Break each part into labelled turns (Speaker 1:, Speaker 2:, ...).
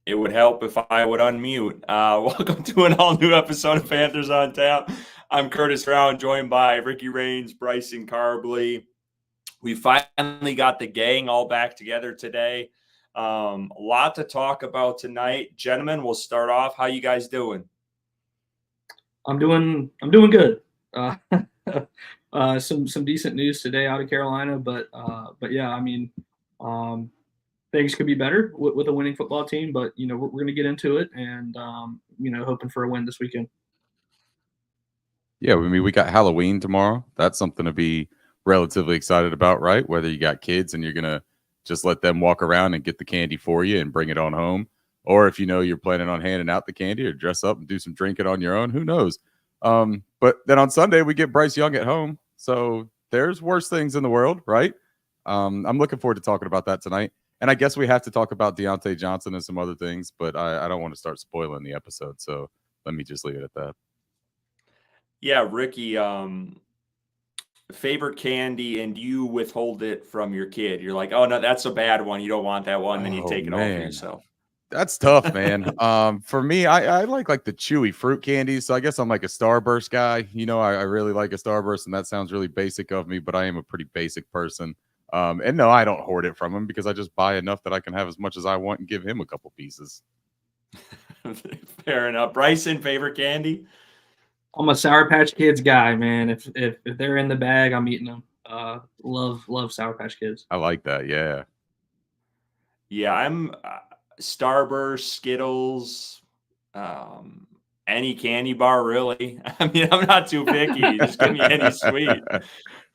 Speaker 1: It would help if I would unmute. Welcome to an all-new episode of Panthers on Tap. I'm Curtis Rauen, joined by Ricky Raines, Bryson, Karbley. We finally got the gang all back together today. A lot to talk about tonight. Gentlemen, we'll start off. How you guys doing?
Speaker 2: I'm doing good. Some decent news today out of Carolina, but yeah, I mean, things could be better with a winning football team. But we're going to get into it, and hoping for a win this weekend.
Speaker 3: Yeah, I mean, we got Halloween tomorrow. That's something to be relatively excited about, right? Whether you got kids and you're going to just let them walk around and get the candy for you and bring it on home, or if you're planning on handing out the candy or dress up and do some drinking on your own, who knows? But then on Sunday, we get Bryce Young at home. So there's worse things in the world, right? I'm looking forward to talking about that tonight. And I guess we have to talk about Diontae Johnson and some other things, but I don't want to start spoiling the episode. So let me just leave it at that.
Speaker 1: Yeah, Ricky, favorite candy, and you withhold it from your kid. You're like, oh, no, that's a bad one. You don't want that one. Then you take it all for yourself.
Speaker 3: That's tough, man. For me, I like the chewy fruit candies. So I guess I'm like a Starburst guy. I really like a Starburst, and that sounds really basic of me, but I am a pretty basic person. And no, I don't hoard it from him because I just buy enough that I can have as much as I want and give him a couple pieces.
Speaker 1: Fair enough. Bryson, favorite candy?
Speaker 2: I'm a Sour Patch Kids guy, man. If they're in the bag, I'm eating them. Love Sour Patch Kids.
Speaker 3: I like that. Yeah.
Speaker 1: Yeah, I'm Starburst, Skittles, any candy bar, really. I mean, I'm not too picky. Just give me any sweet.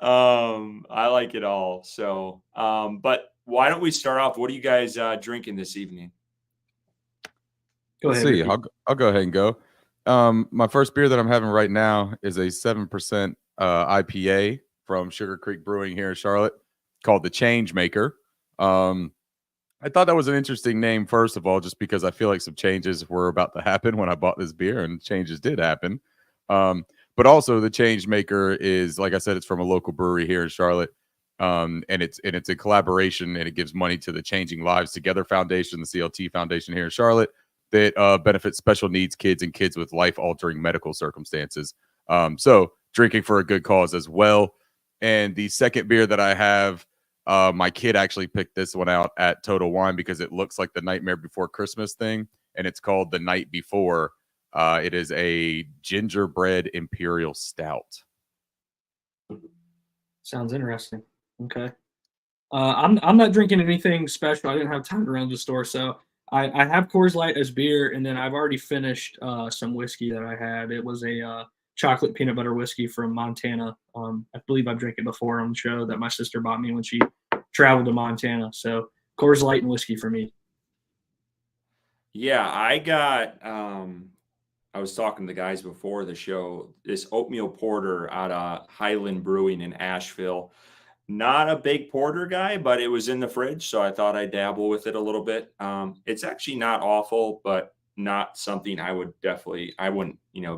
Speaker 1: I like it all. So, but why don't we start off? What are you guys drinking this evening?
Speaker 2: Go ahead.
Speaker 3: Let's see. I'll go ahead and go. My first beer that I'm having right now is a 7% IPA from Sugar Creek Brewing here in Charlotte called the Change Maker. I thought that was an interesting name, first of all, just because I feel like some changes were about to happen when I bought this beer, and changes did happen. But also the Change Maker is, like I said, it's from a local brewery here in Charlotte. And it's a collaboration, and it gives money to the Changing Lives Together Foundation, the CLT Foundation here in Charlotte, that benefits special needs kids and kids with life-altering medical circumstances. So drinking for a good cause as well. And the second beer that I have, my kid actually picked this one out at Total Wine because it looks like the Nightmare Before Christmas thing, and it's called The Night Before. It is a gingerbread imperial stout.
Speaker 2: Sounds interesting. Okay. I'm not drinking anything special. I didn't have time to run to the store, so I have Coors Light as beer, and then I've already finished some whiskey that I had. It was a chocolate peanut butter whiskey from Montana. I believe I've drank it before on the show that my sister bought me when she traveled to Montana. So Coors Light and whiskey for me.
Speaker 1: Yeah, I got I was talking to the guys before the show, this oatmeal porter out of Highland Brewing in Asheville. Not a big porter guy, but it was in the fridge, so I thought I'd dabble with it a little bit. It's actually not awful, but not something I wouldn't,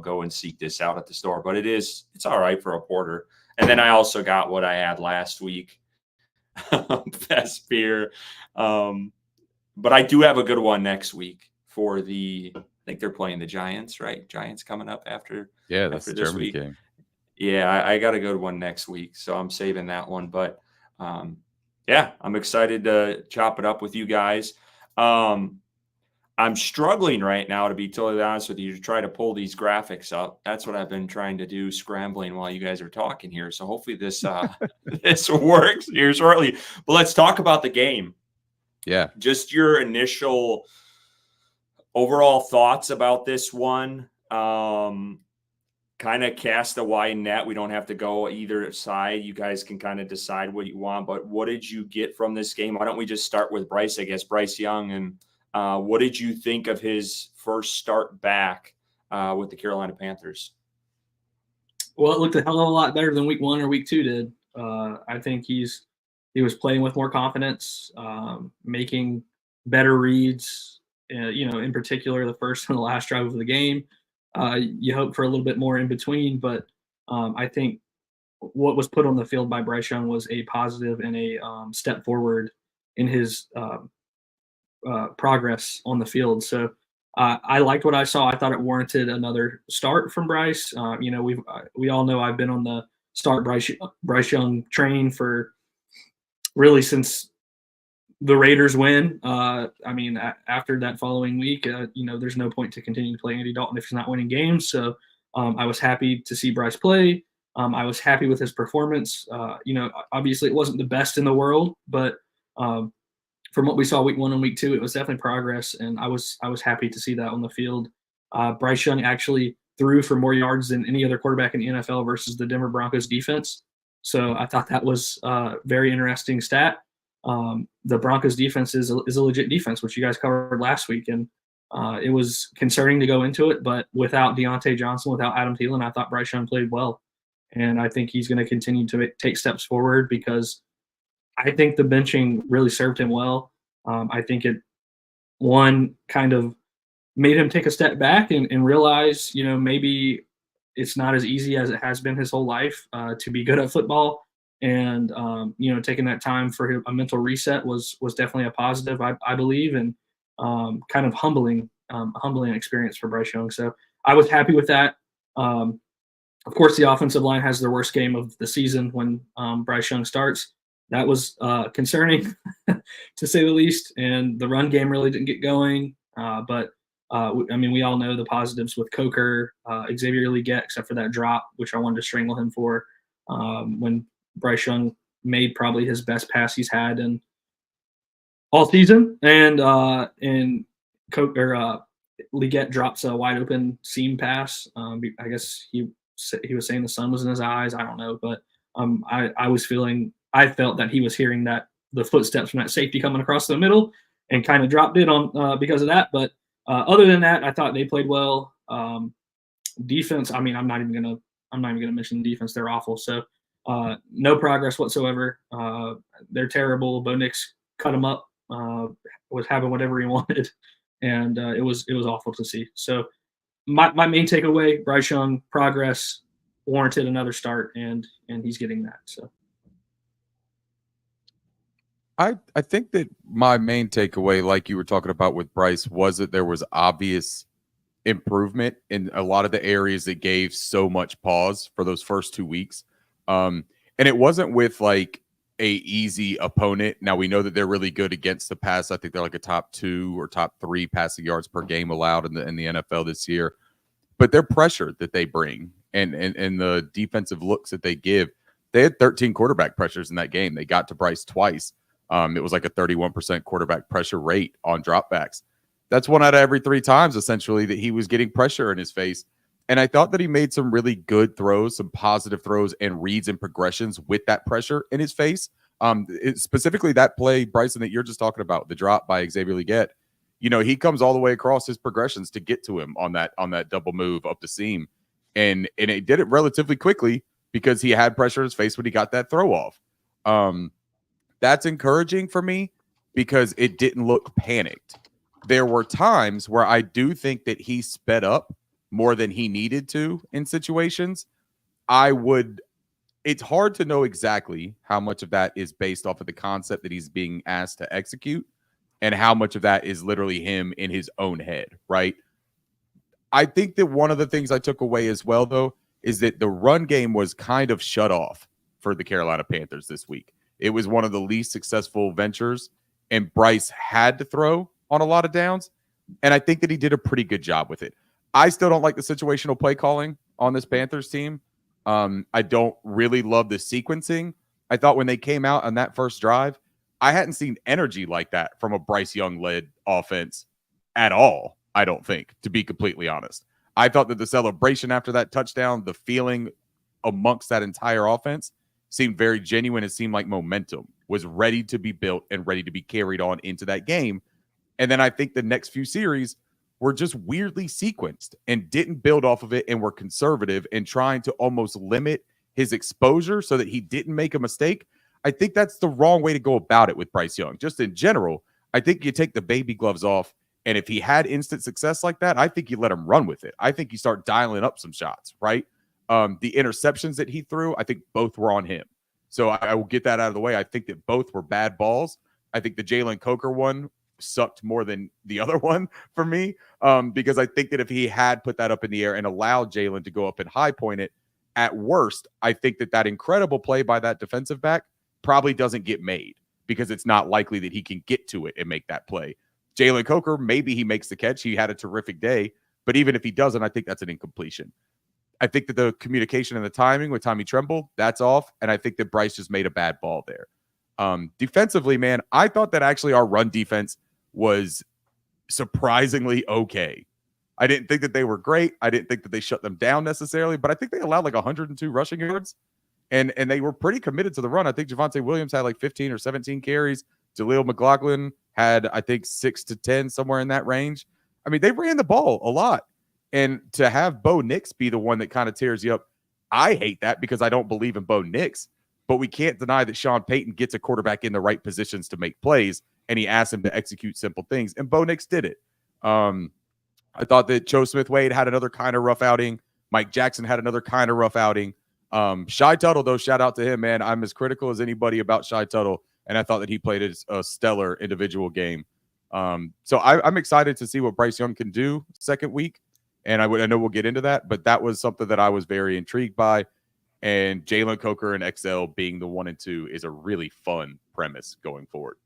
Speaker 1: go and seek this out at the store, but it's all right for a porter. And then I also got what I had last week, best beer. But I do have a good one next week for I think they're playing the Giants, right? Giants coming up after.
Speaker 3: Yeah, that's the Germany
Speaker 1: week.
Speaker 3: game.
Speaker 1: Yeah, I got a good one next week, so I'm saving that one. But yeah, I'm excited to chop it up with you guys. I'm struggling right now, to be totally honest with you, to try to pull these graphics up. That's what I've been trying to do, scrambling while you guys are talking here. So hopefully this this works here shortly. But let's talk about the game.
Speaker 3: Yeah.
Speaker 1: Just your initial overall thoughts about this one. Kind of cast a wide net. We don't have to go either side. You guys can kind of decide what you want. But what did you get from this game? Why don't we just start with Bryce, I guess, Bryce Young. And what did you think of his first start back with the Carolina Panthers?
Speaker 2: Well, it looked a hell of a lot better than week 1 or week 2 did. I think he was playing with more confidence, making better reads, in particular the first and the last drive of the game. You hope for a little bit more in between, but I think what was put on the field by Bryce Young was a positive and a step forward in his progress on the field. So I liked what I saw. I thought it warranted another start from Bryce. We all know I've been on the start Bryce Young train for really since the Raiders win. After that following week, there's no point to continue to play Andy Dalton if he's not winning games. So I was happy to see Bryce play. I was happy with his performance. Obviously it wasn't the best in the world, but from what we saw week 1 and week 2, it was definitely progress, and I was happy to see that on the field. Bryce Young actually threw for more yards than any other quarterback in the NFL versus the Denver Broncos defense. So I thought that was a very interesting stat. The Broncos defense is a legit defense, which you guys covered last week, and it was concerning to go into it. But without Diontae Johnson, without Adam Thielen, I thought Bryce Young played well, and I think he's going to continue to take steps forward because I think the benching really served him well. I think it kind of made him take a step back and realize, maybe it's not as easy as it has been his whole life to be good at football. And, taking that time for a mental reset was definitely a positive, I believe, and kind of humbling experience for Bryce Young. So I was happy with that. Of course, the offensive line has their worst game of the season when Bryce Young starts. That was concerning, to say the least. And the run game really didn't get going. But we all know the positives with Coker, Xavier Legette, except for that drop, which I wanted to strangle him for when Bryce Young made probably his best pass he's had in all season. And Legette drops a wide open seam pass. I guess he was saying the sun was in his eyes. I don't know, but I felt that he was hearing that the footsteps from that safety coming across the middle and kind of dropped it on because of that. But other than that, I thought they played well. Defense, I'm not even gonna mention the defense. They're awful. So no progress whatsoever. They're terrible. Bo Nix cut them up. Was having whatever he wanted, and it was awful to see. So my main takeaway: Bryce Young progress warranted another start, and he's getting that. So.
Speaker 3: I think that my main takeaway, like you were talking about with Bryce, was that there was obvious improvement in a lot of the areas that gave so much pause for those first 2 weeks. And it wasn't with like a easy opponent. Now we know that they're really good against the pass. I think they're like a top 2 or top 3 passing yards per game allowed in the NFL this year. But their pressure that they bring and the defensive looks that they give, they had 13 quarterback pressures in that game. They got to Bryce twice. It was like a 31% quarterback pressure rate on dropbacks. That's 1 out of every 3 times, essentially, that he was getting pressure in his face. And I thought that he made some really good throws, some positive throws and reads and progressions with that pressure in his face. Specifically that play, Bryson, that you're just talking about, the drop by Xavier Legette. He comes all the way across his progressions to get to him on that double move up the seam. And it did it relatively quickly because he had pressure in his face when he got that throw off. That's encouraging for me because it didn't look panicked. There were times where I do think that he sped up more than he needed to in situations. It's hard to know exactly how much of that is based off of the concept that he's being asked to execute and how much of that is literally him in his own head, right? I think that one of the things I took away as well, though, is that the run game was kind of shut off for the Carolina Panthers this week. It was one of the least successful ventures, and Bryce had to throw on a lot of downs, and I think that he did a pretty good job with it. I still don't like the situational play calling on this Panthers team. I don't really love the sequencing. I thought when they came out on that first drive, I hadn't seen energy like that from a Bryce Young-led offense at all, I don't think, to be completely honest. I thought that the celebration after that touchdown, the feeling amongst that entire offense, seemed very genuine. It seemed like momentum was ready to be built and ready to be carried on into that game. And then I think the next few series were just weirdly sequenced and didn't build off of it and were conservative and trying to almost limit his exposure so that he didn't make a mistake. I think that's the wrong way to go about it with Bryce Young. Just in general, I think you take the baby gloves off, and if he had instant success like that, I think you let him run with it. I think you start dialing up some shots, right? The interceptions that he threw, I think both were on him. So I will get that out of the way. I think that both were bad balls. I think the Jalen Coker one sucked more than the other one for me, because I think that if he had put that up in the air and allowed Jalen to go up and high point it, at worst, I think that incredible play by that defensive back probably doesn't get made because it's not likely that he can get to it and make that play. Jalen Coker, maybe he makes the catch. He had a terrific day, but even if he doesn't, I think that's an incompletion. I think that the communication and the timing with Tommy Tremble, that's off. And I think that Bryce just made a bad ball there. Defensively, man, I thought that actually our run defense was surprisingly okay. I didn't think that they were great. I didn't think that they shut them down necessarily, but I think they allowed like 102 rushing yards, and they were pretty committed to the run. I think Javonte Williams had like 15 or 17 carries. Jaleel McLaughlin had, I think, 6 to 10, somewhere in that range. I mean, they ran the ball a lot. And to have Bo Nix be the one that kind of tears you up, I hate that because I don't believe in Bo Nix. But we can't deny that Sean Payton gets a quarterback in the right positions to make plays, and he asks him to execute simple things. And Bo Nix did it. I thought that Joe Smith-Wade had another kind of rough outing. Mike Jackson had another kind of rough outing. Shy Tuttle, though, shout out to him, man. I'm as critical as anybody about Shy Tuttle, and I thought that he played a stellar individual game. So I'm excited to see what Bryce Young can do second week. And I know we'll get into that, but that was something that I was very intrigued by. And Jalen Coker and XL being the 1 and 2 is a really fun premise going forward.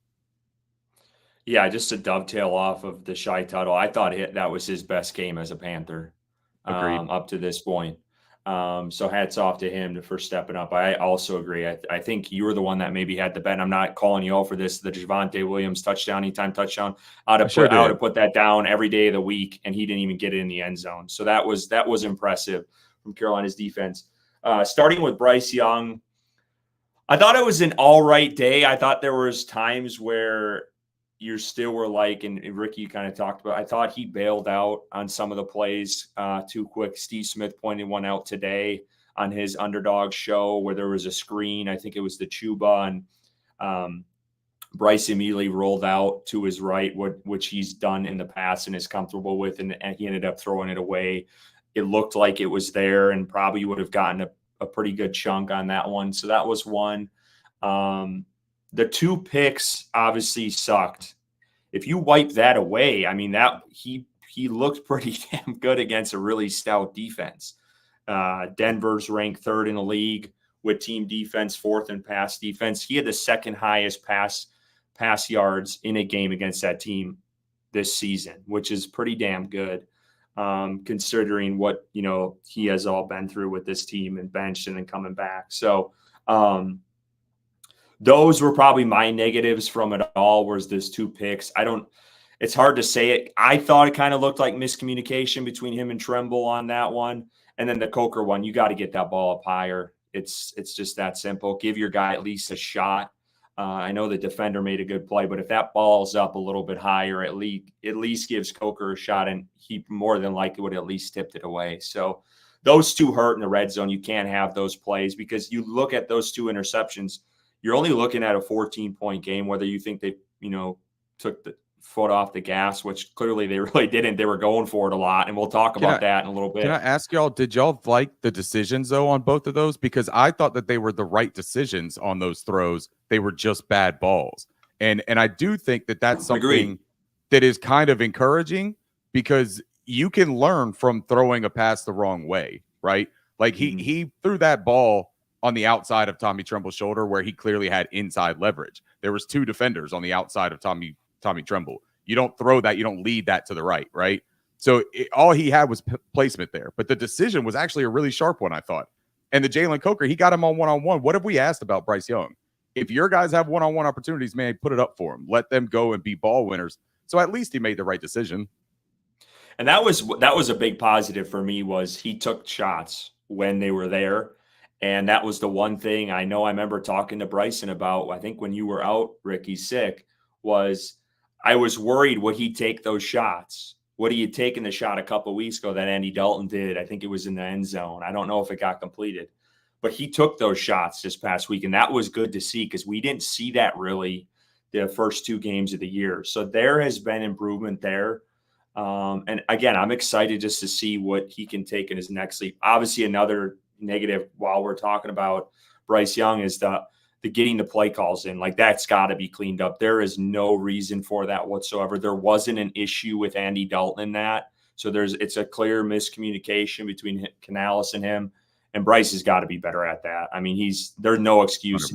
Speaker 1: Yeah, just to dovetail off of the Shy Tuttle, I thought that was his best game as a Panther up to this point. So hats off to him for stepping up. I also agree. I think you were the one that maybe had the bet. I'm not calling you out for this. The Javonte Williams touchdown, anytime touchdown. I would have put that down every day of the week, and he didn't even get it in the end zone. So that was impressive from Carolina's defense. Starting with Bryce Young, I thought it was an all right day. I thought there was times where you still were like, and Ricky kind of talked about, I thought he bailed out on some of the plays too quick. Steve Smith pointed one out today on his Underdog show where there was a screen. I think it was the Chuba, and Bryce immediately rolled out to his right, which he's done in the past and is comfortable with, and he ended up throwing it away. It looked like it was there and probably would have gotten a pretty good chunk on that one. So that was one. The 2 picks obviously sucked. If you wipe that away, I mean, that he looked pretty damn good against a really stout defense. Denver's ranked 3rd in the league with team defense, 4th in pass defense. He had the 2nd highest pass yards in a game against that team this season, which is pretty damn good, considering what he has all been through with this team and benched and then coming back. So those were probably my negatives from it all, was those 2 picks. It's hard to say it. I thought it kind of looked like miscommunication between him and Tremble on that one. And then the Coker one, you got to get that ball up higher. It's just that simple. Give your guy at least a shot. I know the defender made a good play, but if that ball's up a little bit higher, at least gives Coker a shot, and he more than likely would at least tipped it away. So those 2 hurt in the red zone. You can't have those plays because you look at those 2 interceptions, you're only looking at a 14-point game, whether you think they, took the foot off the gas, which clearly they really didn't. They were going for it a lot, and we'll talk about that in a little bit.
Speaker 3: Can I ask y'all, did y'all like the decisions, though, on both of those? Because I thought that they were the right decisions on those throws. They were just bad balls. And I do think that that's something that is kind of encouraging, because you can learn from throwing a pass the wrong way, right? Like he threw that ball on the outside of Tommy Tremble's shoulder where he clearly had inside leverage. There was 2 defenders on the outside of Tommy Tremble. You don't throw that. You don't lead that to the right? So all he had was placement there. But the decision was actually a really sharp one, I thought. And the Jalen Coker, he got him on one-on-one. What have we asked about Bryce Young? If your guys have one-on-one opportunities, man, put it up for them. Let them go and be ball winners. So at least he made the right decision.
Speaker 1: And that was a big positive for me, was he took shots when they were there. And that was the one thing I remember talking to Bryson about, I think when you were out, Ricky, sick, was I was worried, would he take those shots? Would he had taken the shot a couple of weeks ago that Andy Dalton did? I think it was in the end zone. I don't know if it got completed. But he took those shots this past week, and that was good to see because we didn't see that really the first 2 games of the year. So there has been improvement there. And again, I'm excited just to see what he can take in his next leap. Obviously, another negative while we're talking about Bryce Young is the getting the play calls in. Like, that's got to be cleaned up. There is no reason for that whatsoever. There wasn't an issue with Andy Dalton in that. So it's a clear miscommunication between Canales and him. And Bryce has got to be better at that. I mean, there's no excuse.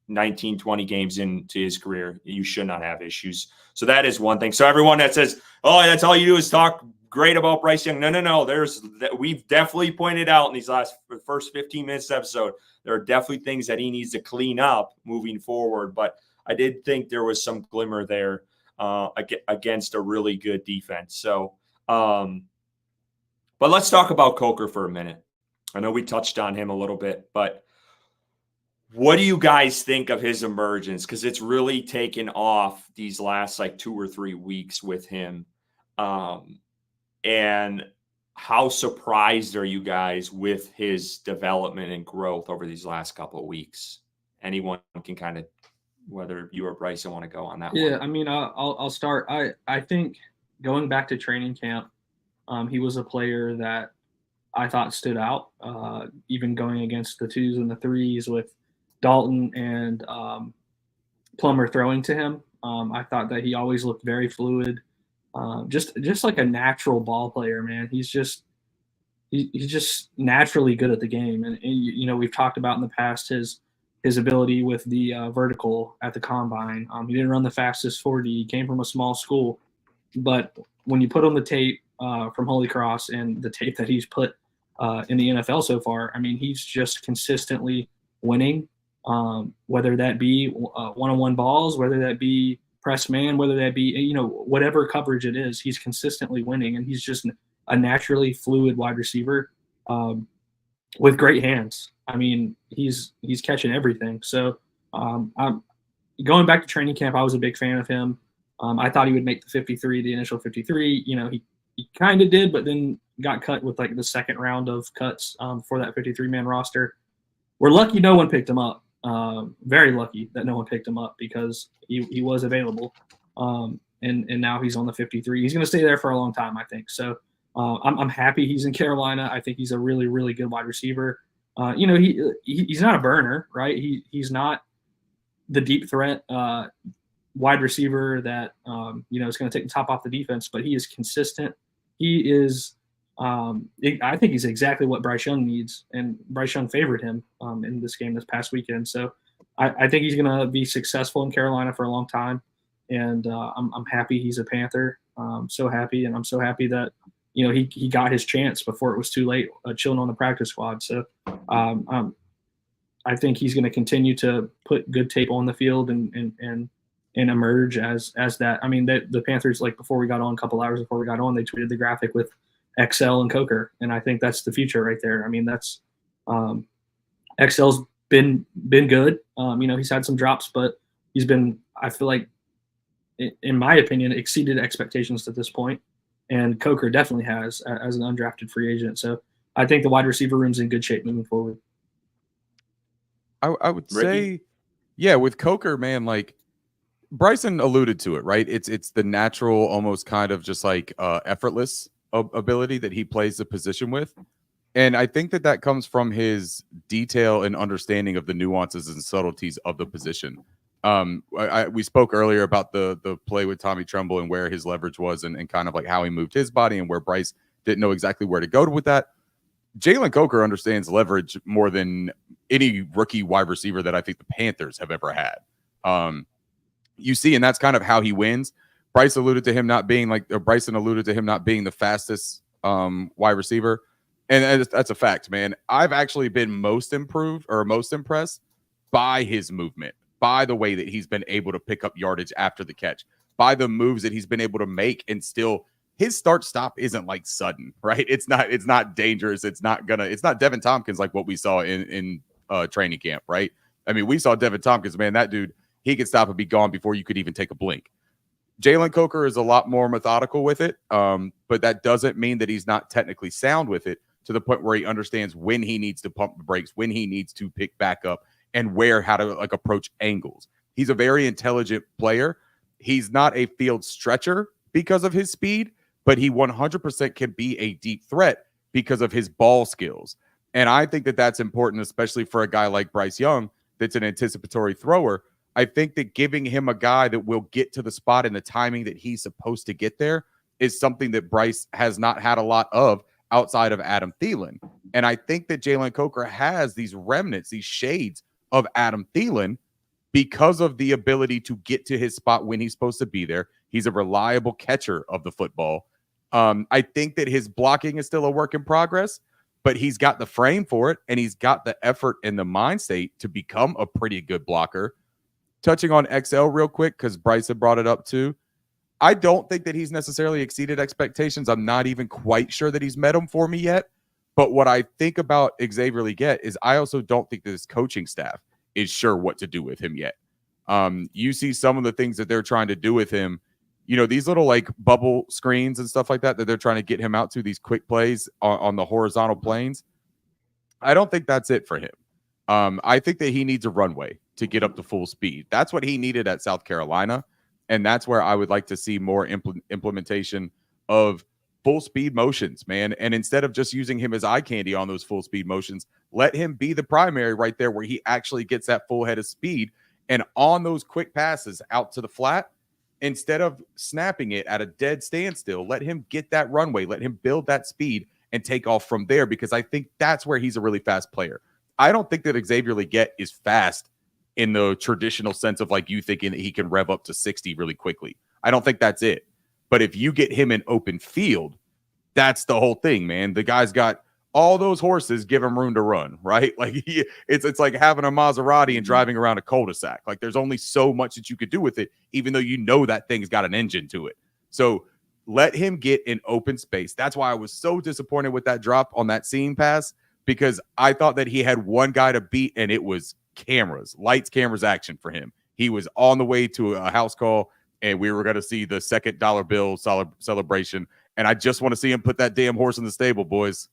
Speaker 1: 19, 20 games into his career, you should not have issues. So that is one thing. So everyone that says, oh, that's all you do is talk great about Bryce Young. No. We've definitely pointed out in these first 15 minutes of the episode, there are definitely things that he needs to clean up moving forward. But I did think there was some glimmer there against a really good defense. So, but let's talk about Coker for a minute. I know we touched on him a little bit, but what do you guys think of his emergence? Because it's really taken off these last 2 or 3 weeks with him. And how surprised are you guys with his development and growth over these last couple of weeks? Anyone can kind of, whether you or Bryson want to go on that one.
Speaker 2: Yeah, I mean, I'll start. I think going back to training camp, he was a player that I thought stood out, even going against the 2s and the 3s with Dalton and Plummer throwing to him. I thought that he always looked very fluid, just like a natural ball player, man. He's just naturally good at the game. And we've talked about in the past his ability with the vertical at the combine. He didn't run the fastest 40. He came from a small school. But when you put on the tape from Holy Cross and the tape that he's put in the NFL so far, I mean, he's just consistently winning, whether that be one-on-one balls, whether that be press man, whether that be, whatever coverage it is, he's consistently winning. And he's just a naturally fluid wide receiver with great hands. I mean, he's catching everything. So I'm going back to training camp, I was a big fan of him. I thought he would make the 53, the initial 53. He kind of did, but then got cut with the second round of cuts for that 53-man roster. We're lucky no one picked him up. Very lucky that no one picked him up because he was available. And now he's on the 53. He's going to stay there for a long time, I think. So I'm happy he's in Carolina. I think he's a really, really good wide receiver. He's not a burner, right? He's not the deep threat wide receiver that is going to take the top off the defense, but he is consistent. He is I think he's exactly what Bryce Young needs, and Bryce Young favored him in this game this past weekend. So I think he's going to be successful in Carolina for a long time, and I'm happy he's a Panther. I'm so happy, and I'm so happy that he got his chance before it was too late, chilling on the practice squad. So I think he's going to continue to put good tape on the field and emerge as that. I mean, the Panthers, before we got on, a couple hours before we got on, they tweeted the graphic with XL and Coker, and I think that's the future right there. I mean, that's XL's been good. He's had some drops, but he's been, I feel like, in my opinion, exceeded expectations at this point. And Coker definitely has as an undrafted free agent. So I think the wide receiver room's in good shape moving forward.
Speaker 3: I would say, yeah, with Coker, man, Bryson alluded to it, right? It's the natural, almost kind of just effortless ability that he plays the position with. And I think that comes from his detail and understanding of the nuances and subtleties of the position. We spoke earlier about the play with Tommy Tremble and where his leverage was and kind of how he moved his body and where Bryce didn't know exactly where to go with that. Jalen Coker understands leverage more than any rookie wide receiver that I think the Panthers have ever had. You see, and that's kind of how he wins. Bryson alluded to him not being the fastest wide receiver. And that's a fact, man. I've actually been most impressed by his movement, by the way that he's been able to pick up yardage after the catch, by the moves that he's been able to make, and still his start-stop isn't sudden, right? It's not dangerous. It's not Devin Tompkins like what we saw in training camp, right? I mean, we saw Devin Tompkins, man, that dude, he could stop and be gone before you could even take a blink. Jalen Coker is a lot more methodical with it, but that doesn't mean that he's not technically sound with it to the point where he understands when he needs to pump the brakes, when he needs to pick back up, and how to approach angles. He's a very intelligent player. He's not a field stretcher because of his speed, but he 100% can be a deep threat because of his ball skills. And I think that that's important, especially for a guy like Bryce Young, that's an anticipatory thrower. I think that giving him a guy that will get to the spot in the timing that he's supposed to get there is something that Bryce has not had a lot of outside of Adam Thielen. And I think that Jalen Coker has these remnants, these shades of Adam Thielen because of the ability to get to his spot when he's supposed to be there. He's a reliable catcher of the football. I think that his blocking is still a work in progress, but he's got the frame for it, and he's got the effort and the mind state to become a pretty good blocker. Touching on XL real quick, because Bryson brought it up too. I don't think that he's necessarily exceeded expectations. I'm not even quite sure that he's met them for me yet. But what I think about Xavier Legette is I also don't think that his coaching staff is sure what to do with him yet. You see some of the things that they're trying to do with him, these little like bubble screens and stuff like that they're trying to get him out to, these quick plays on the horizontal planes. I don't think that's it for him. I think that he needs a runway to get up to full speed. That's what he needed at South Carolina. And that's where I would like to see more implementation of full speed motions, man. And instead of just using him as eye candy on those full speed motions, let him be the primary right there where he actually gets that full head of speed. And on those quick passes out to the flat, instead of snapping it at a dead standstill, let him get that runway, let him build that speed and take off from there, because I think that's where he's a really fast player. I don't think that Xavier Legette is fast in the traditional sense of like you thinking that he can rev up to 60 really quickly. I don't think that's it. But if you get him in open field, that's the whole thing, man. The guy's got all those horses, give him room to run, right? Like it's like having a Maserati and driving around a cul-de-sac. Like there's only so much that you could do with it, even though that thing's got an engine to it. So let him get in open space. That's why I was so disappointed with that drop on that seam pass, because I thought that he had one guy to beat, and it was lights, cameras, action for him. He was on the way to a house call, and we were going to see the second dollar bill celebration. And I just want to see him put that damn horse in the stable, boys.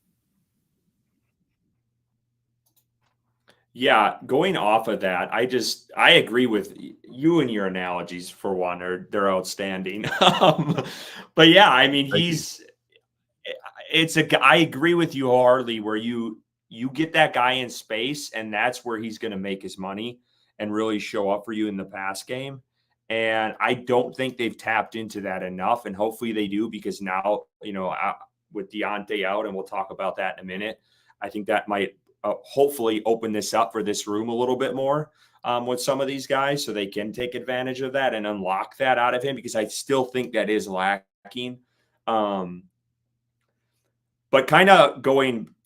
Speaker 1: Yeah, going off of that, I agree with you and your analogies. For one, they're outstanding. But yeah, I mean, I agree with you wholeheartedly, where you get that guy in space, and that's where he's going to make his money and really show up for you in the pass game. And I don't think they've tapped into that enough, and hopefully they do, because now, with Diontae out, and we'll talk about that in a minute, I think that might hopefully open this up for this room a little bit more with some of these guys, so they can take advantage of that and unlock that out of him, because I still think that is lacking. But kind of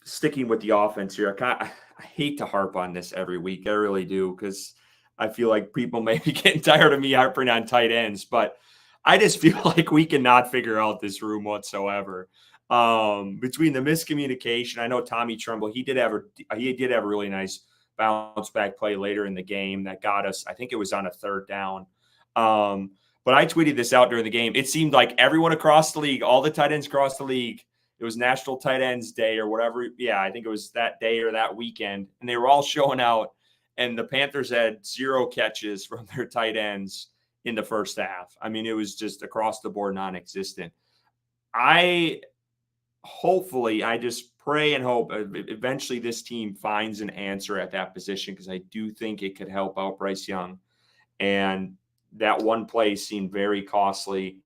Speaker 1: sticking with the offense here, I hate to harp on this every week. I really do, because I feel like people may be getting tired of me harping on tight ends, but I just feel like we cannot figure out this room whatsoever. Between the miscommunication, I know Tommy Tremble, he did have a really nice bounce back play later in the game that got us, I think it was on a third down. But I tweeted this out during the game. It seemed like everyone across the league, all the tight ends across the league, it was National Tight Ends Day or whatever. Yeah, I think it was that day or that weekend. And they were all showing out. And the Panthers had 0 catches from their tight ends in the first half. I mean, it was just across the board non-existent. I just pray and hope eventually this team finds an answer at that position, because I do think it could help out Bryce Young. And that one play seemed very costly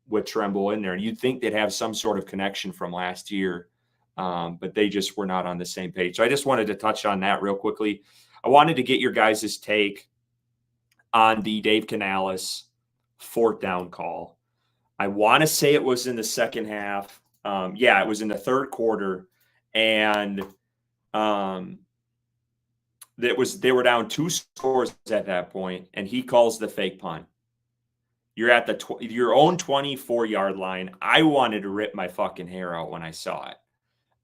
Speaker 1: with Tremble in there. And you'd think they'd have some sort of connection from last year, but they just were not on the same page. So I just wanted to touch on that real quickly. I wanted to get your guys' take on the Dave Canales 4th down call. I want to say it was in the second half. It was in the third quarter. And they were down 2 scores at that point, and he calls the fake punt. You're at your own 24-yard line. I wanted to rip my fucking hair out when I saw it.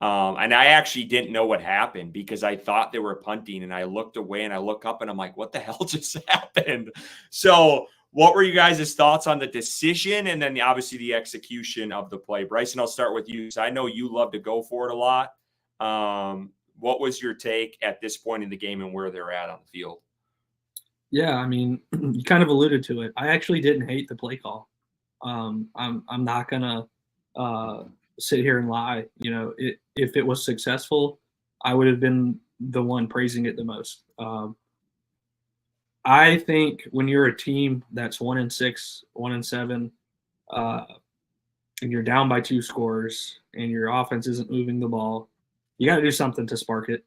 Speaker 1: And I actually didn't know what happened, because I thought they were punting, and I looked away and I look up and I'm like, what the hell just happened? So what were you guys' thoughts on the decision, and then obviously the execution of the play? Bryson, I'll start with you, because I know you love to go for it a lot. What was your take at this point in the game and where they're at on the field?
Speaker 2: Yeah, I mean, you kind of alluded to it. I actually didn't hate the play call. I'm not gonna sit here and lie. If it was successful, I would have been the one praising it the most. I think when you're a team that's 1-6, 1-7, and you're down by 2 scores and your offense isn't moving the ball, you got to do something to spark it.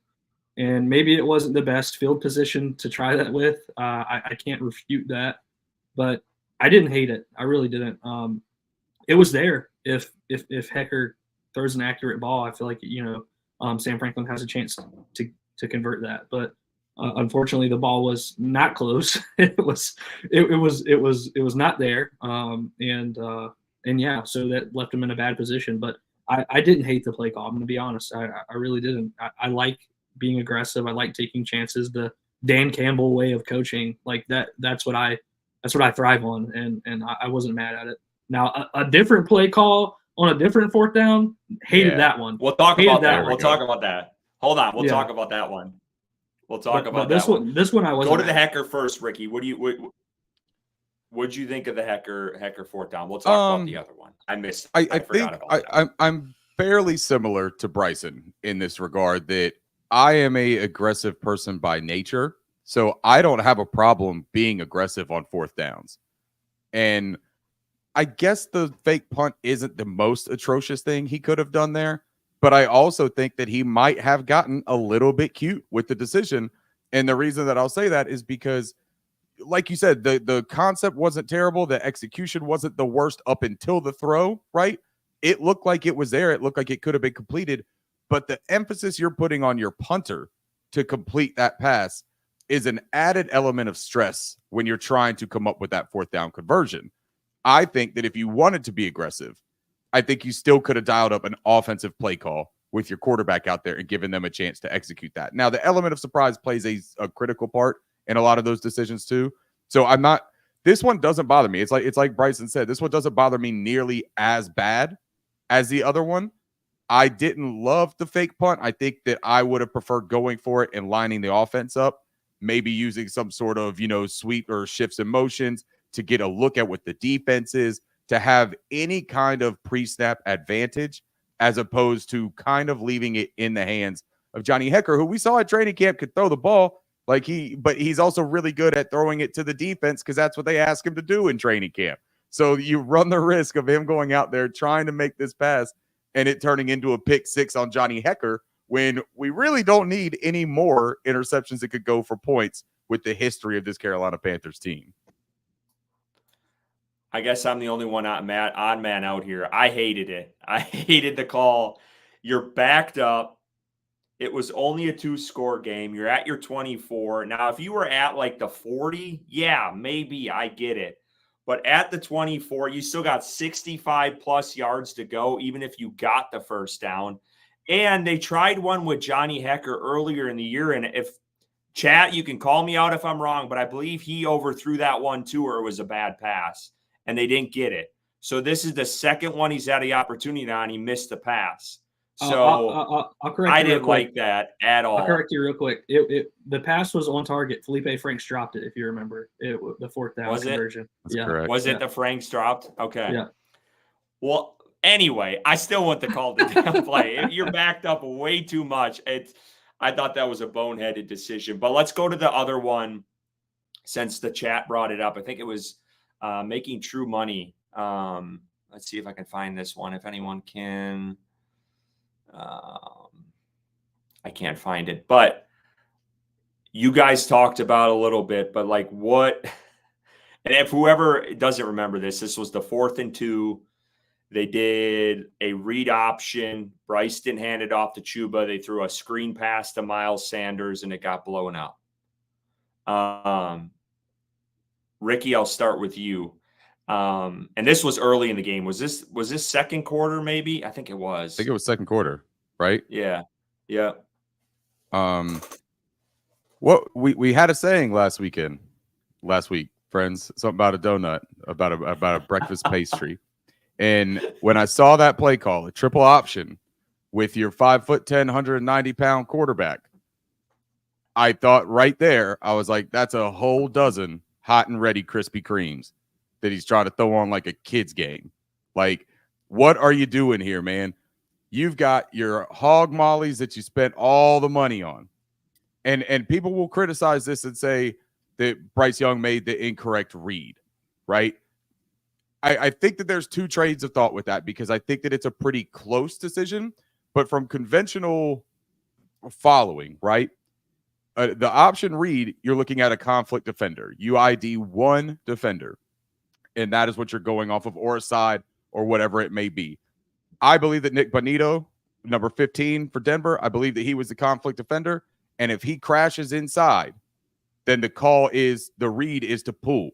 Speaker 2: And maybe it wasn't the best field position to try that with. I can't refute that, but I didn't hate it. I really didn't. It was there. If Hecker throws an accurate ball, I feel like Sam Franklin has a chance to convert that. But unfortunately, the ball was not close. it was not there. And yeah, so that left him in a bad position. But I didn't hate the play call. I'm going to be honest. I really didn't. I like being aggressive. I like taking chances. The Dan Campbell way of coaching, like that. That's what I thrive on, and I wasn't mad at it. Now a different play call on a different 4th down, hated that one.
Speaker 1: We'll talk about that. We'll
Speaker 2: talk
Speaker 1: about that. Hold on, we'll talk about that one. We'll talk about
Speaker 2: this
Speaker 1: that
Speaker 2: one. This one I wasn't.
Speaker 1: Go to the Hecker first, Ricky. What'd you think of the Hecker 4th down? We'll talk about the other one. I missed. I forgot about that.
Speaker 3: I'm fairly similar to Bryson in this regard that I am a aggressive person by nature, so I don't have a problem being aggressive on 4th downs. And I guess the fake punt isn't the most atrocious thing he could have done there, but I also think that he might have gotten a little bit cute with the decision. And the reason that I'll say that is because, like you said, the concept wasn't terrible. The execution wasn't the worst up until the throw, right? It looked like it was there. It looked like it could have been completed. But the emphasis you're putting on your punter to complete that pass is an added element of stress when you're trying to come up with that 4th down conversion. I think that if you wanted to be aggressive, I think you still could have dialed up an offensive play call with your quarterback out there and given them a chance to execute that. Now, the element of surprise plays a critical part in a lot of those decisions too. So this one doesn't bother me. It's like Bryson said, this one doesn't bother me nearly as bad as the other one. I didn't love the fake punt. I think that I would have preferred going for it and lining the offense up, maybe using some sort of, sweep or shifts in motions to get a look at what the defense is, to have any kind of pre-snap advantage, as opposed to kind of leaving it in the hands of Johnny Hecker, who we saw at training camp could throw the ball, but he's also really good at throwing it to the defense because that's what they ask him to do in training camp. So you run the risk of him going out there trying to make this pass and it turning into a pick 6 on Johnny Hecker when we really don't need any more interceptions that could go for points with the history of this Carolina Panthers team.
Speaker 1: I guess I'm the only one odd man out here. I hated it. I hated the call. You're backed up. It was only a 2-score game. You're at your 24. Now, if you were at like the 40, yeah, maybe I get it. But at the 24, you still got 65 plus yards to go, even if you got the 1st down. And they tried one with Johnny Hecker earlier in the year. And if chat, you can call me out if I'm wrong, but I believe he overthrew that one too, or it was a bad pass. And they didn't get it. So this is the second one he's had the opportunity on. He missed the pass. So
Speaker 2: I'll correct
Speaker 1: I
Speaker 2: you
Speaker 1: didn't like that at all.
Speaker 2: I'll correct you real quick. The pass was on target. Felipe Franks dropped it, if you remember. The 4th down conversion.
Speaker 3: That's correct.
Speaker 1: Was it the Franks dropped? Okay.
Speaker 2: Yeah.
Speaker 1: Well, anyway, I still want the call to damn play. You're backed up way too much. I thought that was a boneheaded decision. But let's go to the other one since the chat brought it up. I think it was making true money. Let's see if I can find this one. If anyone can. I can't find it. But you guys talked about a little bit. But like what – and if whoever doesn't remember this was the 4th and 2. They did a read option. Bryce didn't hand it off to Chuba. They threw a screen pass to Miles Sanders, and it got blown up. Ricky, I'll start with you. And this was early in the game. Was this 2nd quarter maybe? I think it was.
Speaker 3: I think it was 2nd quarter, right?
Speaker 1: Yeah. Yeah.
Speaker 3: What we had a saying last week, friends, something about a donut, about a breakfast pastry. And when I saw that play call, a triple option with your 5'10", 190-pound quarterback, I thought right there, I was like, that's a whole dozen hot and ready Krispy Kremes that he's trying to throw on like a kid's game. Like, what are you doing here, man? You've got your hog mollies that you spent all the money on. And people will criticize this and say that Bryce Young made the incorrect read, right? I think that there's two trains of thought with that, because I think that it's a pretty close decision, but from conventional following, right? The option read, you're looking at a conflict defender. You ID one defender, and that is what you're going off of, or a side, or whatever it may be. I believe that Nick Bonito, number 15 for Denver, I believe that he was the conflict defender, and if he crashes inside, then the read is to pull.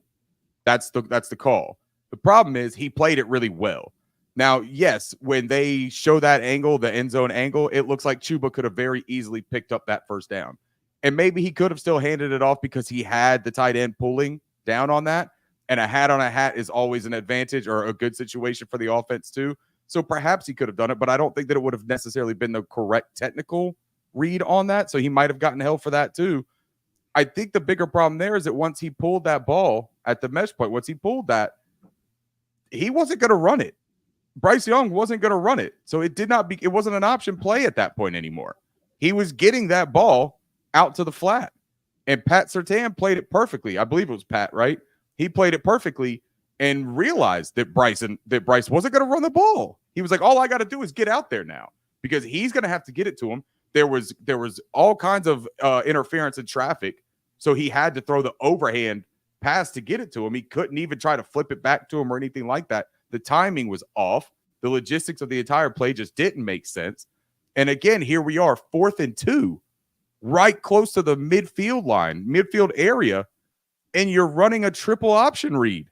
Speaker 3: That's the call. The problem is he played it really well. Now, yes, when they show that angle, the end zone angle, it looks like Chuba could have very easily picked up that first down. And maybe he could have still handed it off because he had the tight end pulling down on that. And a hat on a hat is always an advantage, or a good situation for the offense too. So perhaps he could have done it, but I don't think that it would have necessarily been the correct technical read on that. So he might have gotten hell for that too. I think the bigger problem there is that once he pulled that ball at the mesh point, once he pulled that, he wasn't going to run it. Bryce Young wasn't going to run it. So it wasn't an option play at that point anymore. He was getting that ball out to the flat. And Pat Surtain played it perfectly. I believe it was Pat, right? He played it perfectly and realized that Bryce wasn't going to run the ball. He was like, all I got to do is get out there now, because he's going to have to get it to him. There was all kinds of interference in traffic. So he had to throw the overhand pass to get it to him. He couldn't even try to flip it back to him or anything like that. The timing was off. The logistics of the entire play just didn't make sense. And again, here we are, 4th and 2, right close to the midfield area, and you're running a triple option read.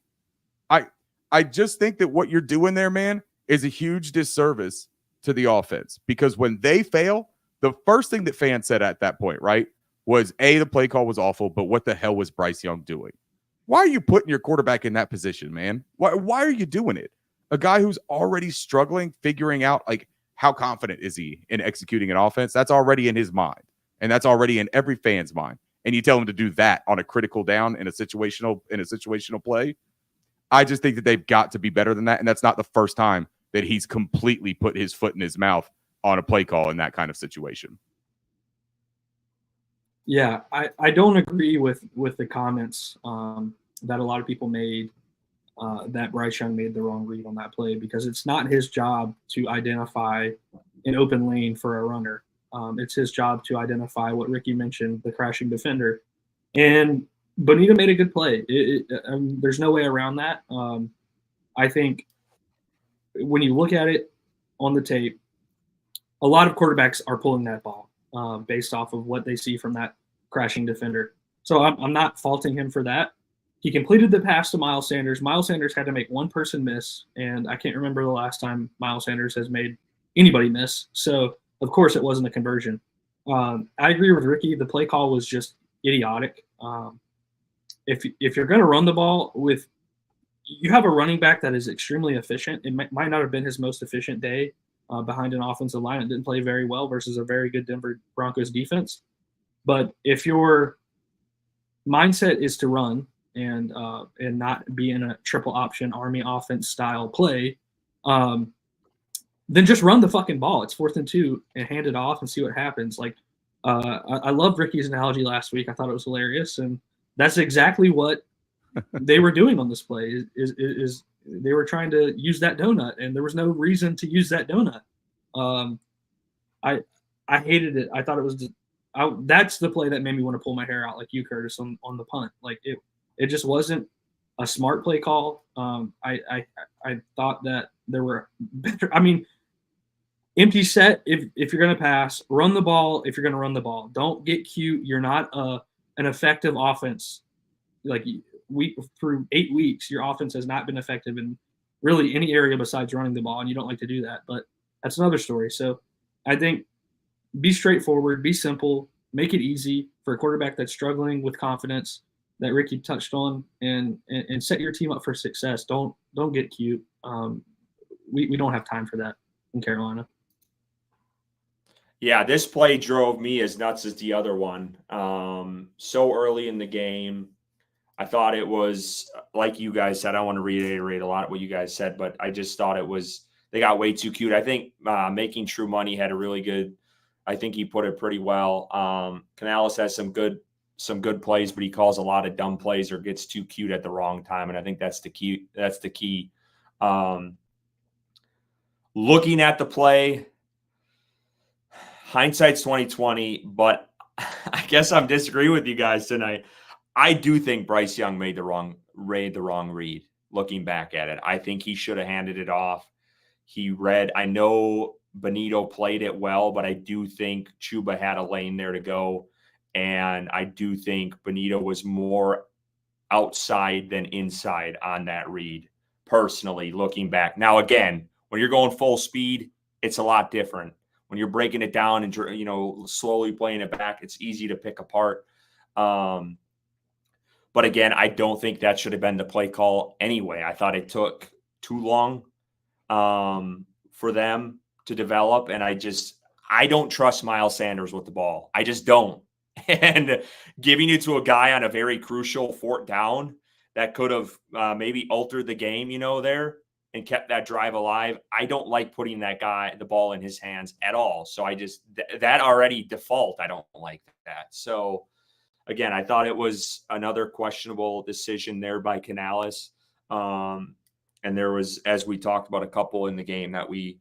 Speaker 3: I just think that what you're doing there, man, is a huge disservice to the offense, because when they fail, the first thing that fans said at that point, right, was the play call was awful, but what the hell was Bryce Young doing? Why are you putting your quarterback in that position, man? Why are you doing it? A guy who's already struggling, figuring out like how confident is he in executing an offense? That's already in his mind, and that's already in every fan's mind. And you tell him to do that on a critical down in a situational play. I just think that they've got to be better than that, and that's not the first time that he's completely put his foot in his mouth on a play call in that kind of situation.
Speaker 2: Yeah, I don't agree with the comments that a lot of people made that Bryce Young made the wrong read on that play, because it's not his job to identify an open lane for a runner. It's his job to identify what Ricky mentioned, the crashing defender. And Bonita made a good play. There's no way around that. I think when you look at it on the tape, a lot of quarterbacks are pulling that ball based off of what they see from that crashing defender. So I'm not faulting him for that. He completed the pass to Miles Sanders. Miles Sanders had to make one person miss, and I can't remember the last time Miles Sanders has made anybody miss. So, of course, it wasn't a conversion. I agree with Ricky. The play call was just idiotic. If you're going to run the ball you have a running back that is extremely efficient. It might not have been his most efficient day behind an offensive line. It didn't play very well versus a very good Denver Broncos defense. But if your mindset is to run and not be in a triple option Army offense style play, then just run the fucking ball. It's 4th and 2 and hand it off and see what happens. Like I loved Ricky's analogy last week. I thought it was hilarious, and that's exactly what they were doing on this play. Is they were trying to use that donut, and there was no reason to use that donut. I hated it. I thought it was that's the play that made me want to pull my hair out, like you, Curtis, on the punt. Like it just wasn't a smart play call. I thought that there were better. I mean, empty set. If you're going to pass, run the ball. If you're going to run the ball, don't get cute. You're not an effective offense. Like through 8 weeks, your offense has not been effective in really any area besides running the ball, and you don't like to do that. But that's another story. So I think be straightforward, be simple, make it easy for a quarterback that's struggling with confidence that Ricky touched on, and set your team up for success. Don't get cute. We don't have time for that in Carolina.
Speaker 1: Yeah, this play drove me as nuts as the other one. So early in the game, I thought it was, like you guys said, I don't want to reiterate a lot of what you guys said, but I just thought they got way too cute. I think Making True Money had a really good I think he put it pretty well. Canales has some good plays, but he calls a lot of dumb plays or gets too cute at the wrong time. And I think that's the key. That's the key. Looking at the play, hindsight's 2020, but I guess I'm disagreeing with you guys tonight. I do think Bryce Young made the wrong read. Looking back at it, I think he should have handed it off. I know Benito played it well, but I do think Chuba had a lane there to go. And I do think Benito was more outside than inside on that read, personally, looking back. Now, again, when you're going full speed, it's a lot different. When you're breaking it down and, slowly playing it back, it's easy to pick apart. But again, I don't think that should have been the play call anyway. I thought it took too long for them to develop. And I don't trust Miles Sanders with the ball. I just don't. And giving it to a guy on a very crucial fourth down that could have maybe altered the game, there and kept that drive alive. I don't like putting the ball in his hands at all. So I just, that already default, I don't like that. So again, I thought it was another questionable decision there by Canales. And there was, as we talked about, a couple in the game that we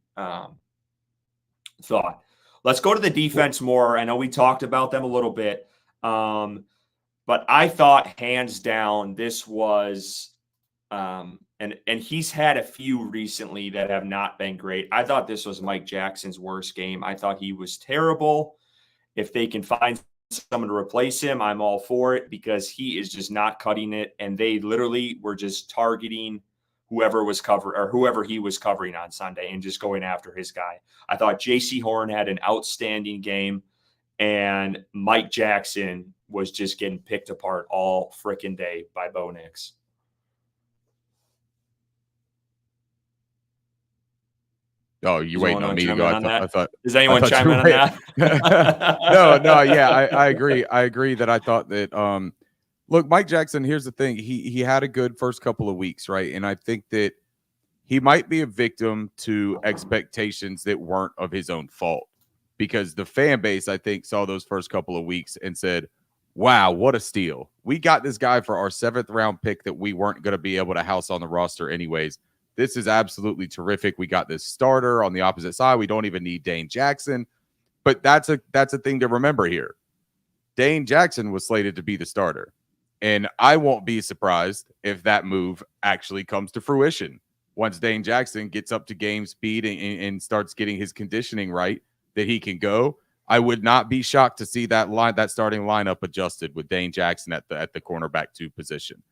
Speaker 1: thought. Let's go to the defense more. I know we talked about them a little bit. But I thought hands down, this was, and he's had a few recently that have not been great. I thought this was Mike Jackson's worst game. I thought he was terrible. If they can find someone to replace him, I'm all for it, because he is just not cutting it. And they literally were just targeting whoever he was covering on Sunday and just going after his guy. I thought J.C. Horn had an outstanding game, and Mike Jackson was just getting picked apart all freaking day by Bo Nix.
Speaker 3: Oh, you waiting on me to go? I thought.
Speaker 1: Does anyone chime in on that?
Speaker 3: No. Yeah, I agree. I agree that I thought that. Look, Mike Jackson, here's the thing. He had a good first couple of weeks, right? And I think that he might be a victim to expectations that weren't of his own fault, because the fan base, I think, saw those first couple of weeks and said, wow, what a steal. We got this guy for our 7th round pick that we weren't going to be able to house on the roster anyways. This is absolutely terrific. We got this starter on the opposite side. We don't even need Dane Jackson. But that's a thing to remember here. Dane Jackson was slated to be the starter. And I won't be surprised if that move actually comes to fruition once Dane Jackson gets up to game speed and starts getting his conditioning right, that he can go. I would not be shocked to see that starting lineup adjusted with Dane Jackson at the cornerback 2 position.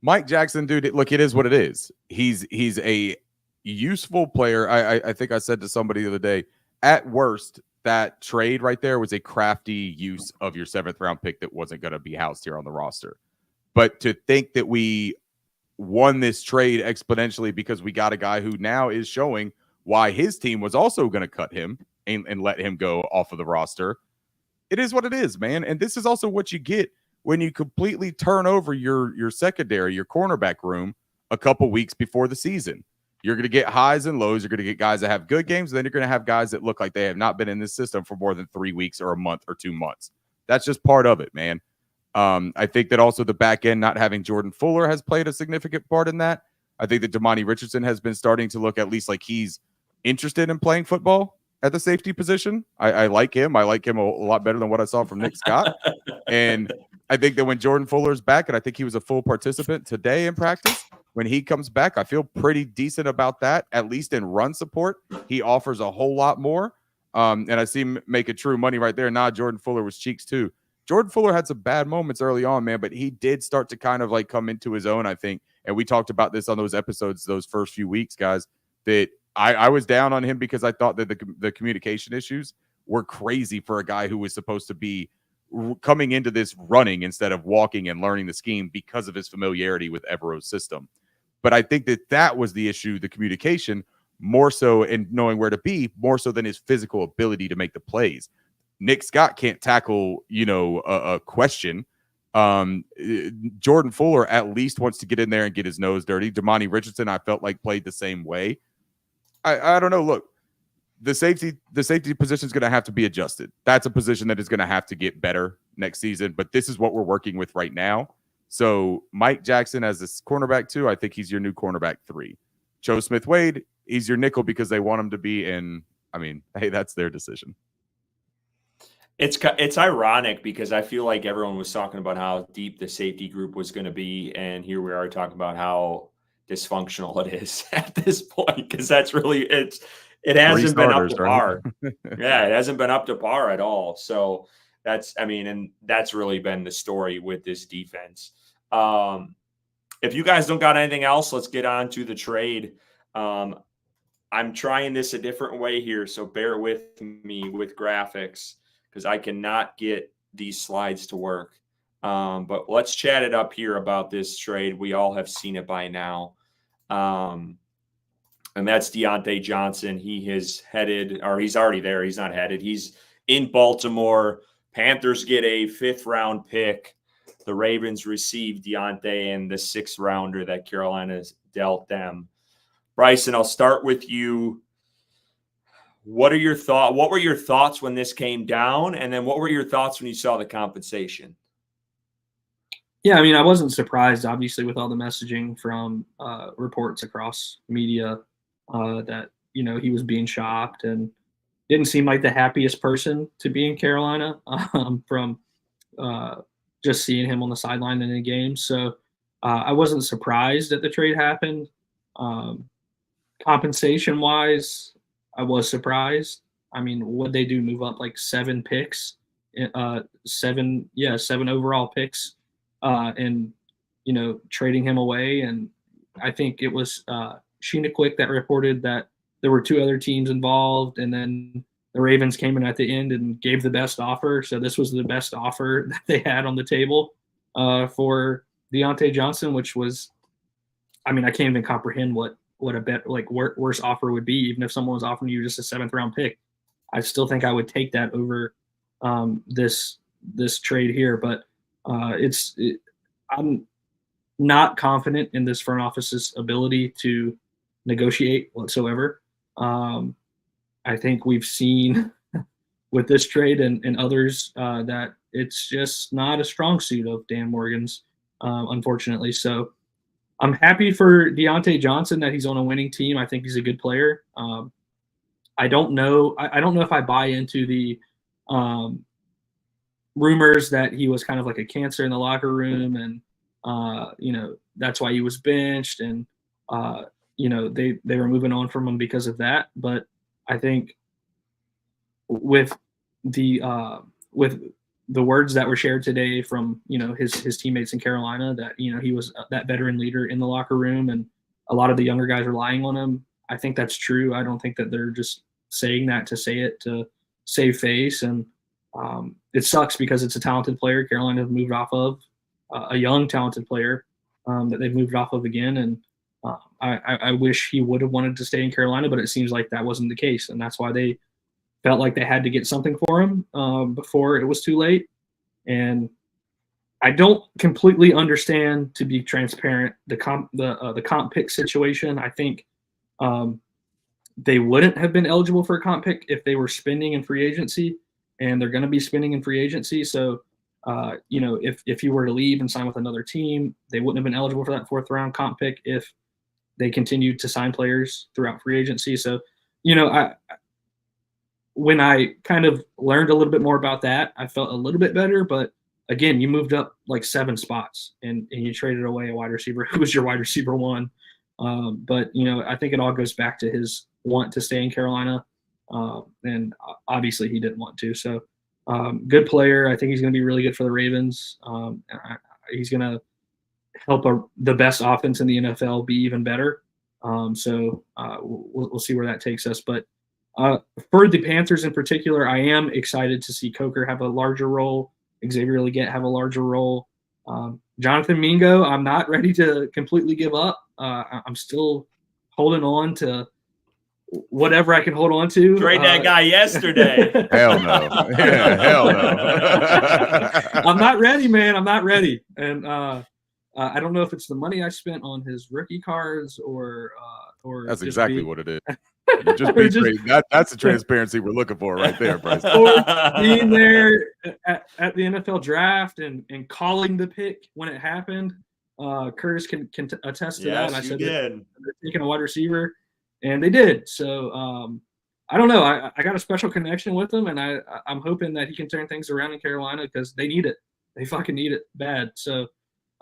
Speaker 3: Mike Jackson, dude, look, it is what it is. He's a useful player. I think I said to somebody the other day, at worst, that trade right there was a crafty use of your 7th round pick that wasn't going to be housed here on the roster. But to think that we won this trade exponentially because we got a guy who now is showing why his team was also going to cut him and let him go off of the roster. It is what it is, man. And this is also what you get when you completely turn over your secondary, your cornerback room a couple weeks before the season. You're going to get highs and lows. You're going to get guys that have good games. And then you're going to have guys that look like they have not been in this system for more than 3 weeks or a month or 2 months. That's just part of it, man. I think that also the back end, not having Jordan Fuller, has played a significant part in that. I think that Damani Richardson has been starting to look at least like he's interested in playing football at the safety position. I like him. I like him a lot better than what I saw from Nick Scott. And I think that when Jordan Fuller's back, and I think he was a full participant today in practice, when he comes back, I feel pretty decent about that, at least in run support. He offers a whole lot more. And I see him make a true money right there. Jordan Fuller was cheeks too. Jordan Fuller had some bad moments early on, man, but he did start to kind of like come into his own, I think. And we talked about this on those episodes, those first few weeks, guys, that I was down on him because I thought that the communication issues were crazy for a guy who was supposed to be coming into this running instead of walking and learning the scheme because of his familiarity with Evero's system. But I think that was the issue, the communication, more so, in knowing where to be, more so than his physical ability to make the plays. Nick Scott can't tackle, a question. Jordan Fuller at least wants to get in there and get his nose dirty. Damani Richardson, I felt like, played the same way. I don't know. Look, the safety position is going to have to be adjusted. That's a position that is going to have to get better next season. But this is what we're working with right now. So Mike Jackson as this cornerback 2, I think he's your new cornerback 3. Joe Smith-Wade, he's your nickel because they want him to be in. I mean, hey, that's their decision.
Speaker 1: It's ironic because I feel like everyone was talking about how deep the safety group was going to be, and here we are talking about how dysfunctional it is at this point, because that's really it hasn't been up to par. Yeah, it hasn't been up to par at all. So that's really been the story with this defense. If you guys don't got anything else, let's get on to the trade. I'm trying this a different way here, so bear with me with graphics because I cannot get these slides to work. But let's chat it up here about this trade. We all have seen it by now. And that's Diontae Johnson. He has headed, or he's already there. He's not headed. He's in Baltimore. Panthers get a 5th-round pick. The Ravens receive Diontae and the 6th rounder that Carolina's dealt them. Bryson, I'll start with you. What were your thoughts when this came down? And then what were your thoughts when you saw the compensation?
Speaker 2: Yeah, I mean, I wasn't surprised, obviously, with all the messaging from reports across media that, he was being shopped and didn't seem like the happiest person to be in Carolina from just seeing him on the sideline in the game. So I wasn't surprised that the trade happened. Compensation-wise, I was surprised. I mean, what'd they do? Move up like 7 picks, 7 overall picks, and trading him away. And I think it was Sheena Quick that reported that there were 2 other teams involved, and then the Ravens came in at the end and gave the best offer. So this was the best offer that they had on the table for Diontae Johnson, which was, I mean, I can't even comprehend what a worse offer would be. Even if someone was offering you just a 7th-round pick, I still think I would take that over this trade here. But I'm not confident in this front office's ability to negotiate whatsoever. I think we've seen with this trade and others that it's just not a strong suit of Dan Morgan's, unfortunately. So I'm happy for Diontae Johnson that he's on a winning team. I think he's a good player. I don't know. I don't know if I buy into the rumors that he was kind of like a cancer in the locker room, and that's why he was benched, and they were moving on from him because of that. But I think with the words that were shared today from his teammates in Carolina, that he was that veteran leader in the locker room, and a lot of the younger guys relying on him. I think that's true. I don't think that they're just saying that to say it to save face. And it sucks because it's a talented player Carolina have moved off of, a young talented player that they've moved off of again. And I wish he would have wanted to stay in Carolina, but it seems like that wasn't the case, and that's why they felt like they had to get something for him before it was too late. And I don't completely understand, to be transparent, the comp pick situation. I think they wouldn't have been eligible for a comp pick if they were spending in free agency, and they're going to be spending in free agency. So, if you were to leave and sign with another team, they wouldn't have been eligible for that 4th-round comp pick if they continued to sign players throughout free agency. So, when I kind of learned a little bit more about that, I felt a little bit better. But again, you moved up like 7 spots and you traded away a wide receiver who was your wide receiver 1. But I think it all goes back to his want to stay in Carolina. And obviously he didn't want to. So good player. I think he's going to be really good for the Ravens. He's going to help the best offense in the NFL be even better. So we'll see where that takes us. But for the Panthers in particular, I am excited to see Coker have a larger role, Xavier Legette have a larger role. Jonathan Mingo, I'm not ready to completely give up. I'm still holding on to whatever I can hold on to.
Speaker 1: Trade that guy yesterday.
Speaker 3: Hell no. Yeah, hell no.
Speaker 2: I'm not ready, man. I'm not ready. And I don't know if it's the money I spent on his rookie cards or or
Speaker 3: That's
Speaker 2: just
Speaker 3: exactly
Speaker 2: be,
Speaker 3: what it is. You just
Speaker 2: or
Speaker 3: be
Speaker 2: just
Speaker 3: that's the transparency we're looking for right there, Bryce.
Speaker 2: or being there at the NFL draft and calling the pick when it happened. Curtis can attest to that. And I
Speaker 1: Yes, you
Speaker 2: said
Speaker 1: did.
Speaker 2: they're taking a wide receiver, and they did. So I don't know. I got a special connection with him, and I'm hoping that he can turn things around in Carolina because they need it. They fucking need it bad. So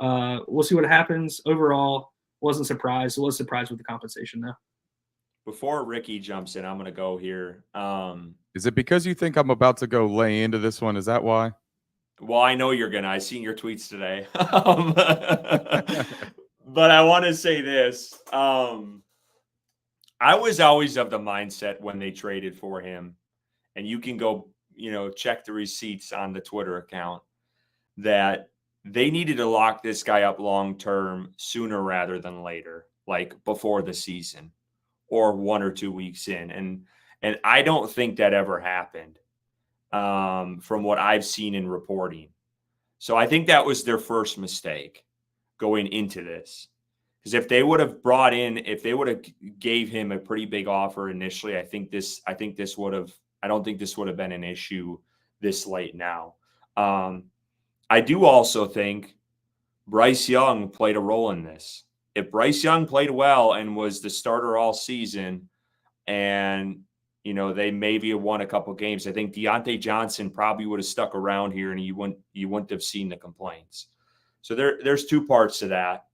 Speaker 2: we'll see what happens. Overall, wasn't surprised. Was surprised with the compensation though.
Speaker 1: Before Ricky jumps in, I'm going to go here.
Speaker 3: Is it because you think I'm about to go lay into this one? Is that why?
Speaker 1: Well, I know you're going to. I seen your tweets today. But I want to say this. I was always of the mindset when they traded for him, and you can go, check the receipts on the Twitter account, that they needed to lock this guy up long term sooner rather than later, like before the season or 1 or 2 weeks in. And I don't think that ever happened from what I've seen in reporting. So I think that was their first mistake going into this. Because if they would have gave him a pretty big offer initially, I don't think this would have been an issue this late now. I do also think Bryce Young played a role in this. If Bryce Young played well and was the starter all season, and they maybe have won a couple games, I think Diontae Johnson probably would have stuck around here, and you wouldn't have seen the complaints. So there's two parts to that.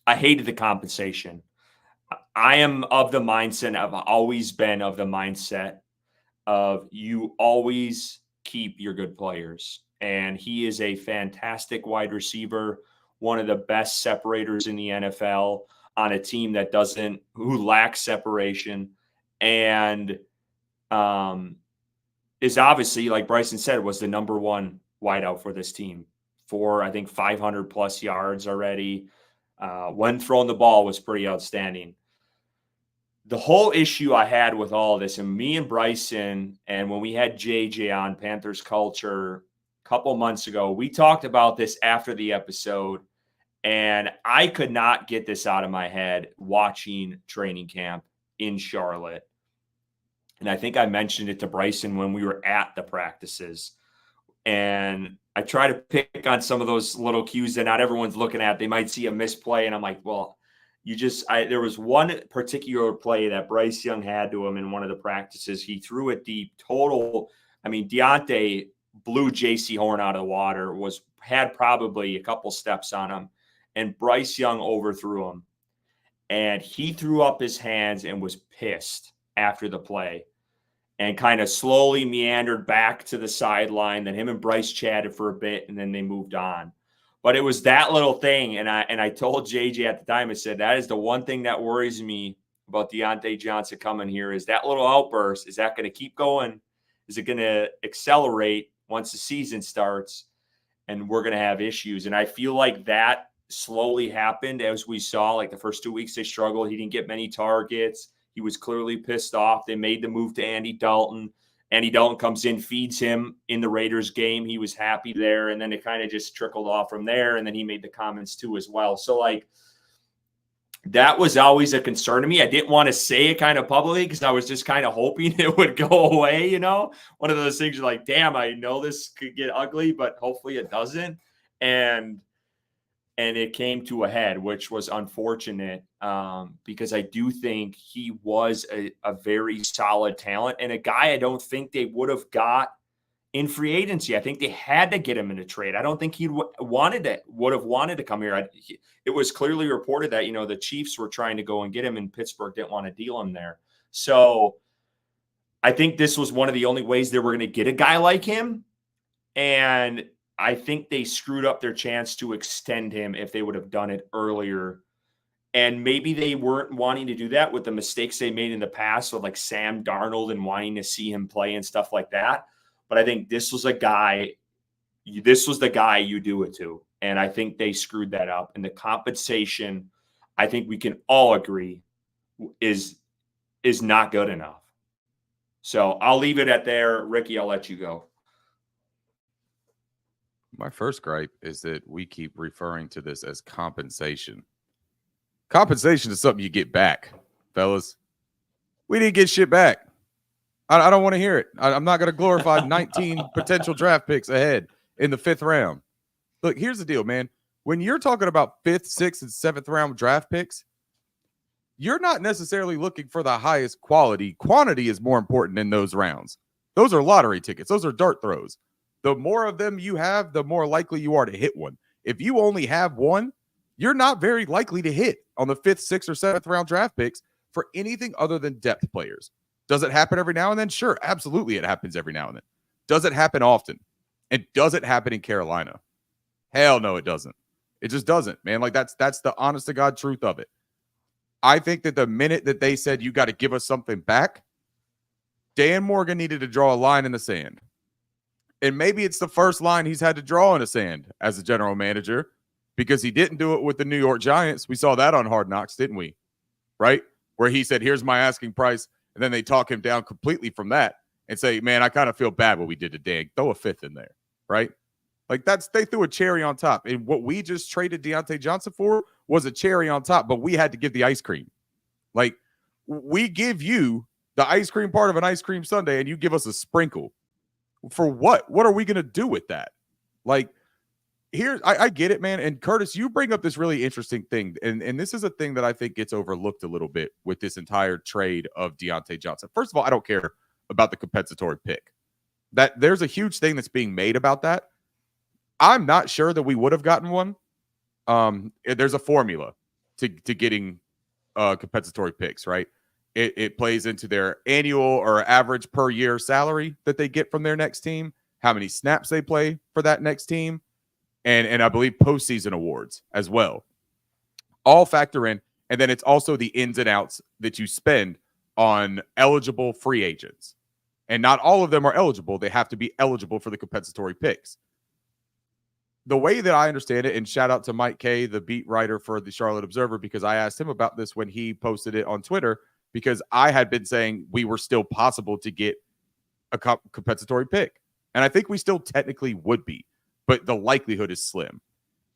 Speaker 1: I hated the compensation. I am of the mindset. I've always been of the mindset of you always keep your good players. And he is a fantastic wide receiver, one of the best separators in the NFL on a team who lacks separation, and is obviously, like Bryson said, was the number one wideout for this team for, I think, 500 plus yards already. When throwing the ball was pretty outstanding. The whole issue I had with all of this, and me and Bryson, and when we had JJ on Panthers Culture a couple months ago, we talked about this after the episode, and I could not get this out of my head watching training camp in Charlotte. And I think I mentioned it to Bryson when we were at the practices. And I try to pick on some of those little cues that not everyone's looking at. They might see a misplay, and I'm like, well, there was one particular play that Bryce Young had to him in one of the practices. He threw it deep, Diontae blew JC Horn out of the water, had probably a couple steps on him, and Bryce Young overthrew him. And he threw up his hands and was pissed after the play, and kind of slowly meandered back to the sideline. Then him and Bryce chatted for a bit, and then they moved on. But it was that little thing, and I told JJ at the time, I said, that is the one thing that worries me about Diontae Johnson coming here, is that little outburst. Is that going to keep going? Is it going to accelerate once the season starts? And we're going to have issues. And I feel like that slowly happened as we saw. Like the first 2 weeks they struggled. He didn't get many targets. He was clearly pissed off. They made the move to Andy Dalton. Andy Dalton comes in, feeds him in the Raiders game. He was happy there. And then it kind of just trickled off from there. And then he made the comments too as well. So like, that was always a concern to me. I didn't want to say it kind of publicly because I was just kind of hoping it would go away. One of those things you're like, damn, I know this could get ugly, but hopefully it doesn't. And it came to a head, which was unfortunate because I do think he was a very solid talent and a guy I don't think they would have got in free agency. I think they had to get him in a trade. I don't think he would have wanted to come here. It was clearly reported that, the Chiefs were trying to go and get him, and Pittsburgh didn't want to deal him there. So I think this was one of the only ways they were going to get a guy like him. And I think they screwed up their chance to extend him if they would have done it earlier. And maybe they weren't wanting to do that with the mistakes they made in the past with like Sam Darnold and wanting to see him play and stuff like that. But I think this was the guy you do it to. And I think they screwed that up. And the compensation, I think we can all agree, is not good enough. So I'll leave it at there. Ricky, I'll let you go.
Speaker 3: My first gripe is that we keep referring to this as compensation. Compensation is something you get back, fellas. We didn't get shit back. I don't want to hear it. I'm not going to glorify 19 potential draft picks ahead in the 5th round. Look, here's the deal, man. When you're talking about 5th, 6th, and 7th round draft picks, you're not necessarily looking for the highest quality. Quantity is more important in those rounds. Those are lottery tickets. Those are dart throws. The more of them you have, the more likely you are to hit one. If you only have one, you're not very likely to hit on the 5th, 6th, or 7th round draft picks for anything other than depth players. Does it happen every now and then? Sure, absolutely it happens every now and then. Does it happen often? And does it happen in Carolina? Hell no, it doesn't. It just doesn't, man. Like that's the honest to God truth of it. I think that the minute that they said you got to give us something back, Dan Morgan needed to draw a line in the sand. And maybe it's the first line he's had to draw in the sand as a general manager because he didn't do it with the New York Giants. We saw that on Hard Knocks, didn't we? Right? Where he said, here's my asking price. And then they talk him down completely from that and say, man, I kind of feel bad what we did to Dan. Throw a 5th in there, right? Like they threw a cherry on top. And what we just traded Diontae Johnson for was a cherry on top, but we had to give the ice cream. Like we give you the ice cream part of an ice cream sundae and you give us a sprinkle. For what? What are we going to do with that? Like I get it, man. And Curtis, you bring up this really interesting thing. And this is a thing that I think gets overlooked a little bit with this entire trade of Diontae Johnson. First of all, I don't care about the compensatory pick. That there's a huge thing that's being made about that. I'm not sure that we would have gotten one. There's a formula to getting compensatory picks, right? It plays into their annual or average per year salary that they get from their next team, how many snaps they play for that next team, and I believe postseason awards as well. All factor in. And then it's also the ins and outs that you spend on eligible free agents. And not all of them are eligible. They have to be eligible for the compensatory picks. The way that I understand it, and shout out to Mike Kay, the beat writer for the Charlotte Observer, because I asked him about this when he posted it on Twitter, because I had been saying we were still possible to get a compensatory pick. And I think we still technically would be, but the likelihood is slim.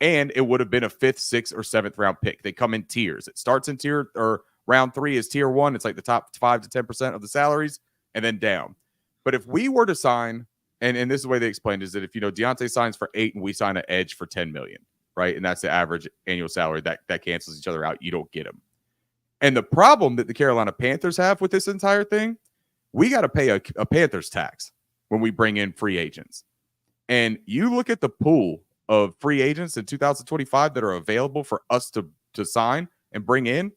Speaker 3: And it would have been a 5th, 6th, or 7th round pick. They come in tiers. It starts in tier, or round 3 is tier 1. It's like the top 5 to 10% of the salaries, and then down. But if we were to sign, and this is the way they explained, is that if, Diontae signs for 8 and we sign an edge for 10 million, right? And that's the average annual salary that cancels each other out. You don't get them. And the problem that the Carolina Panthers have with this entire thing, we got to pay a Panthers tax when we bring in free agents. And you look at the pool of free agents in 2025 that are available for us to sign and bring in,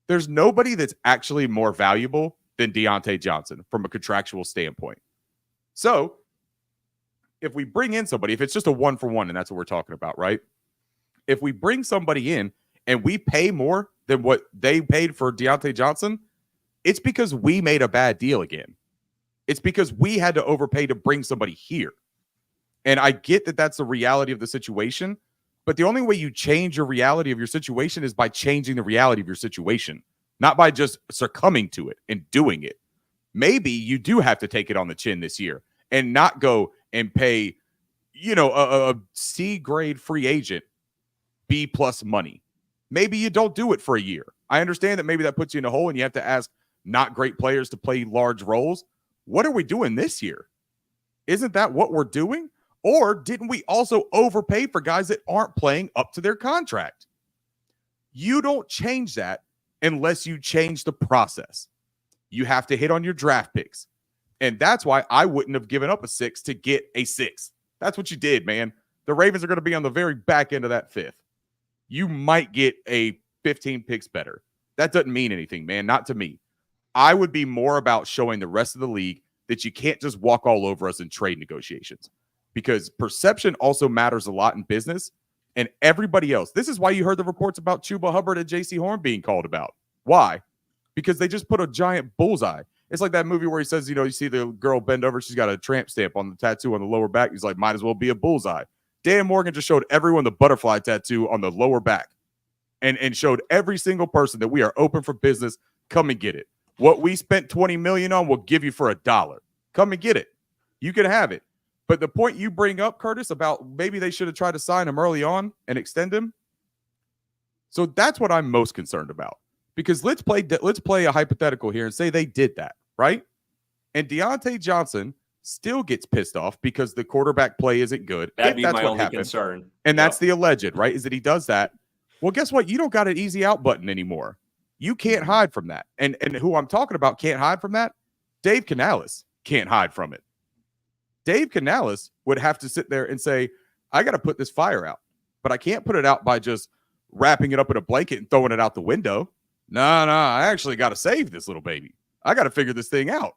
Speaker 3: there's nobody that's actually more valuable than Diontae Johnson from a contractual standpoint. So if we bring in somebody, if it's just a 1-for-1, and that's what we're talking about, right? If we bring somebody in and we pay more than what they paid for Diontae Johnson, it's because we made a bad deal again. It's because we had to overpay to bring somebody here. And I get that that's the reality of the situation, but the only way you change your reality of your situation is by changing the reality of your situation, not by just succumbing to it and doing it. Maybe you do have to take it on the chin this year and not go and pay, a C grade free agent B+ money. Maybe you don't do it for a year. I understand that maybe that puts you in a hole and you have to ask not great players to play large roles. What are we doing this year? Isn't that what we're doing? Or didn't we also overpay for guys that aren't playing up to their contract? You don't change that unless you change the process. You have to hit on your draft picks. And that's why I wouldn't have given up a 6 to get a 6. That's what you did, man. The Ravens are going to be on the very back end of that 5th. You might get a 15 picks better. That doesn't mean anything, man. Not to me. I would be more about showing the rest of the league that you can't just walk all over us in trade negotiations, because perception also matters a lot in business. And everybody else, this is why you heard the reports about Chuba Hubbard and J.C. Horn being called about. Why? Because they just put a giant bullseye. It's like that movie where he says, you see the girl bend over, she's got a tramp stamp on the tattoo on the lower back. He's like, might as well be a bullseye. Dan Morgan just showed everyone the butterfly tattoo on the lower back and showed every single person that we are open for business. Come and get it. What we spent $20 million on, we'll give you for $1. Come and get it. You can have it. But the point you bring up, Curtis, about maybe they should have tried to sign him early on and extend him, So that's what I'm most concerned about. Because let's play a hypothetical here and say they did that, right? And Diontae Johnson still gets pissed off because the quarterback play isn't good.
Speaker 1: That'd
Speaker 3: if
Speaker 1: be
Speaker 3: that's
Speaker 1: my
Speaker 3: what
Speaker 1: only
Speaker 3: happened.
Speaker 1: concern.
Speaker 3: And that's the alleged, right? Is that he does that. Well, guess what? You don't got an easy out button anymore. You can't hide from that. And who I'm talking about can't hide from that? Dave Canales can't hide from it. Dave Canales would have to sit there and say, I got to put this fire out. But I can't put it out by just wrapping it up in a blanket and throwing it out the window. No, I actually got to save this little baby. I got to figure this thing out.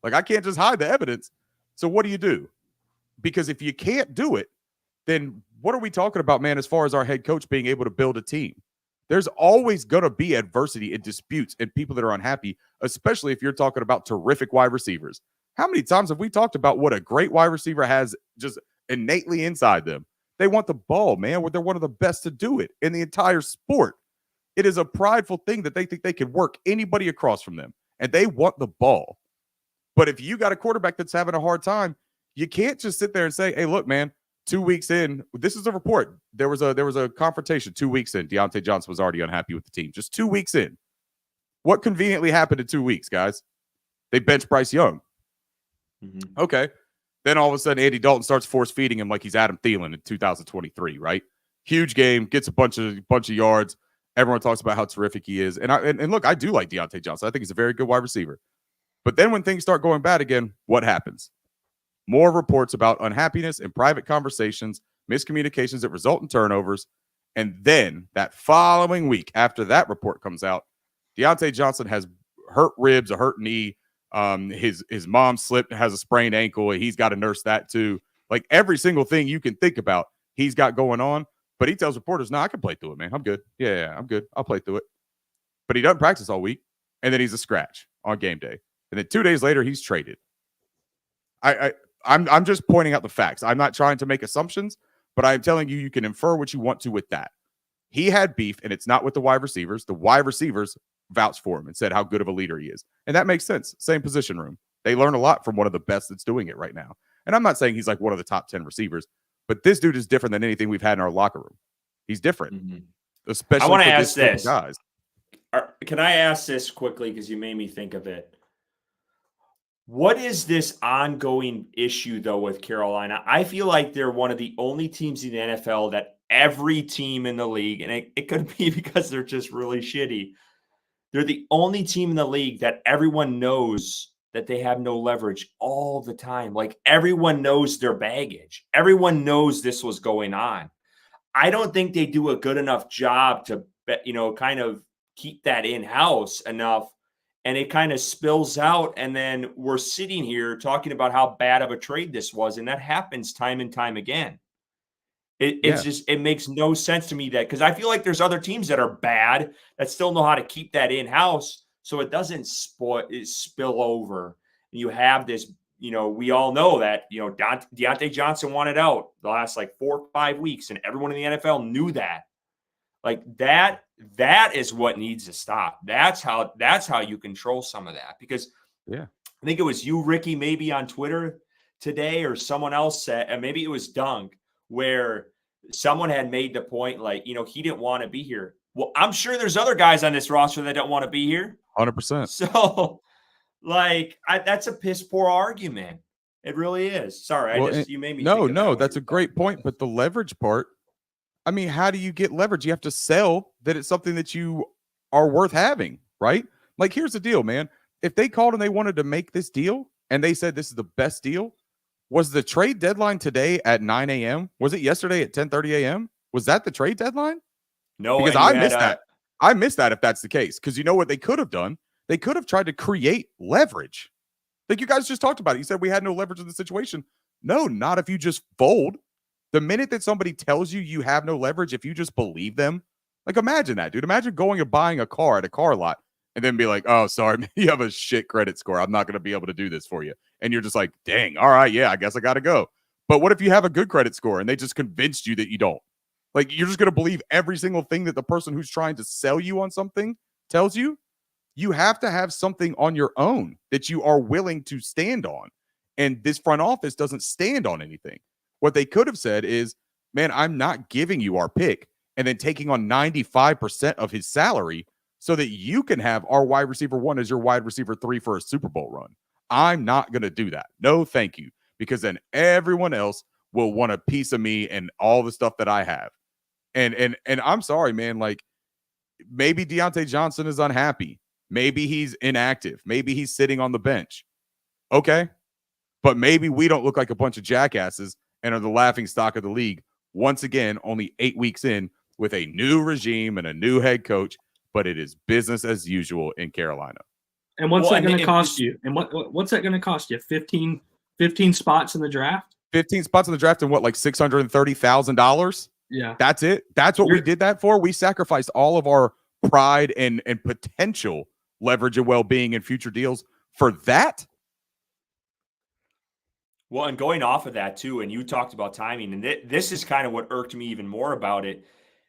Speaker 3: Like, I can't just hide the evidence. So what do? Because if you can't do it, then what are we talking about, man, as far as our head coach being able to build a team? There's always going to be adversity and disputes and people that are unhappy, especially if you're talking about terrific wide receivers. How many times have we talked about what a great wide receiver has just innately inside them? They want the ball, man. They're one of the best to do it in the entire sport. It is a prideful thing that they think they can work anybody across from them, and they want the ball. But if you got a quarterback that's having a hard time, you can't just sit there and say, hey, look, man, 2 weeks in, this is a report. There was a confrontation 2 weeks in. Diontae Johnson was already unhappy with the team. Just 2 weeks in. What conveniently happened in 2 weeks, guys? They benched Bryce Young. Mm-hmm. Okay. Then all of a sudden, Andy Dalton starts force feeding him like he's Adam Thielen in 2023, right? Huge game, gets a bunch of yards. Everyone talks about how terrific he is. And look, I do like Diontae Johnson. I think he's a very good wide receiver. But then when things start going bad again, what happens? More reports about unhappiness and private conversations, miscommunications that result in turnovers. And then that following week, after that report comes out, Diontae Johnson has hurt ribs, a hurt knee. His mom slipped, has a sprained ankle. And he's got to nurse that too. Like every single thing you can think about, he's got going on. But he tells reporters, no, I can play through it, man. I'm good. Yeah, I'm good. I'll play through it. But he doesn't practice all week. And then he's a scratch on game day. And then 2 days later, he's traded. I'm just pointing out the facts. I'm not trying to make assumptions, but I'm telling you, you can infer what you want to with that. He had beef, and it's not with the wide receivers. The wide receivers vouched for him and said how good of a leader he is. And that makes sense. Same position room. They learn a lot from one of the best that's doing it right now. And I'm not saying he's like one of the top 10 receivers, but this dude is different than anything we've had in our locker room. He's different. Mm-hmm. Especially
Speaker 1: I want to ask
Speaker 3: this guys.
Speaker 1: Can I ask this quickly because you made me think of it? What is this ongoing issue, though, with Carolina? I feel like they're one of the only teams in the NFL that every team in the league, and it could be because they're just really shitty, they're the only team in the league that everyone knows that they have no leverage all the time. Like, everyone knows their baggage. Everyone knows this was going on. I don't think they do a good enough job to, kind of keep that in-house enough. And it kind of spills out, and then we're sitting here talking about how bad of a trade this was, and that happens time and time again. It makes no sense to me that, because I feel like there's other teams that are bad that still know how to keep that in-house so it doesn't spill over. And you have this, we all know that, Diontae Johnson wanted out the last 4 or 5 weeks, and everyone in the NFL knew that. Like that is what needs to stop. That's how you control some of that. Because I think it was you, Ricky, maybe on Twitter today, or someone else said, and maybe it was Dunk, where someone had made the point, he didn't want to be here. Well, I'm sure there's other guys on this roster that don't want to be here.
Speaker 3: 100%.
Speaker 1: So that's a piss poor argument. It really is. Sorry. You made me think of
Speaker 3: No, that's a great point. But the leverage part, I mean, how do you get leverage? You have to sell that it's something that you are worth having, right? Like, here's the deal, man. If they called and they wanted to make this deal and they said this is the best deal, was the trade deadline today at 9 a.m.? Was it yesterday at 10:30 a.m.? Was that the trade deadline?
Speaker 1: No,
Speaker 3: because I missed that. I missed that if that's the case. Because you know what they could have done? They could have tried to create leverage. Like you guys just talked about it. You said we had no leverage in the situation. No, not if you just fold. The minute that somebody tells you have no leverage, if you just believe them, like imagine that, dude. Imagine going and buying a car at a car lot and then be like, oh, sorry, you have a shit credit score. I'm not going to be able to do this for you. And you're just like, dang, all right, yeah, I guess I got to go. But what if you have a good credit score and they just convinced you that you don't? Like, you're just going to believe every single thing that the person who's trying to sell you on something tells you? You have to have something on your own that you are willing to stand on. And this front office doesn't stand on anything. What they could have said is, man, I'm not giving you our pick and then taking on 95% of his salary so that you can have our wide receiver 1 as your wide receiver 3 for a Super Bowl run. I'm not going to do that. No, thank you. Because then everyone else will want a piece of me and all the stuff that I have. And I'm sorry, man. Like, maybe Diontae Johnson is unhappy. Maybe he's inactive. Maybe he's sitting on the bench. Okay. But maybe we don't look like a bunch of jackasses and are the laughing stock of the league. Once again, only 8 weeks in with a new regime and a new head coach, but it is business as usual in Carolina.
Speaker 2: And what's that going to cost you? And what's that going to cost you? 15 spots in the draft?
Speaker 3: 15 spots in the draft and what, like $630,000?
Speaker 2: Yeah.
Speaker 3: That's it. That's what we did that for. We sacrificed all of our pride and potential leverage and well-being in future deals for that.
Speaker 1: Well, and going off of that too, and you talked about timing, and this is kind of what irked me even more about it.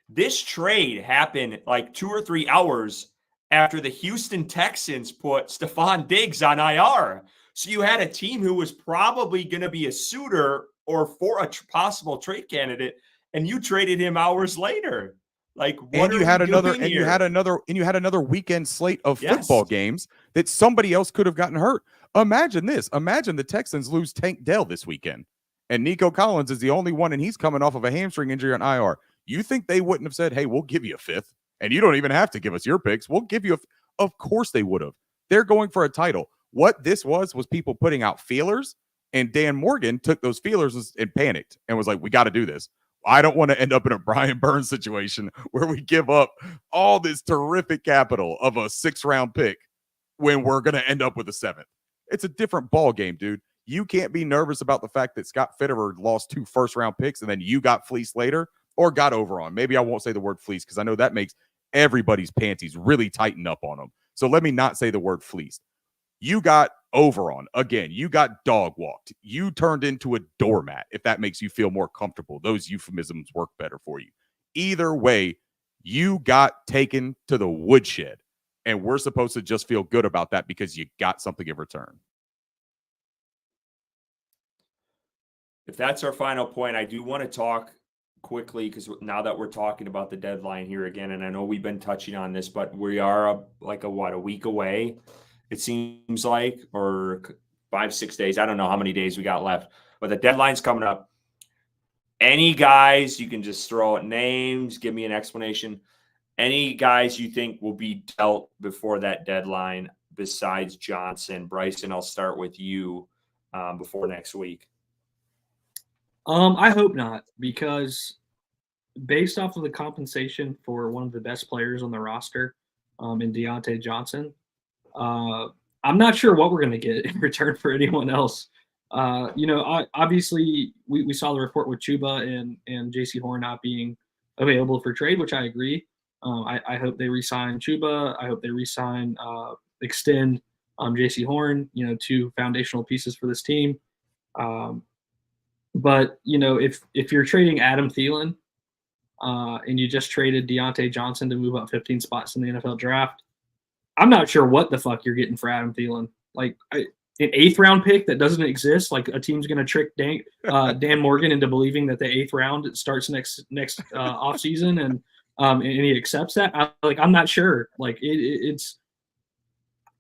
Speaker 1: This trade happened like 2 or 3 hours after the Houston Texans put Stephon Diggs on IR. So you had a team who was probably going to be a suitor or for a possible trade candidate, and you traded him hours later. Like, what?
Speaker 3: And you had another weekend slate of football games that somebody else could have gotten hurt. Imagine this. Imagine the Texans lose Tank Dell this weekend, and Nico Collins is the only one, and he's coming off of a hamstring injury on IR. You think they wouldn't have said, hey, we'll give you a 5th, and you don't even have to give us your picks. We'll give you of course they would have. They're going for a title. What this was people putting out feelers, and Dan Morgan took those feelers and panicked and was like, we got to do this. I don't want to end up in a Brian Burns situation where we give up all this terrific capital of a 6th-round pick when we're going to end up with a 7th. It's a different ball game, dude. You can't be nervous about the fact that Scott Fitterer lost 2 first-round picks and then you got fleeced later or got over on. Maybe I won't say the word fleece because I know that makes everybody's panties really tighten up on them. So let me not say the word fleeced. You got over on. Again, you got dog walked. You turned into a doormat, if that makes you feel more comfortable. Those euphemisms work better for you. Either way, you got taken to the woodshed, and we're supposed to just feel good about that because you got something in return.
Speaker 1: If that's our final point, I do want to talk quickly because now that we're talking about the deadline here again, and I know we've been touching on this, but we are a week away. It seems like, or 5-6 days. I don't know how many days we got left, but the deadline's coming up. Any guys, you can just throw out names, give me an explanation. Any guys you think will be dealt before that deadline besides Johnson? Bryson, I'll start with you before next week.
Speaker 2: I hope not, because based off of the compensation for one of the best players on the roster, in Diontae Johnson, I'm not sure what we're going to get in return for anyone else. Obviously we saw the report with Chuba and J.C. Horn not being available for trade, which I agree. I hope they re-sign Chuba. I hope they re-sign, extend J.C. Horn, 2 foundational pieces for this team. But if you're trading Adam Thielen and you just traded Diontae Johnson to move up 15 spots in the NFL draft, I'm not sure what the fuck you're getting for Adam Thielen. Like an 8th round pick that doesn't exist. Like a team's going to trick Dan Morgan into believing that the 8th round starts next off season and he accepts that. I'm not sure. Like it's.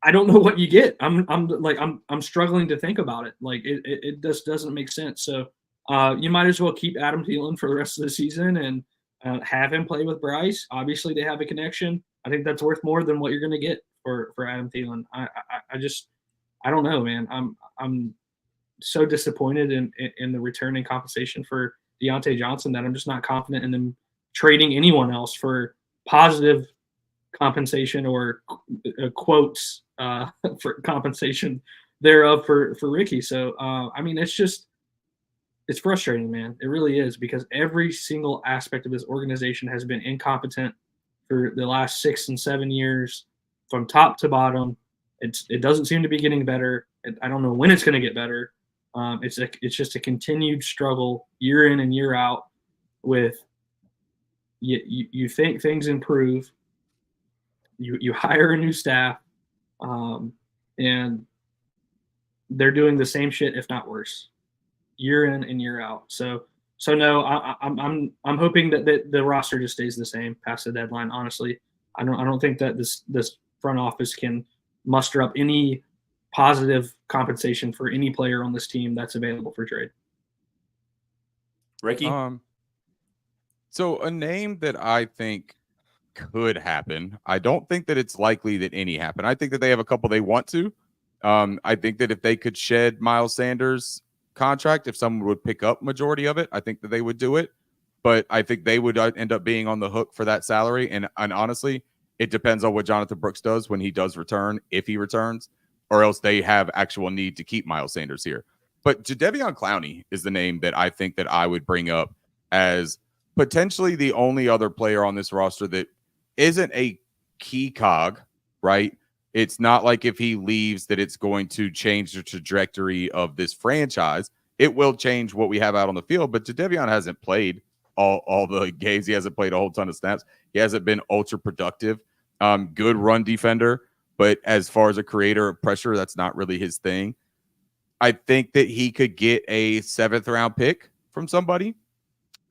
Speaker 2: I don't know what you get. I'm struggling to think about it. Like it just doesn't make sense. So you might as well keep Adam Thielen for the rest of the season and have him play with Bryce. Obviously, they have a connection. I think that's worth more than what you're going to get for Adam Thielen. I don't know, man. I'm so disappointed in the return and compensation for Diontae Johnson that I'm just not confident in them trading anyone else for positive compensation or quotes for compensation thereof for Ricky. So it's frustrating, man. It really is, because every single aspect of this organization has been incompetent for the last 6 and 7 years, from top to bottom. It doesn't seem to be getting better. I don't know when it's going to get better. It's just a continued struggle year in and year out. With you think things improve, you hire a new staff, and they're doing the same shit, if not worse, year in and year out. So So no, I'm hoping that the roster just stays the same past the deadline. Honestly, I don't think that this front office can muster up any positive compensation for any player on this team that's available for trade.
Speaker 1: Ricky?
Speaker 3: So a name that I think could happen. I don't think that it's likely that any happen. I think that they have a couple they want to. I think that if they could shed Miles Sanders' contract, if someone would pick up majority of it, I think that they would do it. But I think they would end up being on the hook for that salary. And honestly, it depends on what Jonathan Brooks does when he does return, if he returns, or else they have actual need to keep Miles Sanders here. But Jadeveon Clowney is the name that I think that I would bring up as potentially the only other player on this roster that isn't a key cog, right? It's not like if he leaves that it's going to change the trajectory of this franchise. It will change what we have out on the field, but Jadeveon hasn't played all the games. He hasn't played a whole ton of snaps. He hasn't been ultra productive. Good run defender, but as far as a creator of pressure, that's not really his thing. I think that he could get a 7th round pick from somebody.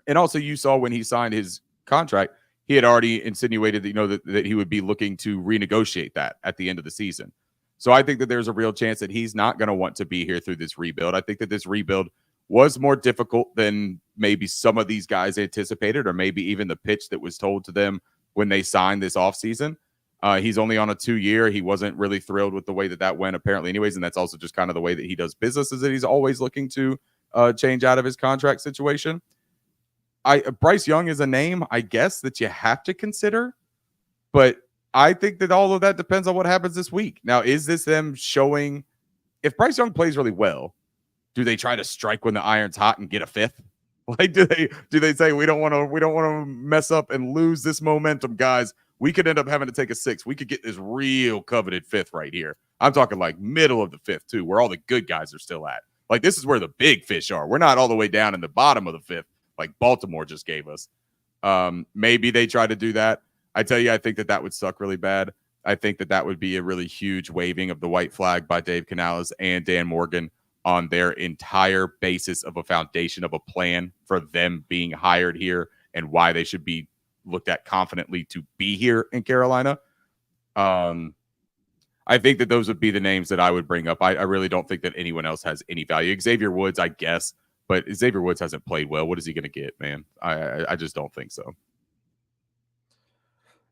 Speaker 3: And also you saw when he signed his contract, he had already insinuated that, that he would be looking to renegotiate that at the end of the season. So I think that there's a real chance that he's not going to want to be here through this rebuild. I think that this rebuild was more difficult than maybe some of these guys anticipated, or maybe even the pitch that was told to them when they signed this offseason. He's only on a 2-year. He wasn't really thrilled with the way that went, apparently, anyways. And that's also just kind of the way that he does business, is that he's always looking to change out of his contract situation. Bryce Young is a name, I guess, that you have to consider, but I think that all of that depends on what happens this week. Now, is this them showing if Bryce Young plays really well, do they try to strike when the iron's hot and get a 5th? Like, do they say we don't want to mess up and lose this momentum, guys? We could end up having to take a 6th. We could get this real coveted 5th right here. I'm talking like middle of the 5th too, where all the good guys are still at. Like, this is where the big fish are. We're not all the way down in the bottom of the 5th. Like Baltimore just gave us. Maybe they try to do that. I tell you, I think that would suck really bad. I think that would be a really huge waving of the white flag by Dave Canales and Dan Morgan on their entire basis of a foundation of a plan for them being hired here and why they should be looked at confidently to be here in Carolina. I think that those would be the names that I would bring up. I really don't think that anyone else has any value. Xavier Woods, I guess. But Xavier Woods hasn't played well. What is he going to get, man? I just don't think so.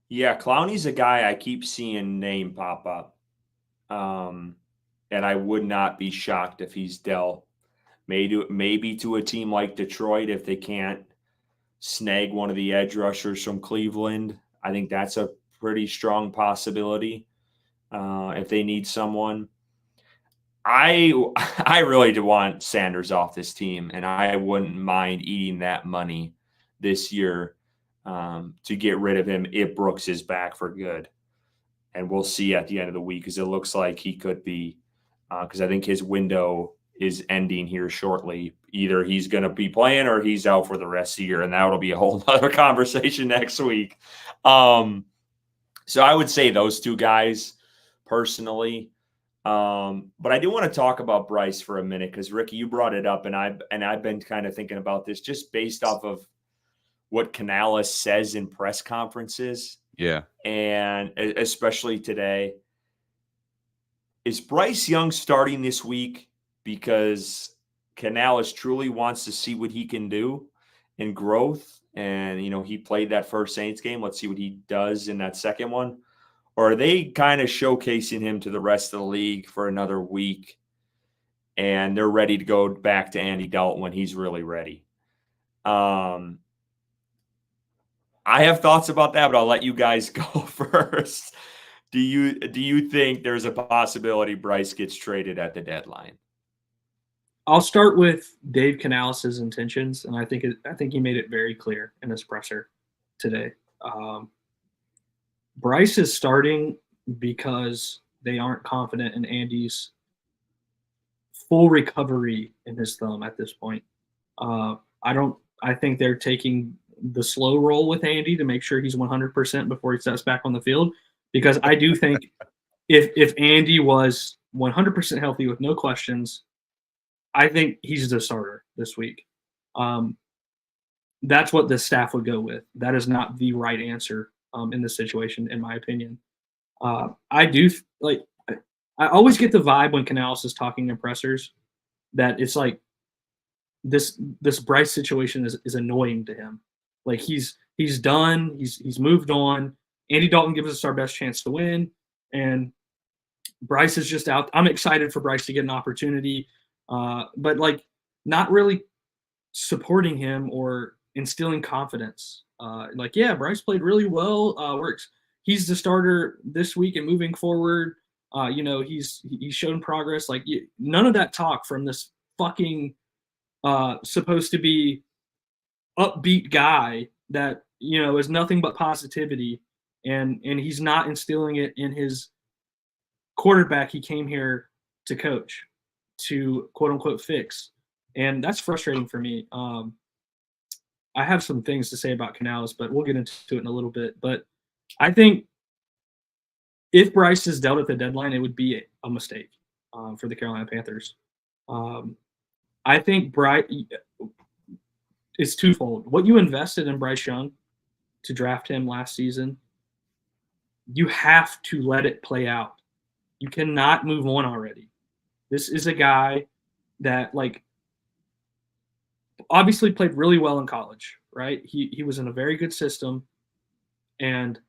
Speaker 1: Yeah, Clowney's a guy I keep seeing name pop up. And I would not be shocked if he's dealt maybe to a team like Detroit if they can't snag one of the edge rushers from Cleveland. I think that's a pretty strong possibility if they need someone. I really do want Sanders off this team, and I wouldn't mind eating that money this year to get rid of him if Brooks is back for good. And we'll see at the end of the week, because it looks like he could be, because I think his window is ending here shortly. Either he's going to be playing or he's out for the rest of the year, and that'll be a whole other conversation next week. So I would say those two guys personally. But I do want to talk about Bryce for a minute, because Ricky, you brought it up, and I've been kind of thinking about this just based off of what Canales says in press conferences.
Speaker 3: Yeah.
Speaker 1: And especially today. Is Bryce Young starting this week because Canales truly wants to see what he can do in growth? And, he played that first Saints game. Let's see what he does in that second one. Or are they kind of showcasing him to the rest of the league for another week, and they're ready to go back to Andy Dalton when he's really ready? I have thoughts about that, but I'll let you guys go first. Do you think there's a possibility Bryce gets traded at the deadline?
Speaker 2: I'll start with Dave Canales' intentions, and I think he made it very clear in his presser today. Bryce is starting because they aren't confident in Andy's full recovery in his thumb at this point. I think they're taking the slow roll with Andy to make sure he's 100% before he steps back on the field, because I do think if Andy was 100% healthy with no questions, I think he's the starter this week. that's what the staff would go with. That is not the right answer in this situation, in my opinion. I do like. I always get the vibe when Canales is talking to pressers that it's like this Bryce situation is annoying to him. Like he's done. He's moved on. Andy Dalton gives us our best chance to win, and Bryce is just out. I'm excited for Bryce to get an opportunity, but like not really supporting him or instilling confidence. Like, yeah, Bryce played really well. He's the starter this week and moving forward. He's shown progress. Like none of that talk from this fucking supposed to be upbeat guy that is nothing but positivity, and he's not instilling it in his quarterback he came here to coach, to quote unquote fix, and that's frustrating for me. I have some things to say about Canales, but we'll get into it in a little bit. But I think if Bryce is dealt at the deadline, it would be a mistake for the Carolina Panthers. I think Bryce is twofold. What you invested in Bryce Young to draft him last season, you have to let it play out. You cannot move on already. This is a guy that obviously played really well in college, right? He was in a very good system, and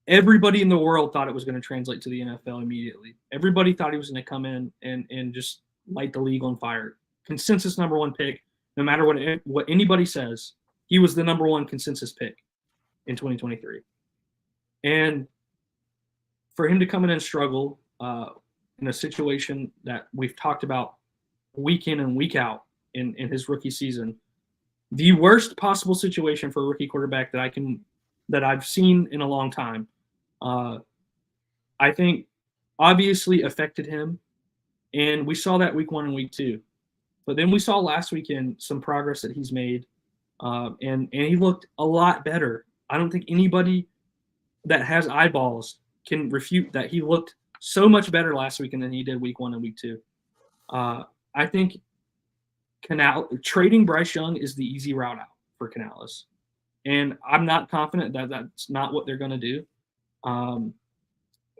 Speaker 2: everybody in the world thought it was going to translate to the NFL immediately. Everybody thought he was going to come in and just light the league on fire. Consensus number one pick, no matter what anybody says, he was the number one consensus pick in 2023. And for him to come in and struggle in a situation that we've talked about week in and week out in his rookie season, the worst possible situation for a rookie quarterback that I've seen in a long time, I think obviously affected him. And we saw that week 1 and week 2. But then we saw last weekend some progress that he's made, and he looked a lot better. I don't think anybody that has eyeballs can refute that he looked so much better last weekend than he did week 1 and week 2. I think trading Bryce Young is the easy route out for Canales, and I'm not confident that that's not what they're going to do.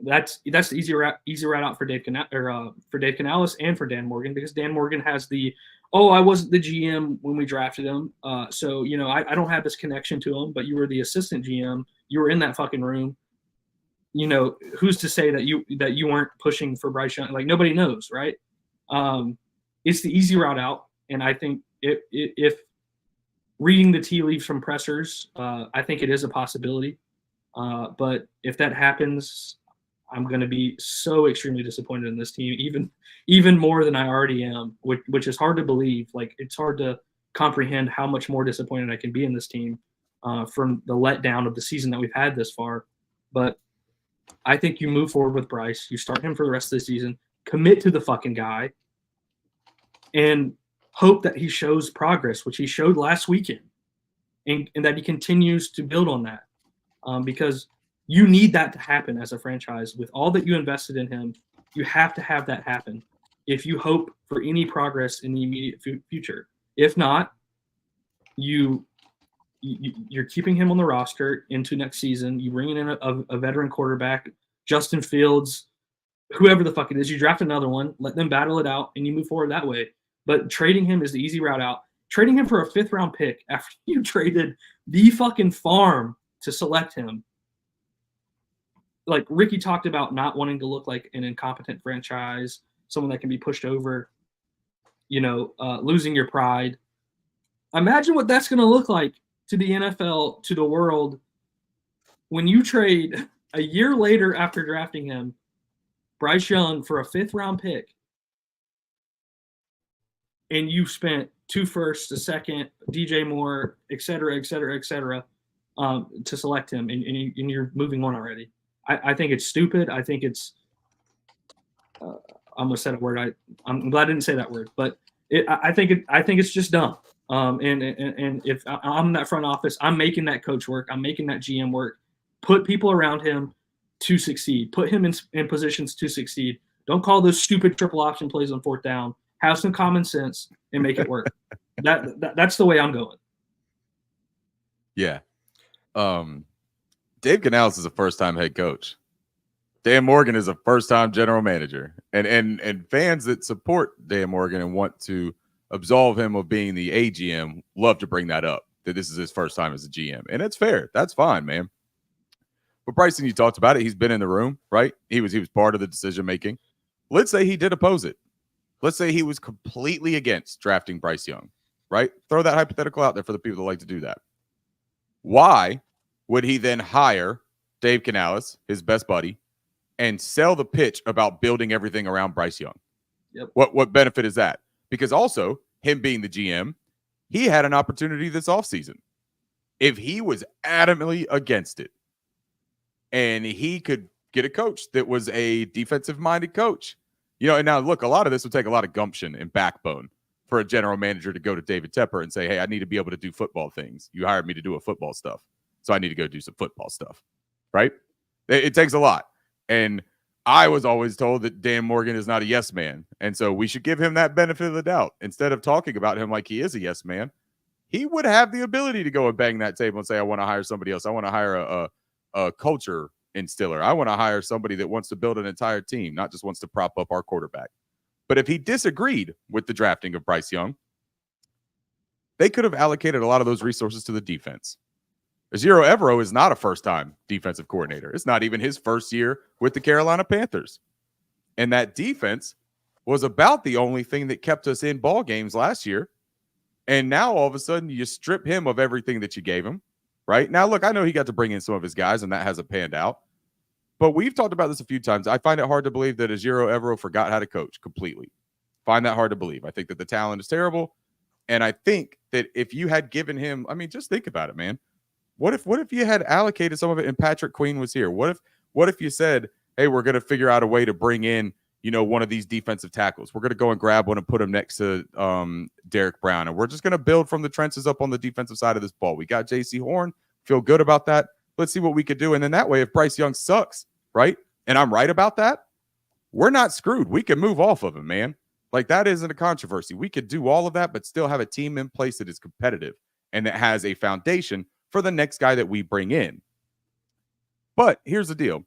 Speaker 2: That's the easy route out for Dave Canales and for Dan Morgan, because Dan Morgan has I wasn't the GM when we drafted him, so I don't have this connection to him, but you were the assistant GM, you were in that fucking room. Who's to say that you weren't pushing for Bryce Young? Like, nobody knows, right? It's the easy route out, and I think if reading the tea leaves from pressers, I think it is a possibility. But if that happens, I'm going to be so extremely disappointed in this team, even more than I already am, which is hard to believe. Like, it's hard to comprehend how much more disappointed I can be in this team from the letdown of the season that we've had this far. But I think you move forward with Bryce. You start him for the rest of the season. Commit to the fucking guy, and hope that he shows progress, which he showed last weekend, and that he continues to build on that, because you need that to happen as a franchise. With all that you invested in him, you have to have that happen if you hope for any progress in the immediate future. If not, you're keeping him on the roster into next season. You bring in a veteran quarterback, Justin Fields, whoever the fuck it is. You draft another one, let them battle it out, and you move forward that way. But trading him is the easy route out. Trading him for a 5th round pick after you traded the fucking farm to select him. Like Ricky talked about not wanting to look like an incompetent franchise, someone that can be pushed over, losing your pride. Imagine what that's going to look like to the NFL, to the world, when you trade a year later after drafting him, Bryce Young, for a 5th round pick, and you spent 2 firsts, a second, DJ Moore, et cetera, to select him, and you're moving on already. I think it's stupid. I think it's I almost said a word. I'm glad I didn't say that word, but I think it's just dumb. And if I'm in that front office, I'm making that coach work. I'm making that GM work. Put people around him to succeed. Put him in positions to succeed. Don't call those stupid triple option plays on 4th down. Have some common sense and make it work. That's the way I'm going.
Speaker 3: Yeah. Dave Canales is a first-time head coach. Dan Morgan is a first-time general manager. And fans that support Dan Morgan and want to absolve him of being the AGM love to bring that up, that this is his first time as a GM. And it's fair. That's fine, man. But Bryson, you talked about it. He's been in the room, right? He was part of the decision-making. Let's say he did oppose it. Let's say he was completely against drafting Bryce Young, right? Throw that hypothetical out there for the people that like to do that. Why would he then hire Dave Canales, his best buddy, and sell the pitch about building everything around Bryce Young?
Speaker 2: Yep.
Speaker 3: What benefit is that? Because also, him being the GM, he had an opportunity this offseason. If he was adamantly against it, and he could get a coach that was a defensive-minded coach. And now, look, a lot of this would take a lot of gumption and backbone for a general manager to go to David Tepper and say, hey, I need to be able to do football things. You hired me to do a football stuff, so I need to go do some football stuff, right? It takes a lot. And I was always told that Dan Morgan is not a yes man, and so we should give him that benefit of the doubt. Instead of talking about him like he is a yes man, he would have the ability to go and bang that table and say, I want to hire somebody else. I want to hire a culture instiller. I want to hire somebody that wants to build an entire team, not just wants to prop up our quarterback. But if he disagreed with the drafting of Bryce Young, they could have allocated a lot of those resources to the defense. Ejiro Evero is not a first-time defensive coordinator. It's not even his first year with the Carolina Panthers. And that defense was about the only thing that kept us in ball games last year. And now all of a sudden you strip him of everything that you gave him. Right? Now, look, I know he got to bring in some of his guys, and that hasn't panned out. But we've talked about this a few times. I find it hard to believe that Ejiro Evero forgot how to coach completely. Find that hard to believe. I think that the talent is terrible. And I think that if you had given him, just think about it, man. What if you had allocated some of it and Patrick Queen was here? What if you said, hey, we're going to figure out a way to bring in, one of these defensive tackles. We're going to go and grab one and put him next to Derek Brown. And we're just going to build from the trenches up on the defensive side of this ball. We got J.C. Horn. Feel good about that. Let's see what we could do. And then that way, if Bryce Young sucks, right, and I'm right about that, we're not screwed. We can move off of him, man. Like, that isn't a controversy. We could do all of that, but still have a team in place that is competitive and that has a foundation for the next guy that we bring in. But here's the deal.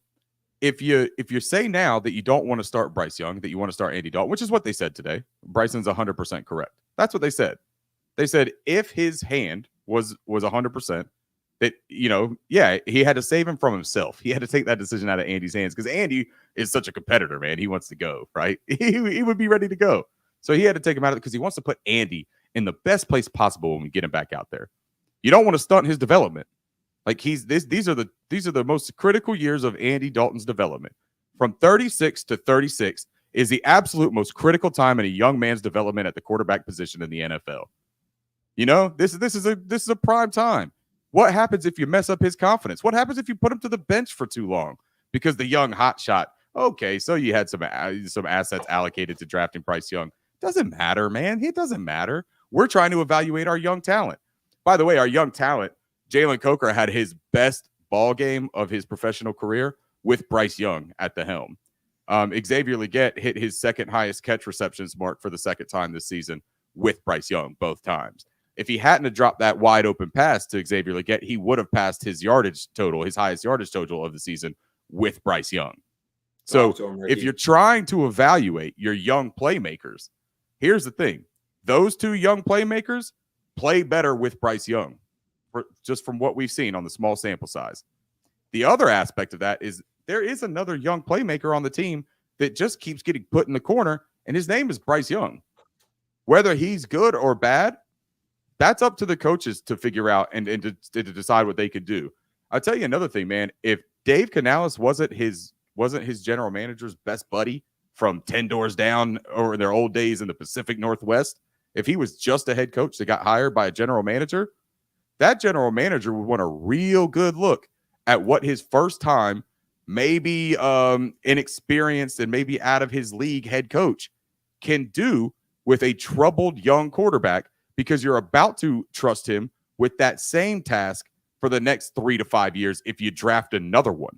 Speaker 3: If you say now that you don't want to start Bryce Young, that you want to start Andy Dalton, which is what they said today, Bryson's 100% correct. That's what they said. They said if his hand was 100%, that, he had to save him from himself. He had to take that decision out of Andy's hands because Andy is such a competitor, man. He wants to go, right? He would be ready to go. So he had to take him out of it because he wants to put Andy in the best place possible when we get him back out there. You don't want to stunt his development. Like these are the most critical years of Andy Dalton's development. From 36 to 36 is the absolute most critical time in a young man's development at the quarterback position in the NFL. This is a prime time. What happens if you mess up his confidence? What happens if you put him to the bench for too long? Because the young hotshot, okay, so you had some assets allocated to drafting Bryce Young. Doesn't matter, man. It doesn't matter. We're trying to evaluate our young talent. By the way, our young talent, Jalen Coker had his best ball game of his professional career with Bryce Young at the helm. Xavier Legette hit his second highest catch receptions mark for the second time this season with Bryce Young both times. If he hadn't have dropped that wide open pass to Xavier Legette, he would have passed his highest yardage total of the season with Bryce Young. So if you're trying to evaluate your young playmakers, here's the thing. Those two young playmakers play better with Bryce Young, just from what we've seen on the small sample size. The other aspect of that is there is another young playmaker on the team that just keeps getting put in the corner, and his name is Bryce Young. Whether he's good or bad, that's up to the coaches to figure out and to decide what they could do. I'll tell you another thing, man. If Dave Canales wasn't his general manager's best buddy from 10 doors down or in their old days in the Pacific Northwest, if he was just a head coach that got hired by a general manager, that general manager would want a real good look at what his first time, maybe inexperienced and maybe out of his league head coach can do with a troubled young quarterback, because you're about to trust him with that same task for the next 3 to 5 years if you draft another one.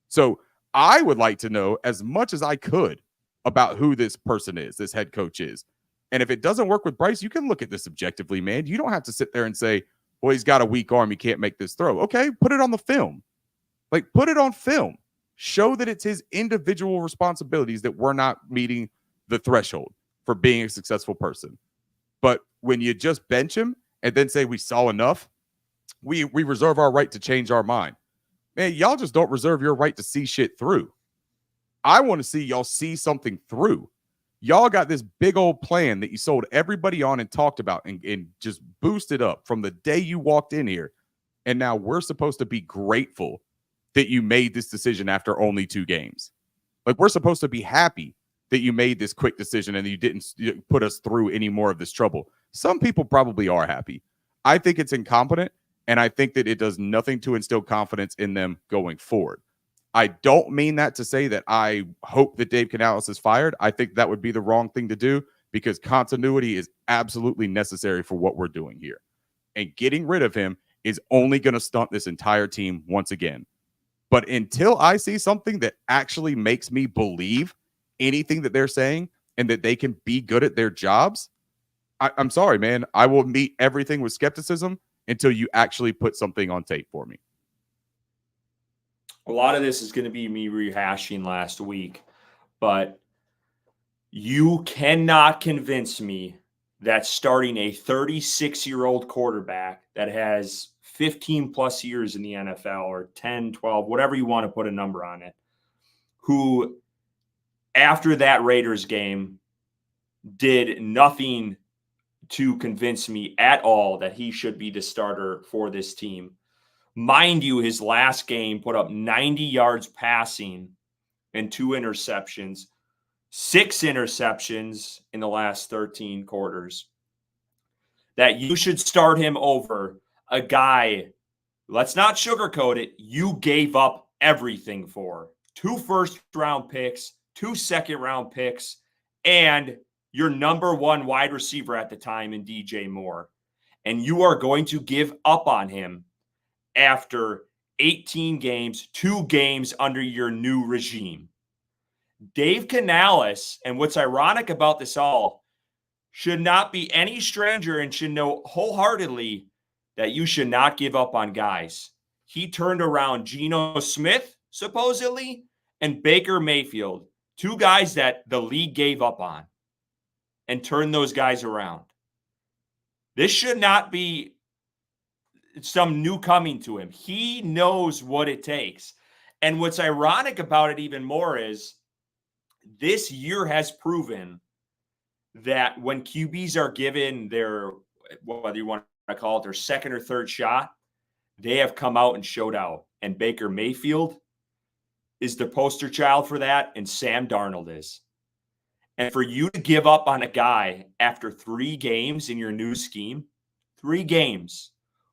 Speaker 3: So I would like to know as much as I could about who this person is, this head coach is. And if it doesn't work with Bryce, you can look at this objectively, man. You don't have to sit there and say, well, he's got a weak arm. He can't make this throw. Okay, put it on the film. Like, put it on film. Show that it's his individual responsibilities that we're not meeting the threshold for being a successful person. But when you just bench him and then say we saw enough, we reserve our right to change our mind. Man, y'all just don't reserve your right to see shit through. I want to see y'all see something through. Y'all got this big old plan that you sold everybody on and talked about and just boosted up from the day you walked in here. And now we're supposed to be grateful that you made this decision after only 2 games. Like, we're supposed to be happy that you made this quick decision and you didn't put us through any more of this trouble. Some people probably are happy. I think it's incompetent, and I think that it does nothing to instill confidence in them going forward. I don't mean that to say that I hope that Dave Canales is fired. I think that would be the wrong thing to do because continuity is absolutely necessary for what we're doing here. And getting rid of him is only going to stunt this entire team once again. But until I see something that actually makes me believe anything that they're saying and that they can be good at their jobs, I'm sorry, man. I will meet everything with skepticism until you actually put something on tape for me.
Speaker 1: A lot of this is going to be me rehashing last week, but you cannot convince me that starting a 36-year-old quarterback that has 15 plus years in the NFL or 10, 12, whatever you want to put a number on it, who after that Raiders game did nothing to convince me at all that he should be the starter for this team. Mind you, his last game put up 90 yards passing and 2 interceptions, 6 interceptions in the last 13 quarters. That you should start him over a guy, let's not sugarcoat it, you gave up everything for. 2 first-round picks, 2 second-round picks, and your number 1 wide receiver at the time in DJ Moore. And you are going to give up on him after 18 games, 2 games under your new regime. Dave Canales, and what's ironic about this all, should not be any stranger and should know wholeheartedly that you should not give up on guys. He turned around Geno Smith, supposedly, and Baker Mayfield, 2 guys that the league gave up on, and turned those guys around. This should not be some new coming to him. He knows what it takes. And what's ironic about it even more is this year has proven that when QBs are given their, whether you want to call it their second or third shot, they have come out and showed out. And Baker Mayfield is the poster child for that, and Sam Darnold is. And for you to give up on a guy after 3 games in your new scheme, 3 games,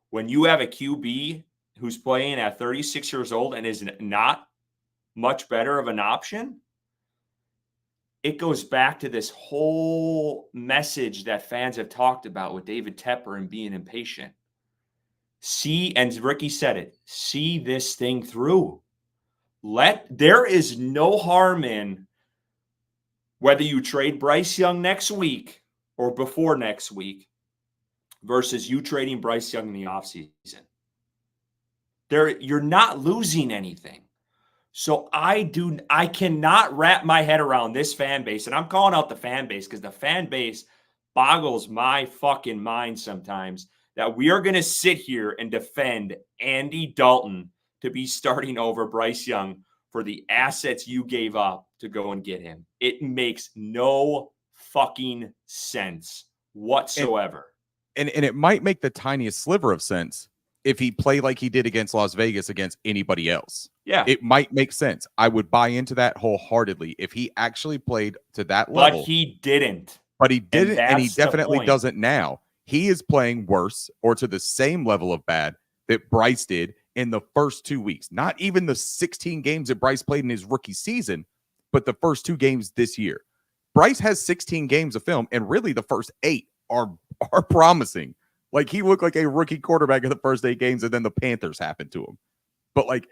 Speaker 1: when you have a QB who's playing at 36 years old and is not much better of an option, it goes back to this whole message that fans have talked about with David Tepper and being impatient. See, and Ricky said it, see this thing through. There is no harm in whether you trade Bryce Young next week or before next week versus you trading Bryce Young in the offseason. You're not losing anything. So I cannot wrap my head around this fan base, and I'm calling out the fan base because the fan base boggles my fucking mind sometimes that we are going to sit here and defend Andy Dalton to be starting over Bryce Young for the assets you gave up to go and get him. It makes no fucking sense whatsoever.
Speaker 3: And it might make the tiniest sliver of sense if he played like he did against Las Vegas against anybody else.
Speaker 1: Yeah.
Speaker 3: It might make sense. I would buy into that wholeheartedly if he actually played to that level.
Speaker 1: But he didn't.
Speaker 3: But he didn't, and he
Speaker 1: that's the
Speaker 3: definitely
Speaker 1: point.
Speaker 3: doesn't now. He is playing worse or to the same level of bad that Bryce did in the first 2 weeks. Not even the 16 games that Bryce played in his rookie season, but the first 2 games this year. Bryce has 16 games of film, and really the first 8 are promising. Like, he looked like a rookie quarterback in the first 8 games, and then the Panthers happened to him. But, like,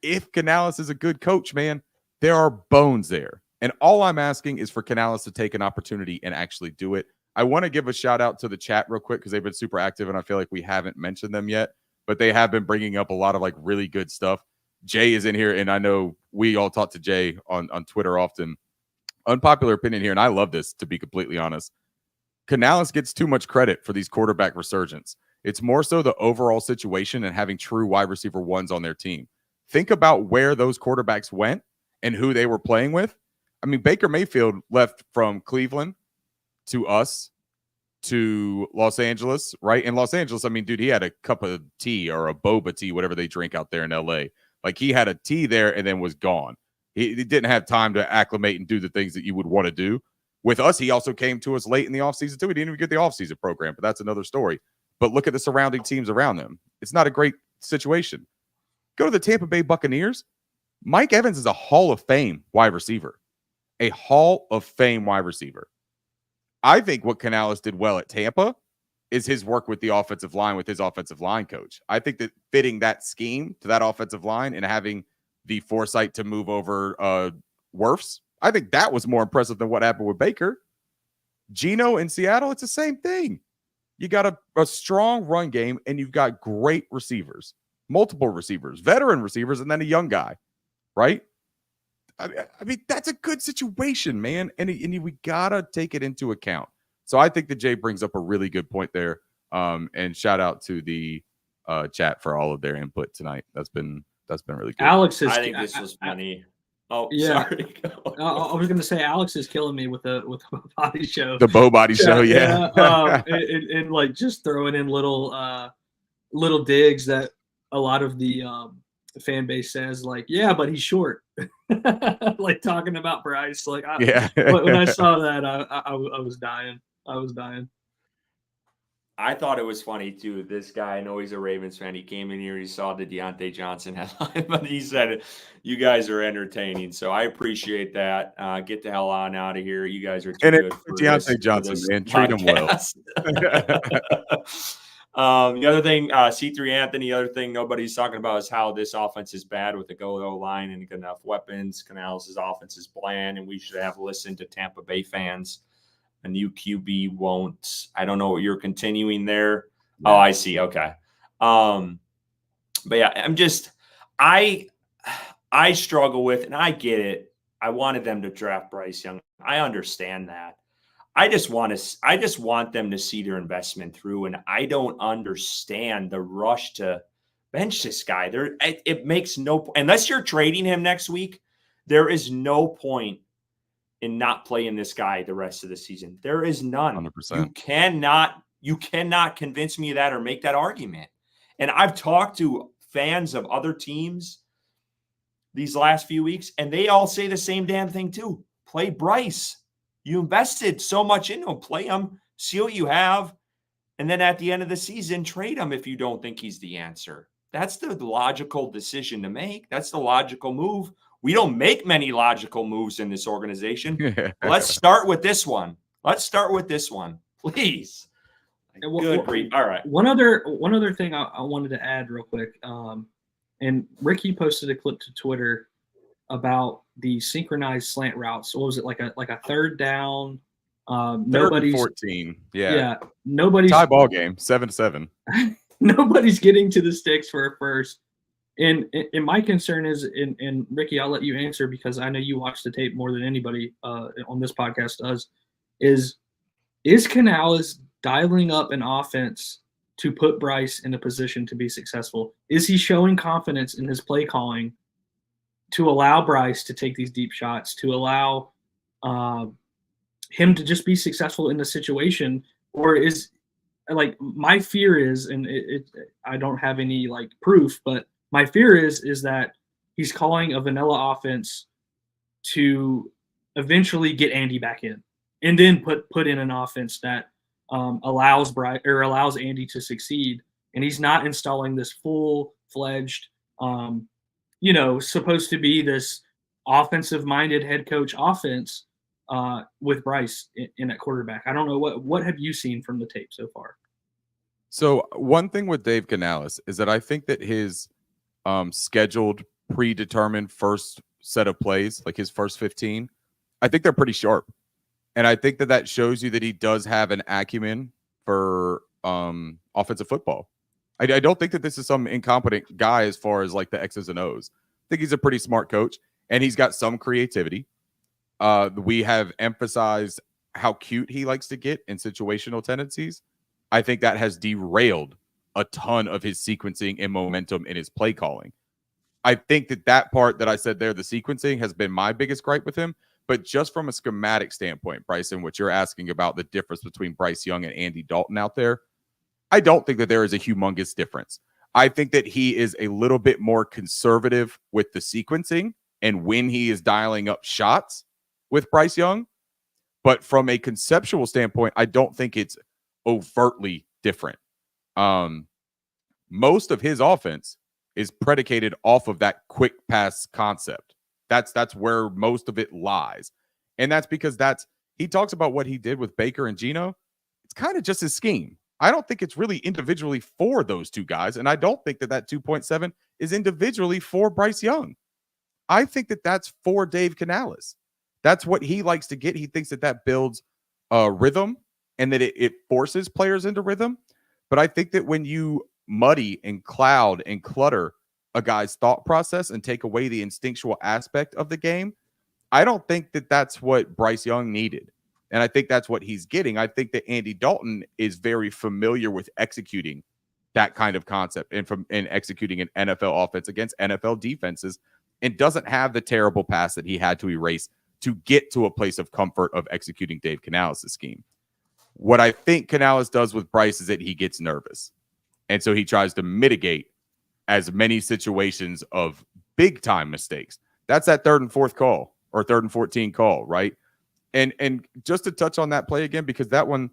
Speaker 3: if Canales is a good coach, man, there are bones there. And all I'm asking is for Canales to take an opportunity and actually do it. I want to give a shout out to the chat real quick because they've been super active and I feel like we haven't mentioned them yet, but they have been bringing up a lot of like really good stuff. Jay is in here, and I know we all talk to Jay on Twitter often. Unpopular opinion here, and I love this, to be completely honest. Canales gets too much credit for these quarterback resurgence. It's more so the overall situation and having true wide receiver ones on their team. Think about where those quarterbacks went and who they were playing with. I mean, Baker Mayfield left from Cleveland to us to Los Angeles, right? In Los Angeles, I mean, dude, he had a cup of tea or a boba tea, whatever they drink out there in LA. Like, he had a tea there and then was gone. He didn't have time to acclimate and do the things that you would want to do. With us, he also came to us late in the offseason, too. We didn't even get the offseason program, but that's another story. But look at the surrounding teams around them. It's not a great situation. Go to the Tampa Bay Buccaneers. Mike Evans is a Hall of Fame wide receiver. A Hall of Fame wide receiver. I think what Canales did well at Tampa is his work with the offensive line, with his offensive line coach. I think that fitting that scheme to that offensive line and having the foresight to move over Wirfs, I think that was more impressive than what happened with Baker. Geno in Seattle, it's the same thing. You got a strong run game, and you've got great receivers, multiple receivers, veteran receivers, and then a young guy, right? I mean, that's a good situation, man, and we got to take it into account. So I think that Jay brings up a really good point there, and shout out to the chat for all of their input tonight. That's been really good.
Speaker 2: Alex is.
Speaker 1: I think this was funny. Oh,
Speaker 2: yeah.
Speaker 1: Sorry.
Speaker 2: I was going to say Alex is killing me with the body show.
Speaker 3: The Bo Body Show, yeah.
Speaker 2: And like just throwing in little digs that a lot of the fan base says, like, yeah, but he's short. Like talking about Bryce. Like, when I saw that, I was dying.
Speaker 1: I thought it was funny too. This guy, I know he's a Ravens fan. He came in here, he saw the Diontae Johnson headline, but he said, "You guys are entertaining." So I appreciate that. Get the hell on out of here. You guys are too good for
Speaker 3: Diontae Johnson, man. Treat him well.
Speaker 1: The other thing, C3 Anthony. The other thing nobody's talking about is how this offense is bad with the go line and enough weapons. Canales' offense is bland, and we should have listened to Tampa Bay fans. A new QB won't. I don't know what you're continuing there. Yeah. Oh, I see. Okay. But yeah, I struggle with, and I get it. I wanted them to draft Bryce Young. I understand that. I just want them to see their investment through, and I don't understand the rush to bench this guy. It makes no, unless you're trading him next week, there is no point in not playing this guy the rest of the season. There is none.
Speaker 3: 100%.
Speaker 1: You cannot convince me of that or make that argument. And I've talked to fans of other teams these last few weeks, and they all say the same damn thing too. Play Bryce. You invested so much into him. Play him, see what you have, and then at the end of the season, trade him if you don't think he's the answer. That's the logical decision to make. That's the logical move. We don't make many logical moves in this organization. Let's start with this one. Please. Good grief. All right.
Speaker 2: One other thing I wanted to add real quick. And Ricky posted a clip to Twitter about the synchronized slant routes. What was it, like a third down? Nobody's
Speaker 3: 14.
Speaker 2: Yeah. Nobody's
Speaker 3: tie ball game, 7-7.
Speaker 2: Nobody's getting to the sticks for a first. And my concern is, and Ricky, I'll let you answer because I know you watch the tape more than anybody on this podcast does, is Canales dialing up an offense to put Bryce in a position to be successful? Is he showing confidence in his play calling to allow Bryce to take these deep shots, to allow him to just be successful in the situation? Or is, like, my fear is, and I don't have any like proof, but my fear is that he's calling a vanilla offense to eventually get Andy back in, and then put in an offense that allows Andy to succeed. And he's not installing this full-fledged, supposed to be this offensive-minded head coach offense with Bryce in at quarterback. I don't know what have you seen from the tape so far?
Speaker 3: So one thing with Dave Canales is that I think that his scheduled, predetermined first set of plays, like his first 15, I think they're pretty sharp. And I think that shows you that he does have an acumen for offensive football. I don't think that this is some incompetent guy as far as like the X's and O's. I think he's a pretty smart coach, and he's got some creativity. We have emphasized how cute he likes to get in situational tendencies. I think that has derailed a ton of his sequencing and momentum in his play calling. I think that part that I said there, the sequencing, has been my biggest gripe with him. But just from a schematic standpoint, Bryson, what you're asking about the difference between Bryce Young and Andy Dalton out there, I don't think that there is a humongous difference. I think that he is a little bit more conservative with the sequencing and when he is dialing up shots with Bryce Young. But from a conceptual standpoint, I don't think it's overtly different. Most of his offense is predicated off of that quick pass concept. That's where most of it lies. And that's because he talks about what he did with Baker and Geno. It's kind of just his scheme. I don't think it's really individually for those two guys. And I don't think that 2.7 is individually for Bryce Young. I think that's for Dave Canales. That's what he likes to get. He thinks that builds rhythm and that it forces players into rhythm. But I think that when you muddy and cloud and clutter a guy's thought process and take away the instinctual aspect of the game, I don't think that that's what Bryce Young needed. And I think that's what he's getting. I think that Andy Dalton is very familiar with executing that kind of concept and executing an NFL offense against NFL defenses, and doesn't have the terrible pass that he had to erase to get to a place of comfort of executing Dave Canales' scheme. What I think Canales does with Bryce is that he gets nervous. And so he tries to mitigate as many situations of big time mistakes. That's that 3rd and 4th call or 3rd and 14 call, right? And just to touch on that play again, because that one,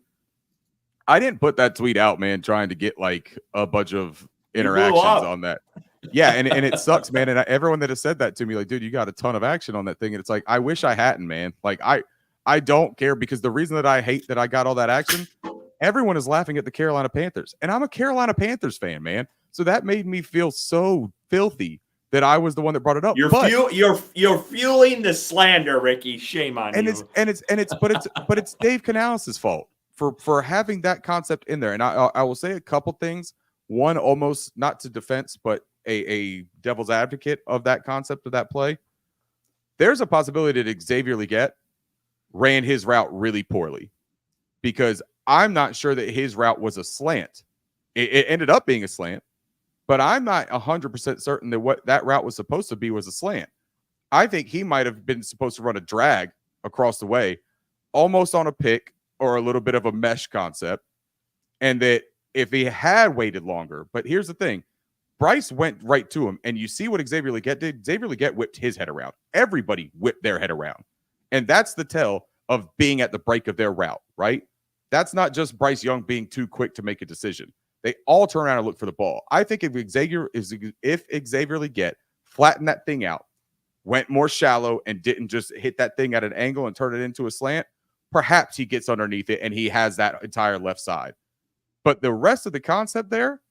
Speaker 3: I didn't put that tweet out, man, trying to get like a bunch of interactions on that. Yeah, and it sucks, man. And everyone that has said that to me, like, dude, you got a ton of action on that thing. And it's like, I wish I hadn't, man. Like, I don't care, because the reason that I hate that I got all that action, everyone is laughing at the Carolina Panthers. And I'm a Carolina Panthers fan, man. So that made me feel so filthy that I was the one that brought it up.
Speaker 1: You're fueling the slander, Ricky. Shame on you.
Speaker 3: But it's Dave Canales' fault for having that concept in there. And I will say a couple things. One, almost not to defense, but a devil's advocate of that concept of that play. There's a possibility that Xavier Legette ran his route really poorly, because I'm not sure that his route was a slant. It ended up being a slant, but I'm not 100% certain that what that route was supposed to be was a slant. I think he might have been supposed to run a drag across the way, almost on a pick or a little bit of a mesh concept. And that if he had waited longer, but here's the thing, Bryce went right to him, and you see what Xavier Legette did. Xavier Legette whipped his head around. Everybody whipped their head around. And that's the tell of being at the break of their route, right? That's not just Bryce Young being too quick to make a decision. They all turn around and look for the ball. I think if Xavier Legette flattened that thing out, went more shallow, and didn't just hit that thing at an angle and turn it into a slant, perhaps he gets underneath it and he has that entire left side. But the rest of the concept there,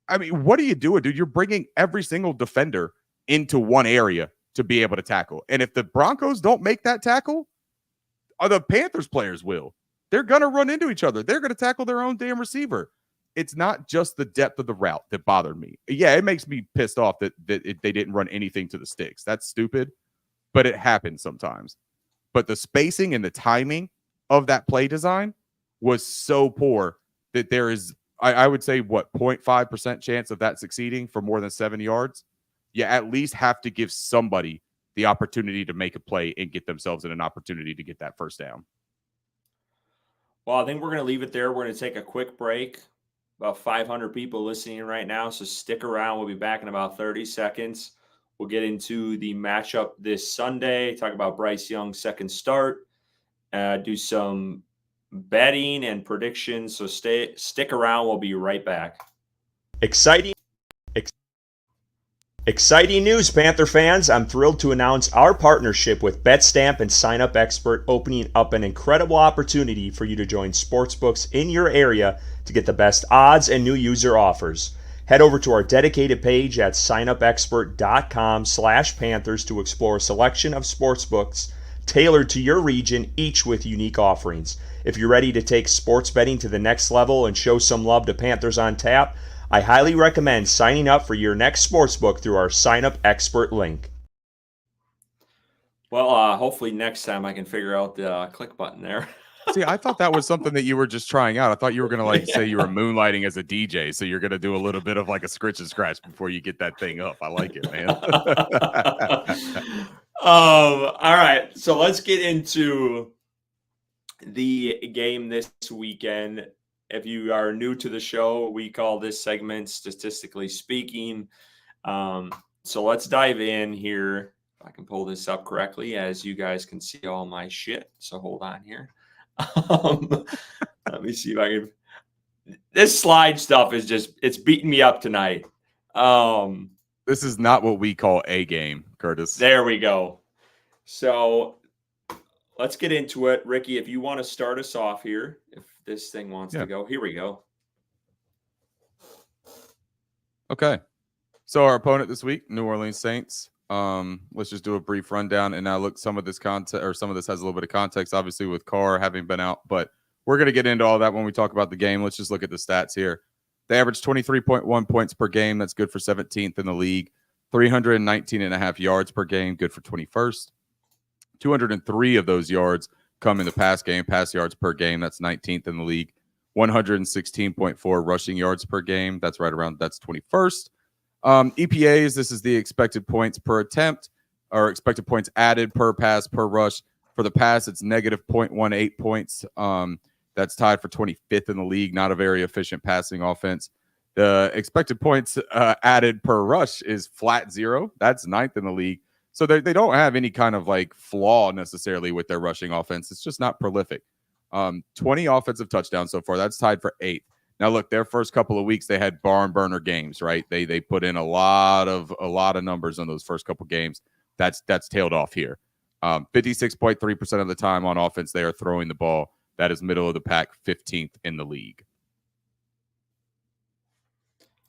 Speaker 3: I mean, what are you doing, dude? You're bringing every single defender into one area to be able to tackle. And if the Broncos don't make that tackle, the Panthers players will. They're going to run into each other. They're going to tackle their own damn receiver. It's not just the depth of the route that bothered me. Yeah, it makes me pissed off that they didn't run anything to the sticks. That's stupid, but it happens sometimes. But the spacing and the timing of that play design was so poor that there is, I would say, 0.5% chance of that succeeding for more than 7 yards. You at least have to give somebody the opportunity to make a play and get themselves in an opportunity to get that first down.
Speaker 1: Well, I think we're going to leave it there. We're going to take a quick break. About 500 people listening right now, so stick around. We'll be back in about 30 seconds. We'll get into the matchup this Sunday, talk about Bryce Young's second start, do some betting and predictions. So stick around. We'll be right back. Exciting news, Panther fans. I'm thrilled to announce our partnership with BetStamp and Sign Up Expert, opening up an incredible opportunity for you to join sportsbooks in your area to get the best odds and new user offers. Head over to our dedicated page at signupexpert.com/Panthers to explore a selection of sportsbooks
Speaker 4: tailored to your region, each with unique offerings. If you're ready to take sports betting to the next level and show some love to Panthers on Tap, I highly recommend signing up for your next sportsbook through our Sign Up Expert link.
Speaker 1: Well, hopefully next time I can figure out the click button there.
Speaker 3: See, I thought that was something that you were just trying out. I thought you were going to say you were moonlighting as a DJ. So you're going to do a little bit of like a scritch and scratch before you get that thing up. I like it, man.
Speaker 1: All right. So let's get into the game this weekend. If you are new to the show, we call this segment Statistically Speaking. So let's dive in here. If I can pull this up correctly, as you guys can see all my shit. So hold on here. Let me see if I can. This slide stuff is it's beating me up tonight.
Speaker 3: This is not what we call a game, Curtis.
Speaker 1: There we go. So let's get into it. Ricky, if you want to start us off here, if this thing wants to go, here we go.
Speaker 3: Okay. So our opponent this week, New Orleans Saints. Let's just do a brief rundown. And now look, some of this content or some of this has a little bit of context, obviously, with Carr having been out, but we're going to get into all that when we talk about the game. Let's just look at the stats here. They averaged 23.1 points per game. That's good for 17th in the league. 319.5 yards per game, good for 21st. 203 of those yards come in the pass game, pass yards per game. That's 19th in the league. 116.4 rushing yards per game. That's 21st. EPAs, this is the expected points per attempt or expected points added per pass per rush. For the pass, it's negative 0.18 points. That's tied for 25th in the league. Not a very efficient passing offense. The expected points added per rush is flat 0. That's 9th in the league. So they don't have any kind of like flaw necessarily with their rushing offense. It's just not prolific. 20 offensive touchdowns so far. That's tied for 8th. Now look, their first couple of weeks they had barn burner games, right? They put in a lot of numbers on those first couple games. That's tailed off here. 56.3% of the time on offense they are throwing the ball. That is middle of the pack, 15th in the league.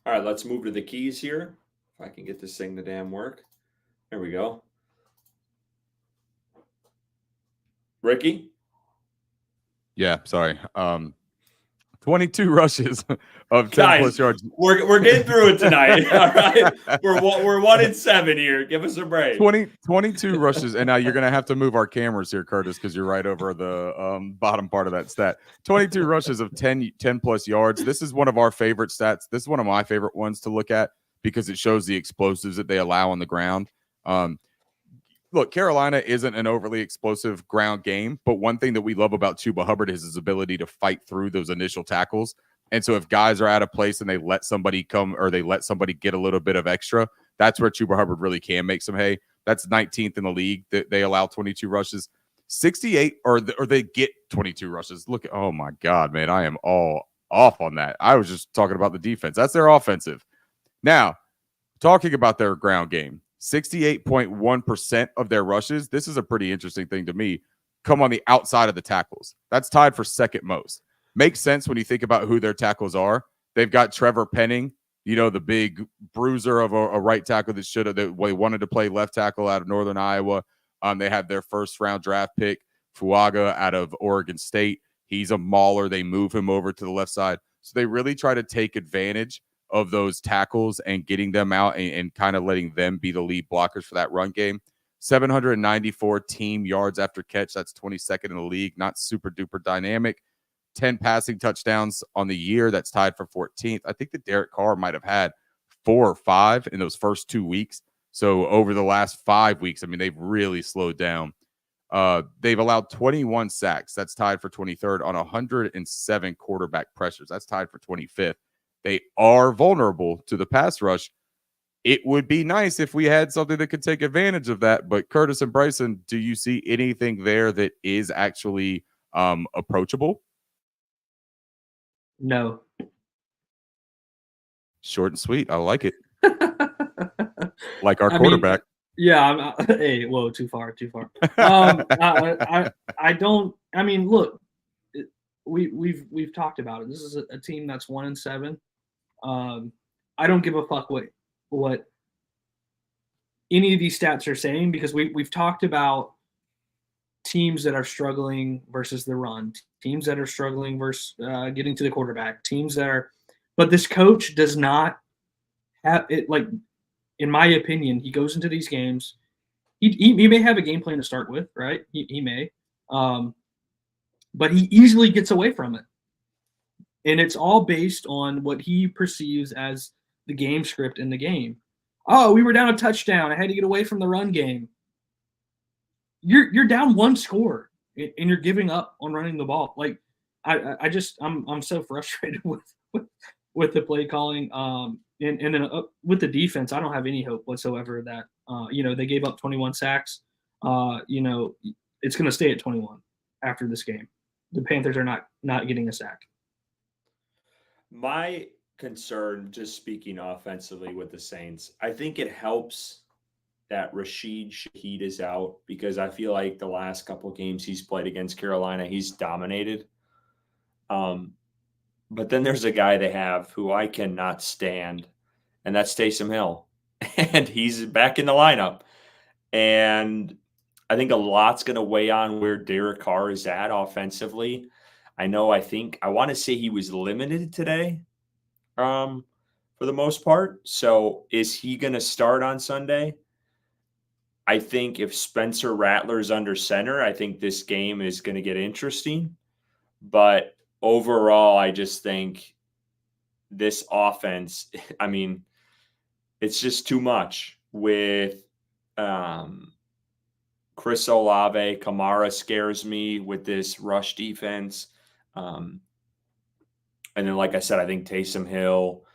Speaker 1: All right, let's move to the keys here. If I can get this thing to damn work. There we go. Ricky?
Speaker 3: Yeah, sorry. 22 rushes of 10 plus yards.
Speaker 1: We're getting through it tonight. All right. We're 1-7 here. Give us a break.
Speaker 3: 22 rushes. And now you're going to have to move our cameras here, Curtis, because you're right over the bottom part of that stat. 22 rushes of 10 plus yards. This is one of our favorite stats. This is one of my favorite ones to look at because it shows the explosives that they allow on the ground. Look, Carolina isn't an overly explosive ground game, but one thing that we love about Chuba Hubbard is his ability to fight through those initial tackles. And so if guys are out of place and they let somebody come or they let somebody get a little bit of extra, that's where Chuba Hubbard really can make some hay. That's 19th in the league that they allow 22 rushes. 68 or they get 22 rushes. Look, oh my God, man, I am all off on that. I was just talking about the defense. That's their offensive. Now, talking about their ground game. 68.1% of their rushes, this is a pretty interesting thing to me, come on the outside of the tackles. That's tied for second most. Makes sense when you think about who their tackles are. They've got Trevor Penning, the big bruiser of a right tackle that they wanted to play left tackle out of Northern Iowa. They have their first round draft pick, Fuaga, out of Oregon State. He's a mauler. They move him over to the left side. So they really try to take advantage of those tackles and getting them out and kind of letting them be the lead blockers for that run game. 794 team yards after catch. That's 22nd in the league. Not super duper dynamic. 10 passing touchdowns on the year. That's tied for 14th. I think that Derek Carr might have had 4 or 5 in those first 2 weeks. So over the last 5 weeks, I mean, they've really slowed down. They've allowed 21 sacks. That's tied for 23rd on 107 quarterback pressures. That's tied for 25th. They are vulnerable to the pass rush. It would be nice if we had something that could take advantage of that. But Curtis and Bryson, do you see anything there that is actually approachable?
Speaker 2: No.
Speaker 3: Short and sweet. I like it. Like our quarterback.
Speaker 2: Hey, whoa, too far. I don't. I mean, look, we've talked about it. This is a team that's 1-7. I don't give a fuck what any of these stats are saying because we've talked about teams that are struggling versus the run, teams that are struggling versus getting to the quarterback, teams that are – but this coach does not have it. Like, in my opinion, he goes into these games. He may have a game plan to start with, right? He may. But he easily gets away from it. And it's all based on what he perceives as the game script in the game. Oh, we were down a touchdown. I had to get away from the run game. You're down one score, and you're giving up on running the ball. Like, I'm so frustrated with the play calling. And then with the defense, I don't have any hope whatsoever that they gave up 21 sacks. It's going to stay at 21 after this game. The Panthers are not getting a sack.
Speaker 1: My concern, just speaking offensively with the Saints, I think it helps that Rashid Shaheed is out, because I feel like the last couple of games he's played against Carolina, he's dominated. But then there's a guy they have who I cannot stand, and that's Taysom Hill. And he's back in the lineup. And I think a lot's going to weigh on where Derek Carr is at offensively. I want to say he was limited today for the most part. So is he going to start on Sunday? I think if Spencer Rattler's under center, I think this game is going to get interesting. But overall, I just think this offense, I mean, it's just too much with Chris Olave. Kamara scares me with this rush defense. And then, like I said, I think Taysom Hill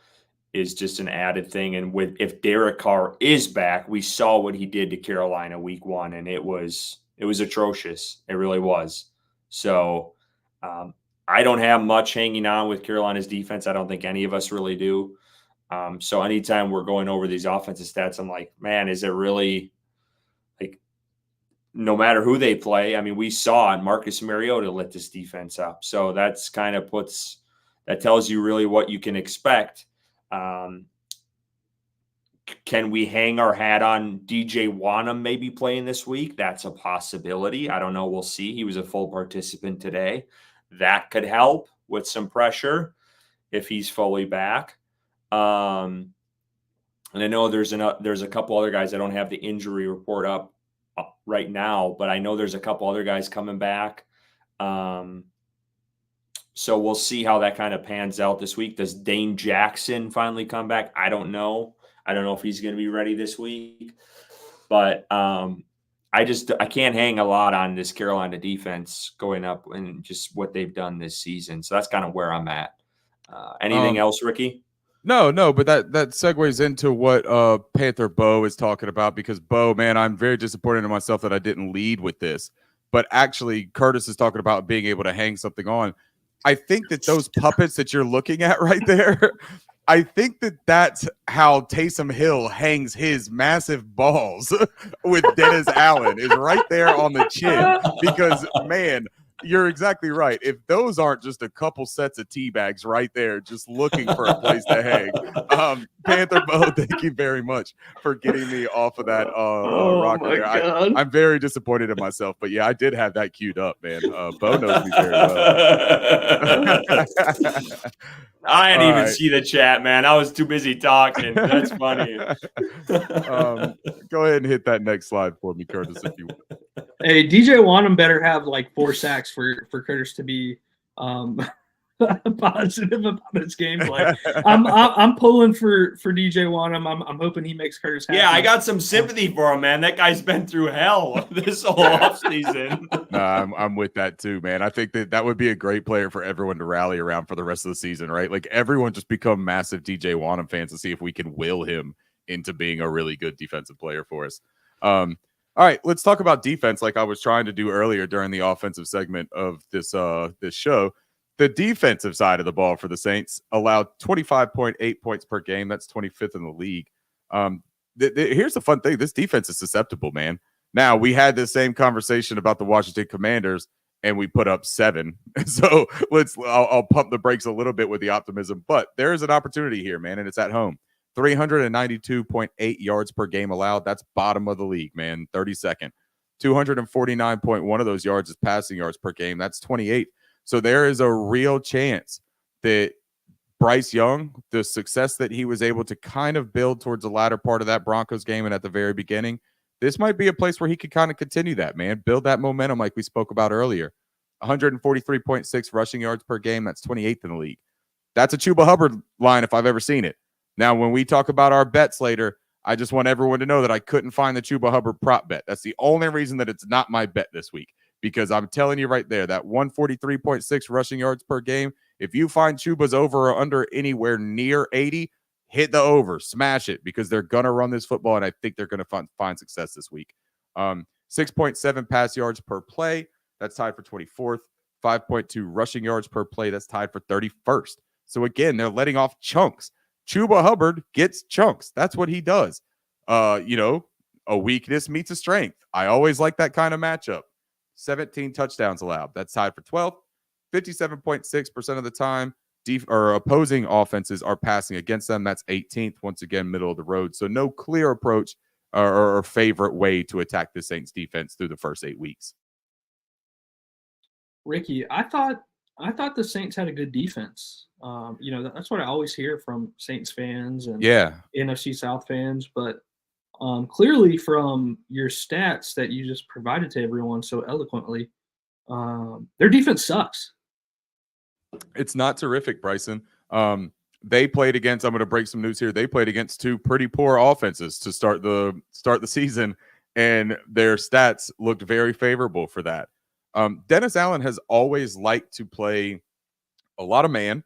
Speaker 1: is just an added thing. And if Derek Carr is back, we saw what he did to Carolina week 1, and it was atrocious. It really was. So I don't have much hanging on with Carolina's defense. I don't think any of us really do. So anytime we're going over these offensive stats, I'm like, man, is it really like no matter who they play? I mean, we saw it. Marcus Mariota lit this defense up. So that's kind of that tells you really what you can expect. Can we hang our hat on DJ Wanham maybe playing this week? That's a possibility. I don't know. We'll see. He was a full participant today. That could help with some pressure if he's fully back. And I know there's a couple other guys. I don't have the injury report up right now, but I know there's a couple other guys coming back. So we'll see how that kind of pans out this week. Does Dane Jackson finally come back? I don't know. I don't know if he's going to be ready this week, but I can't hang a lot on this Carolina defense going up and just what they've done this season. So that's kind of where I'm at. Anything else, Ricky?
Speaker 3: No, but that segues into what Panther Bo is talking about, because Bo, man, I'm very disappointed in myself that I didn't lead with this. But actually, Curtis is talking about being able to hang something on. I think that those puppets that you're looking at right there, I think that that's how Taysom Hill hangs his massive balls with Dennis Allen, is right there on the chin. Because, man, you're exactly right. If those aren't just a couple sets of tea bags right there, just looking for a place to hang. Panther Bo, thank you very much for getting me off of that rocker there. I'm very disappointed in myself, but yeah, I did have that queued up, man. Bo knows me very well.
Speaker 1: I didn't even see the chat, man. I was too busy talking. That's funny.
Speaker 3: Go ahead and hit that next slide for me, Curtis, if you want.
Speaker 2: Hey, DJ Wanham better have like 4 sacks for Curtis to be positive about his gameplay. I'm pulling for DJ Wanham. I'm hoping he makes Curtis happy.
Speaker 1: Yeah, I got some sympathy for him, man. That guy's been through hell this whole offseason.
Speaker 3: No, I'm with that too, man. I think that would be a great player for everyone to rally around for the rest of the season, right? Like, everyone just become massive DJ Wanham fans to see if we can will him into being a really good defensive player for us. All right, let's talk about defense, like I was trying to do earlier during the offensive segment of this show. The defensive side of the ball for the Saints allowed 25.8 points per game. That's 25th in the league. Here's the fun thing. This defense is susceptible, man. Now, we had the same conversation about the Washington Commanders, and we put up 7. So I'll pump the brakes a little bit with the optimism. But there is an opportunity here, man, and it's at home. 392.8 yards per game allowed. That's bottom of the league, man. 32nd. 249.1 of those yards is passing yards per game. That's 28. So there is a real chance that Bryce Young, the success that he was able to kind of build towards the latter part of that Broncos game and at the very beginning, this might be a place where he could kind of continue that, man. Build that momentum like we spoke about earlier. 143.6 rushing yards per game. That's 28th in the league. That's a Chuba Hubbard line if I've ever seen it. Now, when we talk about our bets later, I just want everyone to know that I couldn't find the Chuba Hubbard prop bet. That's the only reason that it's not my bet this week, because I'm telling you right there, that 143.6 rushing yards per game, if you find Chuba's over or under anywhere near 80, hit the over, smash it, because they're going to run this football, and I think they're going to find success this week. 6.7 pass yards per play. That's tied for 24th. 5.2 rushing yards per play. That's tied for 31st. So again, they're letting off chunks. Chuba Hubbard gets chunks. That's what he does. A weakness meets a strength. I always like that kind of matchup. 17 touchdowns allowed. That's tied for 12th. 57.6% of the time, opposing offenses are passing against them. That's 18th. Once again, middle of the road. So no clear approach or favorite way to attack the Saints defense through the first 8 weeks.
Speaker 2: Ricky, I thought the Saints had a good defense. That's what I always hear from Saints fans and NFC South fans. But clearly, from your stats that you just provided to everyone so eloquently, their defense sucks.
Speaker 3: It's not terrific, Bryson. They played against, I'm going to break some news here. They played against 2 pretty poor offenses to start the season, and their stats looked very favorable for that. Dennis Allen has always liked to play a lot of man,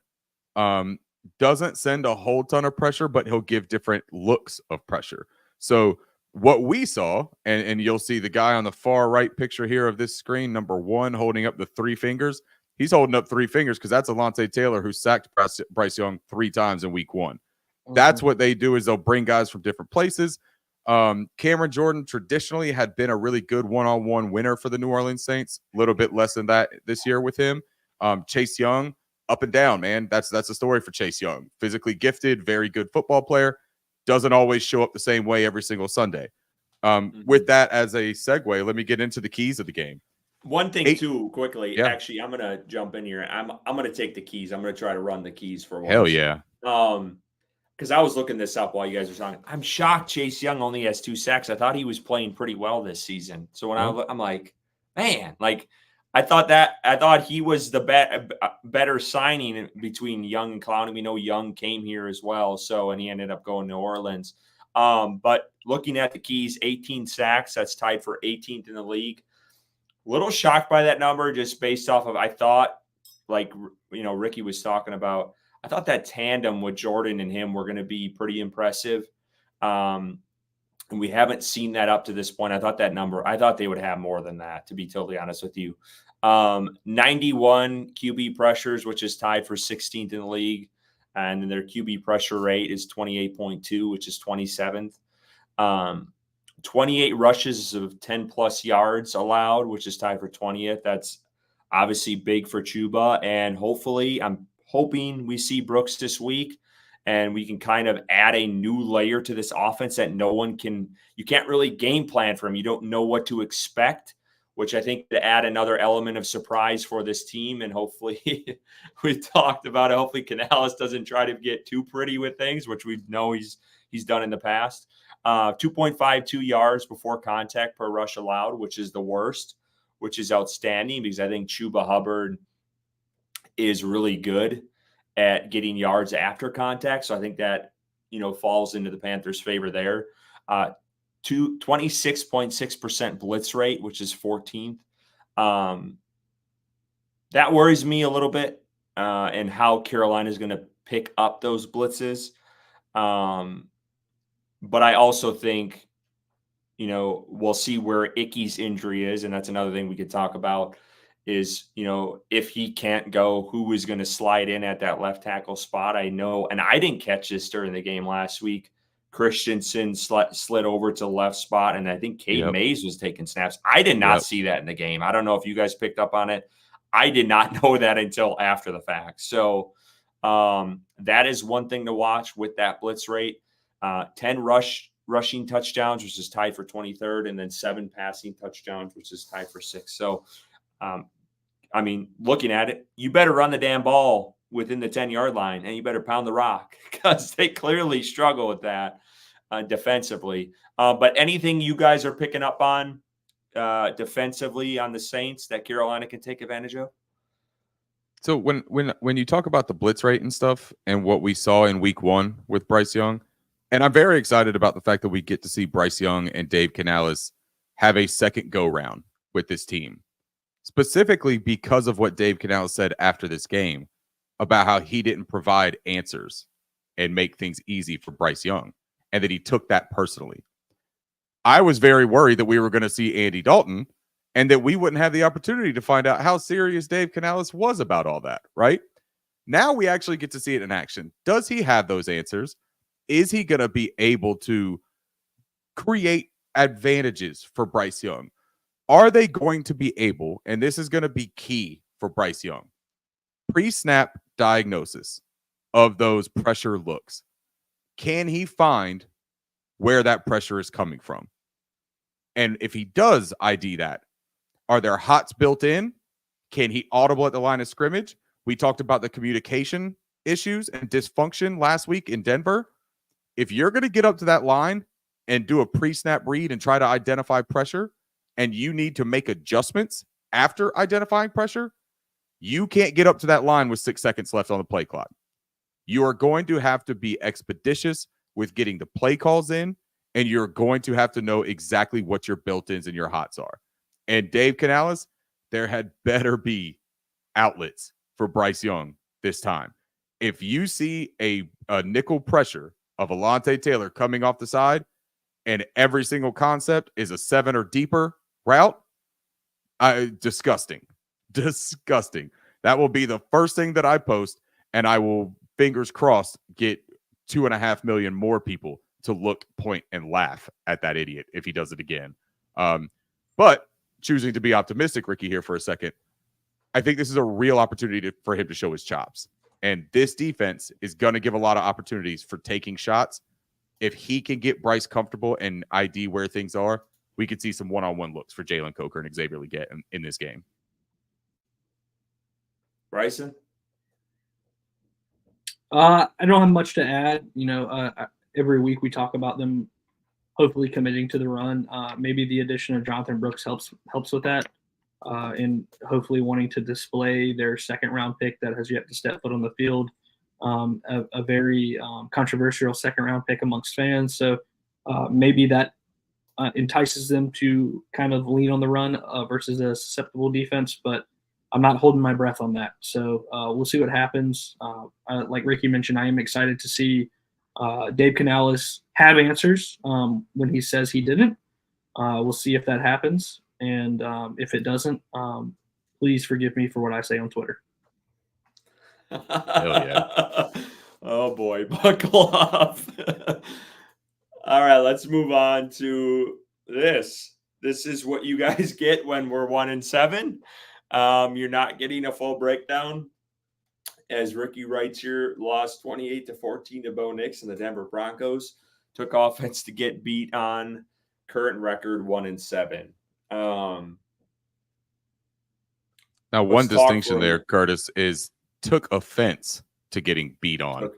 Speaker 3: doesn't send a whole ton of pressure, but he'll give different looks of pressure. So what we saw, and you'll see the guy on the far right picture here of this screen, number 1, holding up the 3 fingers. He's holding up 3 fingers because that's Alontae Taylor, who sacked Bryce Young 3 times in week 1. That's what they do, is they'll bring guys from different places. Cameron Jordan traditionally had been a really good one-on-one winner for the New Orleans Saints. A little bit less than that this year with him. Chase Young, up and down, man. That's the story for Chase Young. Physically gifted, very good football player. Doesn't always show up the same way every single Sunday. With that as a segue, let me get into the keys of the game.
Speaker 1: One thing too, quickly.
Speaker 3: Yeah.
Speaker 1: Actually, I'm gonna jump in here. I'm gonna take the keys. I'm gonna try to run the keys for once.
Speaker 3: Hell yeah.
Speaker 1: Because I was looking this up while you guys were talking. I'm shocked Chase Young only has 2 sacks. I thought he was playing pretty well this season. So when I'm like, man, like I thought he was the better signing between Young and Clowney. We know Young came here as well, and he ended up going to New Orleans. But looking at the keys, 18 sacks. That's tied for 18th in the league. Little shocked by that number, just based off of, I thought, like, Ricky was talking about, I thought that tandem with Jordan and him were going to be pretty impressive. And we haven't seen that up to this point. I thought they would have more than that, to be totally honest with you. 91 QB pressures, which is tied for 16th in the league. And then their QB pressure rate is 28.2, which is 27th. 28 rushes of 10-plus yards allowed, which is tied for 20th. That's obviously big for Chuba. And I'm hoping we see Brooks this week and we can kind of add a new layer to this offense that you can't really game plan for him. You don't know what to expect, which I think to add another element of surprise for this team. And hopefully we talked about it. Hopefully Canales doesn't try to get too pretty with things, which we know he's done in the past. 2.52 yards before contact per rush allowed, which is the worst, which is outstanding because I think Chuba Hubbard is really good at getting yards after contact. So I think that, falls into the Panthers' favor there. 26.6% blitz rate, which is 14th. That worries me a little bit and how Carolina is going to pick up those blitzes. But I also think, we'll see where Icky's injury is. And that's another thing we could talk about is, if he can't go, who is going to slide in at that left tackle spot. I know, and I didn't catch this during the game last week. Christensen slid over to the left spot, and I think Cade Mays was taking snaps. I did not see that in the game. I don't know if you guys picked up on it. I did not know that until after the fact. So that is one thing to watch with that blitz rate. 10 rush rushing touchdowns, which is tied for 23rd, and then 7 passing touchdowns, which is tied for 6th. So, I mean, looking at it, you better run the damn ball within the 10-yard line, and you better pound the rock because they clearly struggle with that defensively. But anything you guys are picking up on defensively on the Saints that Carolina can take advantage of?
Speaker 3: So when you talk about the blitz rate and stuff and what we saw in week 1 with Bryce Young, and I'm very excited about the fact that we get to see Bryce Young and Dave Canales have a second go round with this team, specifically because of what Dave Canales said after this game about how he didn't provide answers and make things easy for Bryce Young, and that he took that personally. I was very worried that we were going to see Andy Dalton and that we wouldn't have the opportunity to find out how serious Dave Canales was about all that, right? Now we actually get to see it in action. Does he have those answers? Is he going to be able to create advantages for Bryce Young? Are they going to be able, and this is going to be key for Bryce Young, pre-snap diagnosis of those pressure looks? Can he find where that pressure is coming from? And if he does ID that, are there hots built in? Can he audible at the line of scrimmage? We talked about the communication issues and dysfunction last week in Denver. If you're going to get up to that line and do a pre-snap read and try to identify pressure, and you need to make adjustments after identifying pressure, you can't get up to that line with 6 seconds left on the play clock. You are going to have to be expeditious with getting the play calls in, and you're going to have to know exactly what your built-ins and your hots are. And Dave Canales, there had better be outlets for Bryce Young this time. If you see a nickel pressure of Alontae Taylor coming off the side and every single concept is a 7 or deeper route, disgusting. Disgusting. That will be the first thing that I post, and I will, fingers crossed, get 2.5 million more people to look, point, and laugh at that idiot if he does it again. But choosing to be optimistic, Ricky, here for a second, I think this is a real opportunity for him to show his chops. And this defense is going to give a lot of opportunities for taking shots. If he can get Bryce comfortable and ID where things are, we could see some one-on-one looks for Jalen Coker and Xavier Legette in this game.
Speaker 1: Bryson?
Speaker 2: I don't have much to add. Every week we talk about them hopefully committing to the run. Maybe the addition of Jonathan Brooks helps with that, and hopefully wanting to display their second-round pick that has yet to step foot on the field. A very controversial second-round pick amongst fans. So maybe that entices them to kind of lean on the run versus a susceptible defense, but I'm not holding my breath on that. So we'll see what happens. Like Ricky mentioned, I am excited to see Dave Canales have answers when he says he didn't. We'll see if that happens. And if it doesn't, please forgive me for what I say on Twitter.
Speaker 3: Hell yeah.
Speaker 1: Oh boy, buckle up. All right, let's move on to this. This is what you guys get when we're 1-7. You're not getting a full breakdown. As Ricky writes here, lost 28-14 to Bo Nix and the Denver Broncos. Took offense to get beat on. Current record 1-7.
Speaker 3: Now, one distinction there, Curtis, is took offense to getting beat on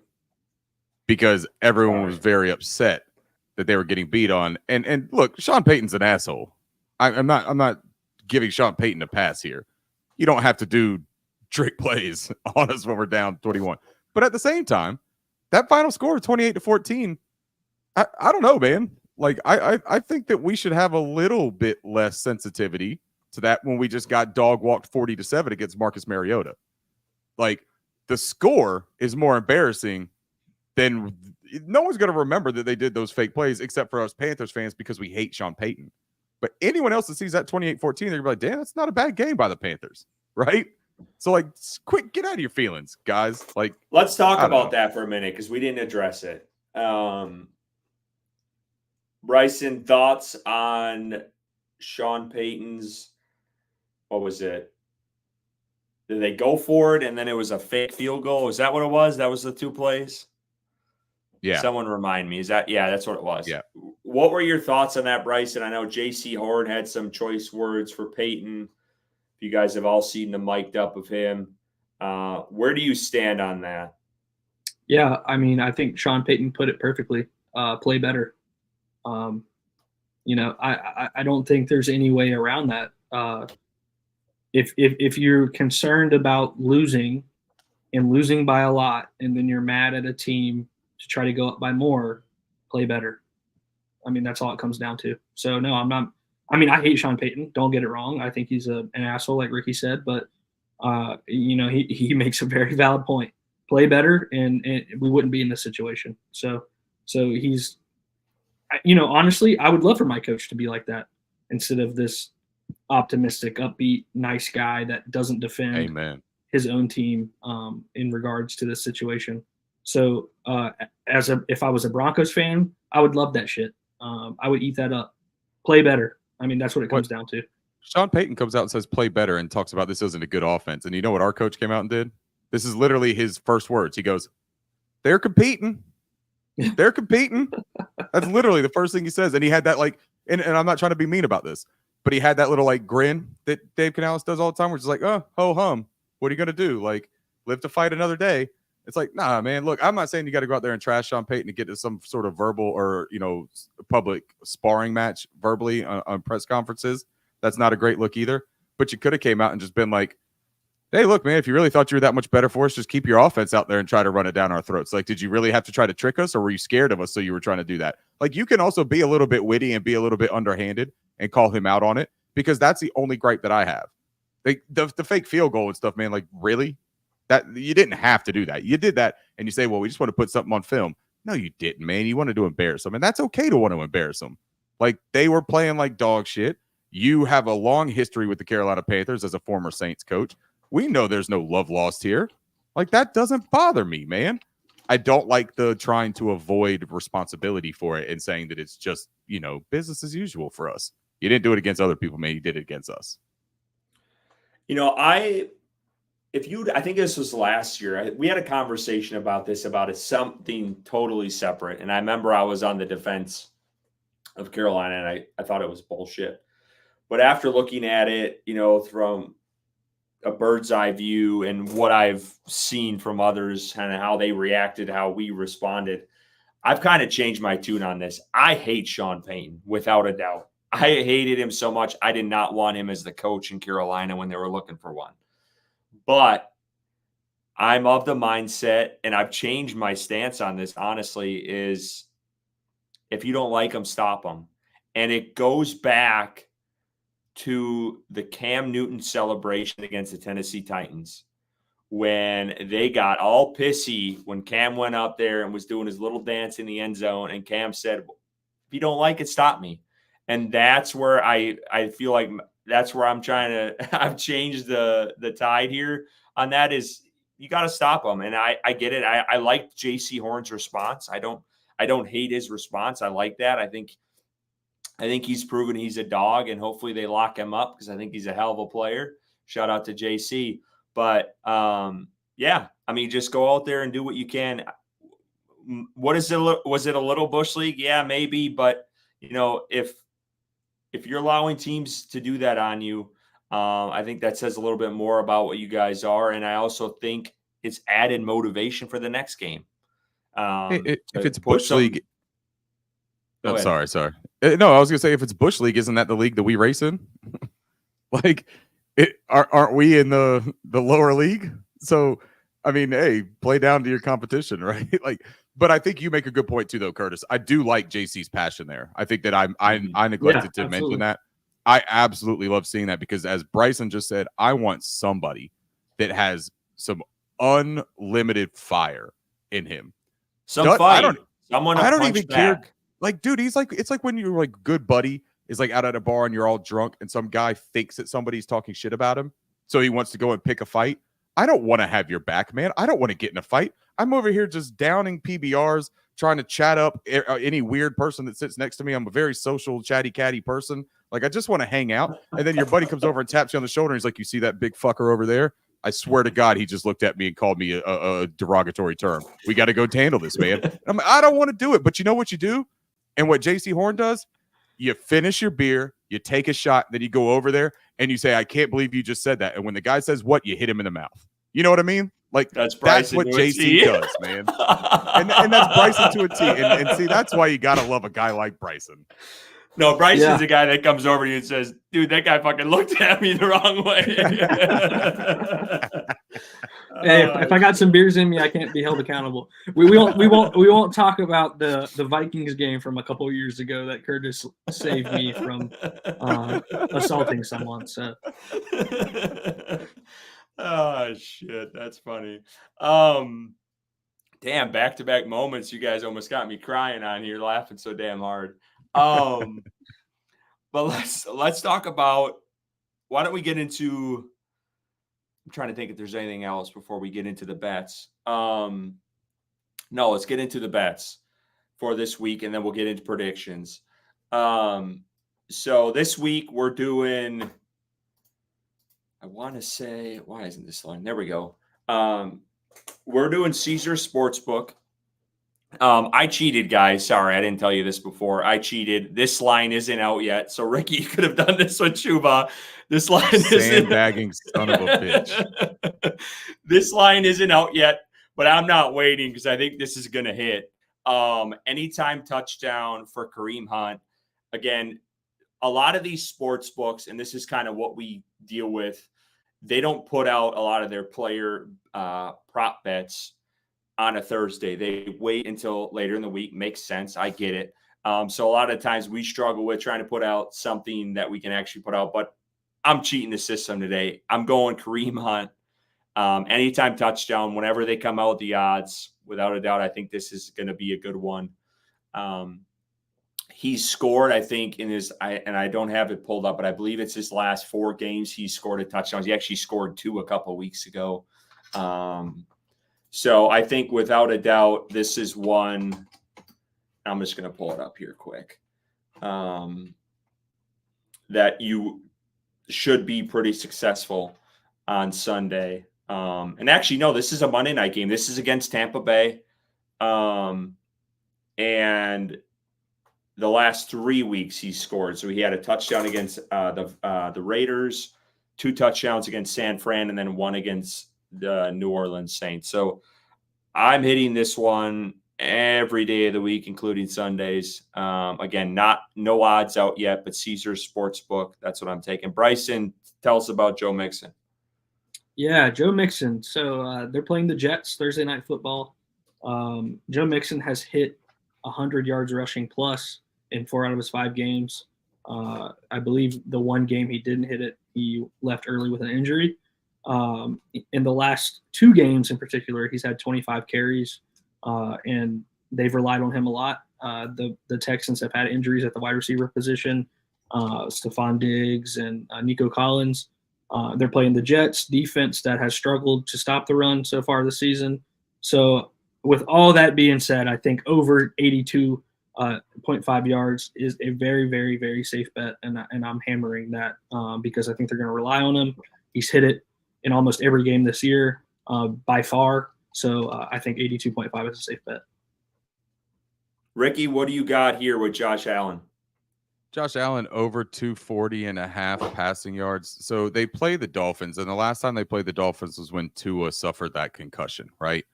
Speaker 3: because everyone was very upset that they were getting beat on. And look, Sean Payton's an asshole. I'm not giving Sean Payton a pass here. You don't have to do trick plays on us when we're down 21. But at the same time, that final score of 28-14, I don't know, man. Like, I think that we should have a little bit less sensitivity to that when we just got dog walked 40-7 against Marcus Mariota. Like, the score is more embarrassing than no one's going to remember that they did those fake plays except for us Panthers fans because we hate Sean Payton. But anyone else that sees that 28-14, they're going to be like, damn, that's not a bad game by the Panthers, right? So, like, quick, get out of your feelings, guys. Like,
Speaker 1: let's talk about that for a minute because we didn't address it. Bryson, thoughts on Sean Payton's, what was it? Did they go for it and then it was a fake field goal? Is that what it was? That was the two plays?
Speaker 3: Yeah.
Speaker 1: Someone remind me. Is that, yeah, that's what it was.
Speaker 3: Yeah.
Speaker 1: what were your thoughts on that, Bryson? I know J.C. Horn had some choice words for Peyton. You guys have all seen the mic'd up of him. Where do you stand on that?
Speaker 2: Yeah, I mean, I think Sean Payton put it perfectly. Play better. I don't think there's any way around that. If you're concerned about losing and losing by a lot, and then you're mad at a team to try to go up by more, play better. I mean, that's all it comes down to. So no, I'm not. I mean, I hate Sean Payton. Don't get it wrong. I think he's an asshole, like Ricky said. But he makes a very valid point. Play better, and we wouldn't be in this situation. So he's, honestly, I would love for my coach to be like that instead of this optimistic, upbeat, nice guy that doesn't defend
Speaker 3: Amen.
Speaker 2: his own team in regards to this situation. So if I was a Broncos fan, I would love that shit. I would eat that up. Play better. I mean, that's what it comes down to.
Speaker 3: Sean Payton comes out and says play better and talks about this isn't a good offense. And you know what our coach came out and did? This is literally his first words. He goes, they're competing. They're competing. That's literally the first thing he says. And he had that and I'm not trying to be mean about this, but he had that little grin that Dave Canales does all the time, which is oh, ho hum. What are you going to do? Live to fight another day. It's nah, man, look, I'm not saying you got to go out there and trash Sean Payton to get to some sort of verbal or, public sparring match verbally on press conferences. That's not a great look either. But you could have came out and just been hey, look, man, if you really thought you were that much better for us, just keep your offense out there and try to run it down our throats. Did you really have to try to trick us, or were you scared of us so you were trying to do that? You can also be a little bit witty and be a little bit underhanded and call him out on it, because that's the only gripe that I have. The fake field goal and stuff, man, really? That you didn't have to do that. You did that, and you say, well, we just want to put something on film. No, you didn't, man. You wanted to embarrass them, and that's okay to want to embarrass them. They were playing like dog shit. You have a long history with the Carolina Panthers as a former Saints coach. We know there's no love lost here. That doesn't bother me, man. I don't like the trying to avoid responsibility for it and saying that it's just, business as usual for us. You didn't do it against other people, man. You did it against us.
Speaker 1: I think this was last year. We had a conversation about this, about something totally separate. And I remember I was on the defense of Carolina, and I thought it was bullshit. But after looking at it, from a bird's eye view and what I've seen from others and how they reacted, how we responded, I've kind of changed my tune on this. I hate Sean Payton, without a doubt. I hated him so much. I did not want him as the coach in Carolina when they were looking for one. But I'm of the mindset, and I've changed my stance on this, honestly, is if you don't like him, stop him. And it goes back to the Cam Newton celebration against the Tennessee Titans, when they got all pissy when Cam went up there and was doing his little dance in the end zone, and Cam said, if you don't like it, stop me. And that's where I feel like that's where I'm trying to – I've changed the tide here on that, is you got to stop him. And I get it. I like J.C. Horn's response. I don't hate his response. I like that. I think he's proven he's a dog, and hopefully they lock him up, because I think he's a hell of a player. Shout out to JC. But, yeah, I mean, just go out there and do what you can. What is it? Was it a little bush league? Yeah, maybe. But, if you're allowing teams to do that on you, I think that says a little bit more about what you guys are. And I also think it's added motivation for the next game.
Speaker 3: If it's bush league – I'm sorry. No, I was gonna say, if it's bush league, isn't that the league that we race in? Aren't we in the lower league? So, I mean, hey, play down to your competition, right? But I think you make a good point too, though, Curtis. I do like JC's passion there. I think that I neglected to mention that. I absolutely love seeing that, because as Bryson just said, I want somebody that has some unlimited fire in him.
Speaker 1: Fight. I don't
Speaker 3: even care. Dude, it's like when you're good buddy is out at a bar and you're all drunk, and some guy thinks that somebody's talking shit about him, so he wants to go and pick a fight. I don't want to have your back, man. I don't want to get in a fight. I'm over here just downing PBRs, trying to chat up any weird person that sits next to me. I'm a very social, chatty catty person. I just want to hang out. And then your buddy comes over and taps you on the shoulder, and he's like, you see that big fucker over there? I swear to God, he just looked at me and called me a derogatory term. We got to go handle this, man. I don't want to do it. But you know what you do? And what JC Horn does, you finish your beer, you take a shot, then you go over there and you say, I can't believe you just said that. And when the guy says what, you hit him in the mouth. You know what I mean? Like,
Speaker 1: That's
Speaker 3: that's
Speaker 1: Bryson
Speaker 3: what
Speaker 1: to a
Speaker 3: JC
Speaker 1: T.
Speaker 3: does, man. And that's Bryson to a T. And see, that's why you got to love a guy like Bryson.
Speaker 1: No, Bryson's
Speaker 2: Yeah.
Speaker 1: the guy that comes over to you and says, dude, that guy fucking looked at me the wrong way.
Speaker 2: Hey, if I got some beers in me, I can't be held accountable. We won't talk about the Vikings game from a couple years ago that Curtis saved me from assaulting someone. So
Speaker 1: oh shit, that's funny. Damn, back-to-back moments. You guys almost got me crying on here, laughing so damn hard. But let's talk about, why don't we get into, I'm trying to think if there's anything else before we get into the bets. No, let's get into the bets for this week, and then we'll get into predictions. So this week we're doing, I want to say, why isn't this line? There we go. We're doing Caesar Sportsbook. I cheated, guys. Sorry, I didn't tell you this before. I cheated. This line isn't out yet. So, Ricky, you could have done this with Chuba. This line
Speaker 3: Sandbagging son of a bitch.
Speaker 1: This line isn't out yet, but I'm not waiting because I think this is going to hit. Anytime touchdown for Kareem Hunt. Again, a lot of these sports books, and this is kind of what we deal with, they don't put out a lot of their player prop bets on a Thursday. They wait until later in the week. Makes sense. I get it. So a lot of times we struggle with trying to put out something that we can actually put out, but I'm cheating the system today. I'm going Kareem Hunt. Anytime touchdown, whenever they come out with the odds, without a doubt, I think this is going to be a good one. He's scored, I think, in his, and I don't have it pulled up, but I believe it's his last 4 games. He scored a touchdown. He actually scored 2 a couple of weeks ago. So I think without a doubt, this is one. I'm just going to pull it up here quick. That you should be pretty successful on Sunday. And actually, no, this is a Monday night game. This is against Tampa Bay. And the last 3 weeks he scored. So he had a touchdown against the Raiders, 2 touchdowns against San Fran, and then 1 against the New Orleans Saints. So I'm hitting this one every day of the week, including Sundays. Again, no odds out yet, but Caesar Sportsbook, that's what I'm taking. Bryson, tell us about Joe Mixon.
Speaker 2: yeah, Joe Mixon. So they're playing the Jets Thursday Night Football. Joe Mixon has hit 100 yards rushing plus in 4 out of his 5 games. I believe the one game he didn't hit it, he left early with an injury. In the last 2 games in particular, he's had 25 carries, and they've relied on him a lot. The Texans have had injuries at the wide receiver position, Stephon Diggs and Nico Collins. They're playing the Jets defense that has struggled to stop the run so far this season. So with all that being said, I think over 82.5 yards is a very, very, very safe bet, and I'm hammering that because I think they're going to rely on him. He's hit it in almost every game this year by far. So I think 82.5 is a safe bet.
Speaker 1: Ricky, what do you got here with Josh Allen?
Speaker 3: Josh Allen over 240.5 passing yards. So they play the Dolphins, and the last time they played the Dolphins was when Tua suffered that concussion, right?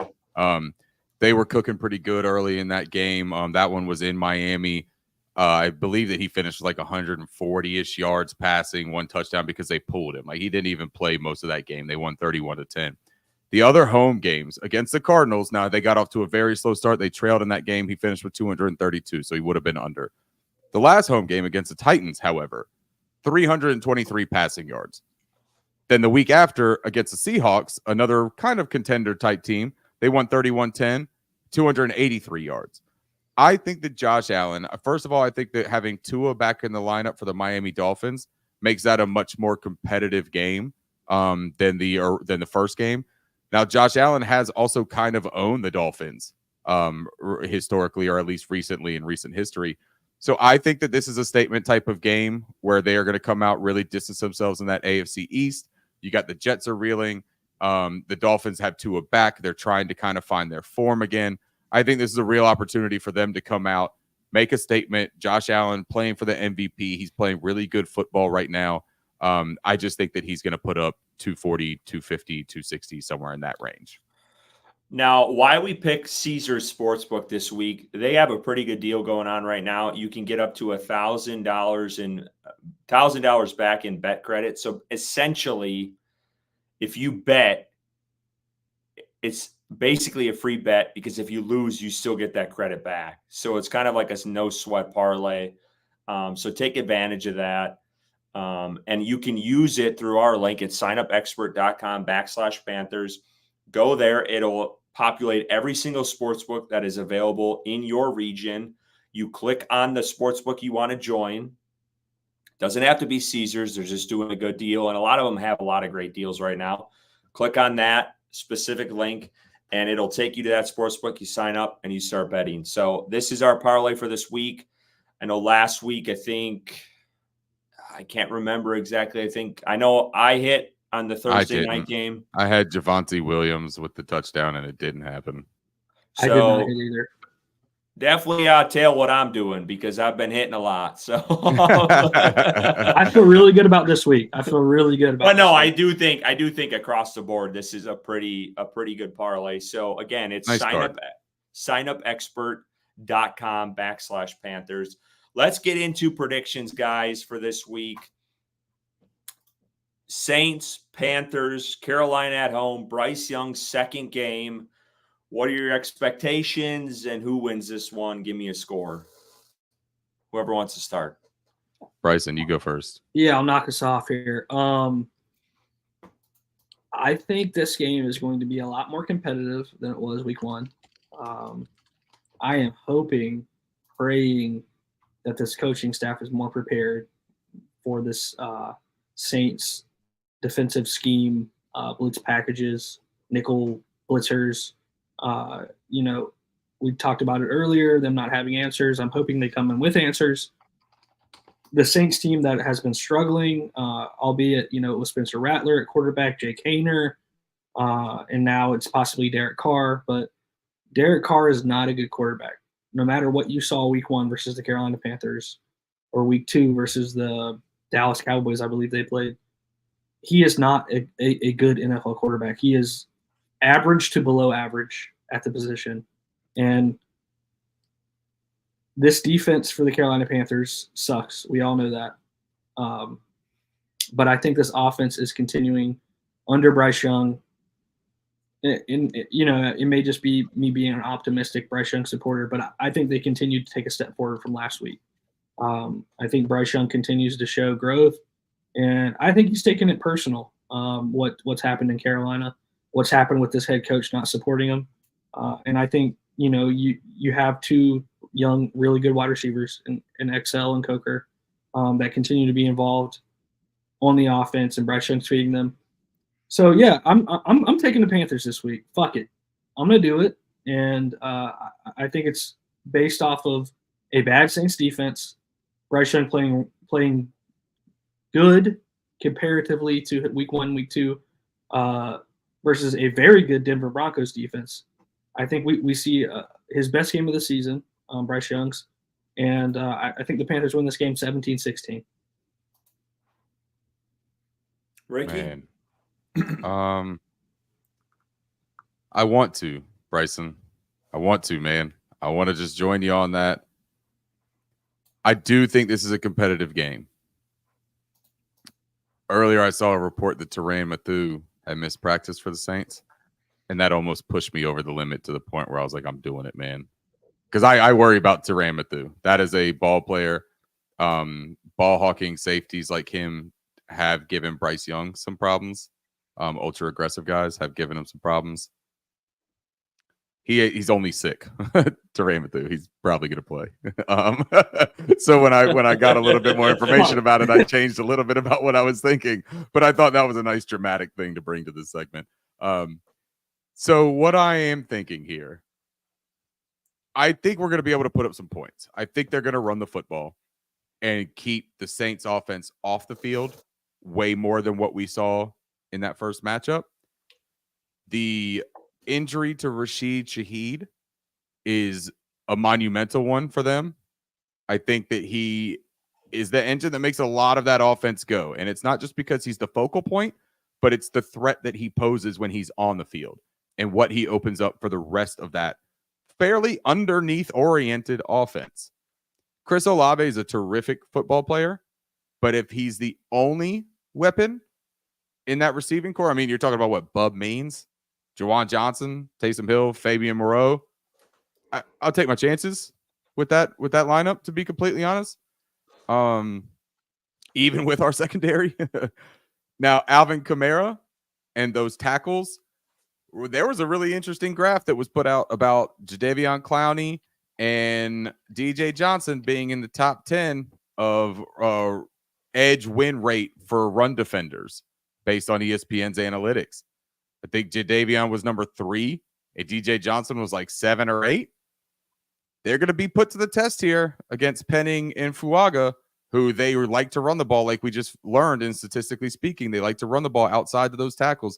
Speaker 3: They were cooking pretty good early in that game. That one was in Miami. I believe that he finished like 140-ish yards passing, 1 touchdown because they pulled him. Like, he didn't even play most of that game. They won 31-10. The other home games against the Cardinals, now they got off to a very slow start. They trailed in that game. He finished with 232, so he would have been under. The last home game against the Titans, however, 323 passing yards. Then the week after against the Seahawks, another kind of contender type team, they won 31-10, 283 yards. I think that Josh Allen, first of all, I think that having Tua back in the lineup for the Miami Dolphins makes that a much more competitive game than the first game. Now, Josh Allen has also kind of owned the Dolphins historically, or at least recently in recent history. So I think that this is a statement type of game where they are going to come out, really distance themselves in that AFC East. You got the Jets are reeling. The Dolphins have Tua back. They're trying to kind of find their form again. I think this is a real opportunity for them to come out make a statement. Josh Allen playing for the MVP. He's playing really good football right now. I just think that he's going to put up 240, 250, 260, somewhere in that range.
Speaker 1: Now, why we picked Caesars Sportsbook this week, they have a pretty good deal going on right now. You can get up to $1,000 back in bet credit. So essentially, if you bet, it's basically a free bet because if you lose, you still get that credit back. So it's kind of like a no sweat parlay. So take advantage of that. And you can use it through our link at signupexpert.com/Panthers. Go there. It'll populate every single sportsbook that is available in your region. You click on the sportsbook you want to join. Doesn't have to be Caesars. They're just doing a good deal. And a lot of them have a lot of great deals right now. Click on that specific link and it'll take you to that sportsbook. You sign up and you start betting. So this is our parlay for this week. I know last week, I can't remember exactly. I know I hit on the Thursday night game.
Speaker 3: I had Javonte Williams with the touchdown, and it didn't happen.
Speaker 2: I did not hit either.
Speaker 1: Definitely tail what I'm doing because I've been hitting a lot. So
Speaker 2: I feel really good about this week. I feel really good about.
Speaker 1: But no, I do think across the board this is a pretty good parlay. So again, it's
Speaker 3: nice
Speaker 1: signupexpert.com/Panthers. Let's get into predictions, guys, for this week. Saints, Panthers, Carolina at home, Bryce Young's second game. What are your expectations and who wins this one? Give me a score. Whoever wants to start.
Speaker 3: Bryson, you go first.
Speaker 2: Yeah, I'll knock us off here. I think this game is going to be a lot more competitive than it was week one. I am hoping, praying that this coaching staff is more prepared for this Saints defensive scheme, blitz packages, nickel blitzers. We talked about it earlier, them not having answers. I'm hoping they come in with answers. The Saints team that has been struggling, albeit, it was Spencer Rattler at quarterback, Jake Hayner, and now it's possibly Derek Carr. But Derek Carr is not a good quarterback. No matter what you saw week one versus the Carolina Panthers or week two versus the Dallas Cowboys, I believe they played, he is not a good NFL quarterback. He is average to below average at the position. And this defense for the Carolina Panthers sucks. We all know that. But I think this offense is continuing under Bryce Young. It may just be me being an optimistic Bryce Young supporter, but I think they continue to take a step forward from last week. I think Bryce Young continues to show growth, and I think he's taking it personal. What's happened in Carolina, what's happened with this head coach not supporting him, and I think you have two young, really good wide receivers in XL and Coker that continue to be involved on the offense, and Bryce Young's feeding them. So yeah, I'm taking the Panthers this week. Fuck it, I'm gonna do it, and I think it's based off of a bad Saints defense, Bryce Young playing good comparatively to week one, week two, versus a very good Denver Broncos defense. I think we see his best game of the season, Bryce Young's, and I think the Panthers win this game 17-16.
Speaker 1: Ricky?
Speaker 3: Man. I want to, Bryson. I want to, man. I want to just join you on that. I do think this is a competitive game. Earlier, I saw a report that Tyrann Mathieu had missed practice for the Saints, and that almost pushed me over the limit to the point where I was like, I'm doing it, man. Because I worry about Tyrann Mathieu. That is a ball player. Ball hawking safeties like him have given Bryce Young some problems. Ultra aggressive guys have given him some problems. He's only sick. Tyrann Mathieu. He's probably going to play. So when I got a little bit more information about it, I changed a little bit about what I was thinking. But I thought that was a nice dramatic thing to bring to this segment. So what I am thinking here, I think we're going to be able to put up some points. I think they're going to run the football and keep the Saints offense off the field way more than what we saw in that first matchup. The injury to Rashid Shaheed is a monumental one for them. I think that he is the engine that makes a lot of that offense go. And it's not just because he's the focal point, but it's the threat that he poses when he's on the field and what he opens up for the rest of that fairly underneath-oriented offense. Chris Olave is a terrific football player, but if he's the only weapon in that receiving core, I mean, you're talking about what Bub means, Juwan Johnson, Taysom Hill, Fabian Moreau. I'll take my chances with that lineup, to be completely honest. Even with our secondary. Now, Alvin Kamara and those tackles, there was a really interesting graph that was put out about Jadeveon Clowney and DJ Johnson being in the top 10 of edge win rate for run defenders based on ESPN's analytics. I think Jadeveon was number 3 and DJ Johnson was like 7 or 8. They're going to be put to the test here against Penning and Fuaga, who they like to run the ball, like we just learned, and statistically speaking, they like to run the ball outside of those tackles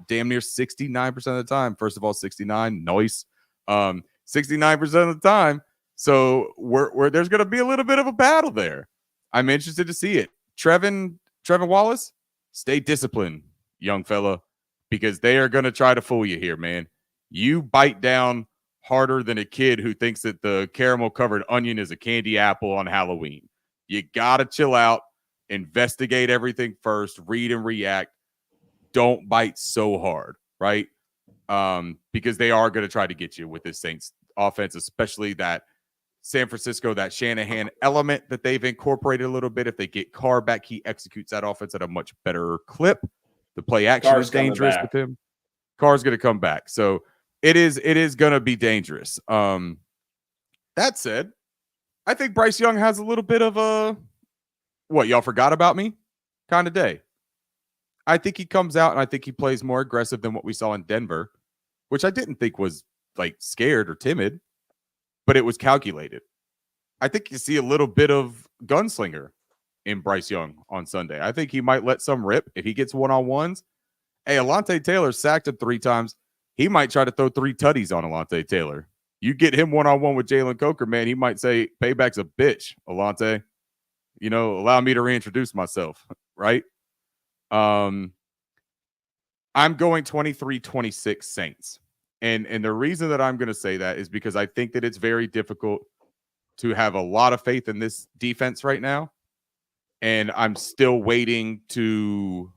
Speaker 3: damn near 69% of the time. First of all, 69, nice. 69% of the time. So there's going to be a little bit of a battle there. I'm interested to see it. Trevin Wallace, stay disciplined, young fella, because they are going to try to fool you here, man. You bite down harder than a kid who thinks that the caramel-covered onion is a candy apple on Halloween. You got to chill out, investigate everything first, read and react. Don't bite so hard, right? Because they are going to try to get you with this Saints offense, especially that San Francisco, that Shanahan element that they've incorporated a little bit. If they get Carr back, he executes that offense at a much better clip. The play action
Speaker 1: Carr's
Speaker 3: is dangerous with him. Carr's going to come back. So it is going to be dangerous. That said, I think Bryce Young has a little bit of a, what, y'all forgot about me kind of day. I think he comes out and I think he plays more aggressive than what we saw in Denver, which I didn't think was like scared or timid, but it was calculated. I think you see a little bit of gunslinger in Bryce Young on Sunday. I think he might let some rip if he gets one-on-ones. Hey, Alontae Taylor sacked him 3 times. He might try to throw 3 tutties on Alontae Taylor. You get him one-on-one with Jalen Coker, man, he might say, payback's a bitch, Alontae. You know, allow me to reintroduce myself, right? I'm going 23-26 Saints. And the reason that I'm going to say that is because I think that it's very difficult to have a lot of faith in this defense right now. And I'm still waiting to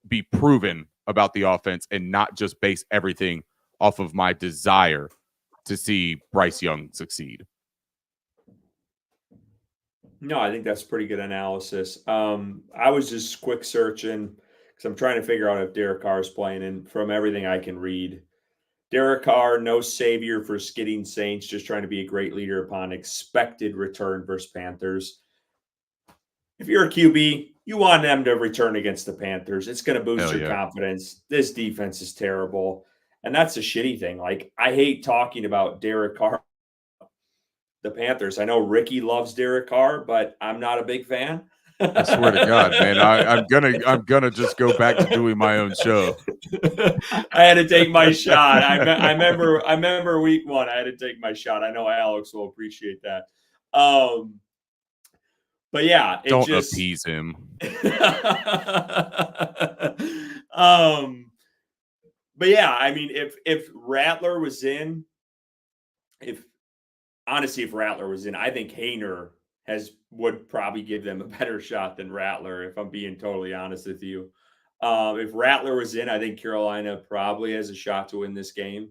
Speaker 3: be proven about the offense and not just base everything off of my desire to see Bryce Young succeed.
Speaker 1: No, I think that's pretty good analysis. I was just quick searching because I'm trying to figure out if Derek Carr is playing, and from everything I can read, Derek Carr, no savior for skidding Saints, just trying to be a great leader upon expected return versus Panthers. If you're a QB, you want them to return against the Panthers. It's going to boost your confidence. This defense is terrible. And that's the shitty thing. Like, I hate talking about Derek Carr, the Panthers. I know Ricky loves Derek Carr, but I'm not a big fan.
Speaker 3: I swear to God, man, I'm gonna just go back to doing my own show.
Speaker 1: I had to take my shot. I remember week 1. I had to take my shot. I know Alex will appreciate that. But yeah,
Speaker 3: don't appease him.
Speaker 1: But yeah, I mean, if Rattler was in, if Rattler was in, I think Haener would probably give them a better shot than Rattler, if I'm being totally honest with you. If Rattler was in, I think Carolina probably has a shot to win this game.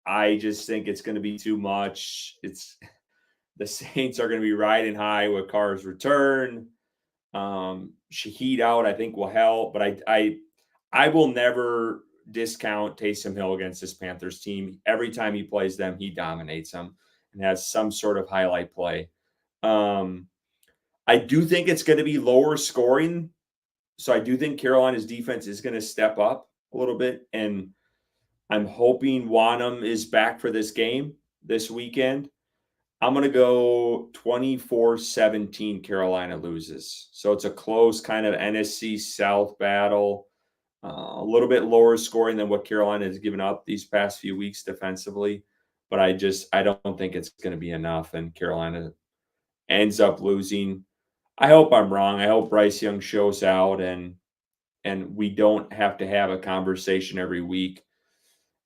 Speaker 1: I just think it's going to be too much. The Saints are going to be riding high with Carr's return. Shaheed out, I think, will help, but I will never discount Taysom Hill against this Panthers team. Every time he plays them, he dominates them and has some sort of highlight play. I do think it's going to be lower scoring. So I do think Carolina's defense is going to step up a little bit. And I'm hoping Wanham is back for this game this weekend. I'm going to go 24-17 Carolina loses. So it's a close kind of NFC South battle. A little bit lower scoring than what Carolina has given up these past few weeks defensively. But I don't think it's going to be enough. And Carolina ends up losing. I hope I'm wrong. I hope Bryce Young shows out and we don't have to have a conversation every week.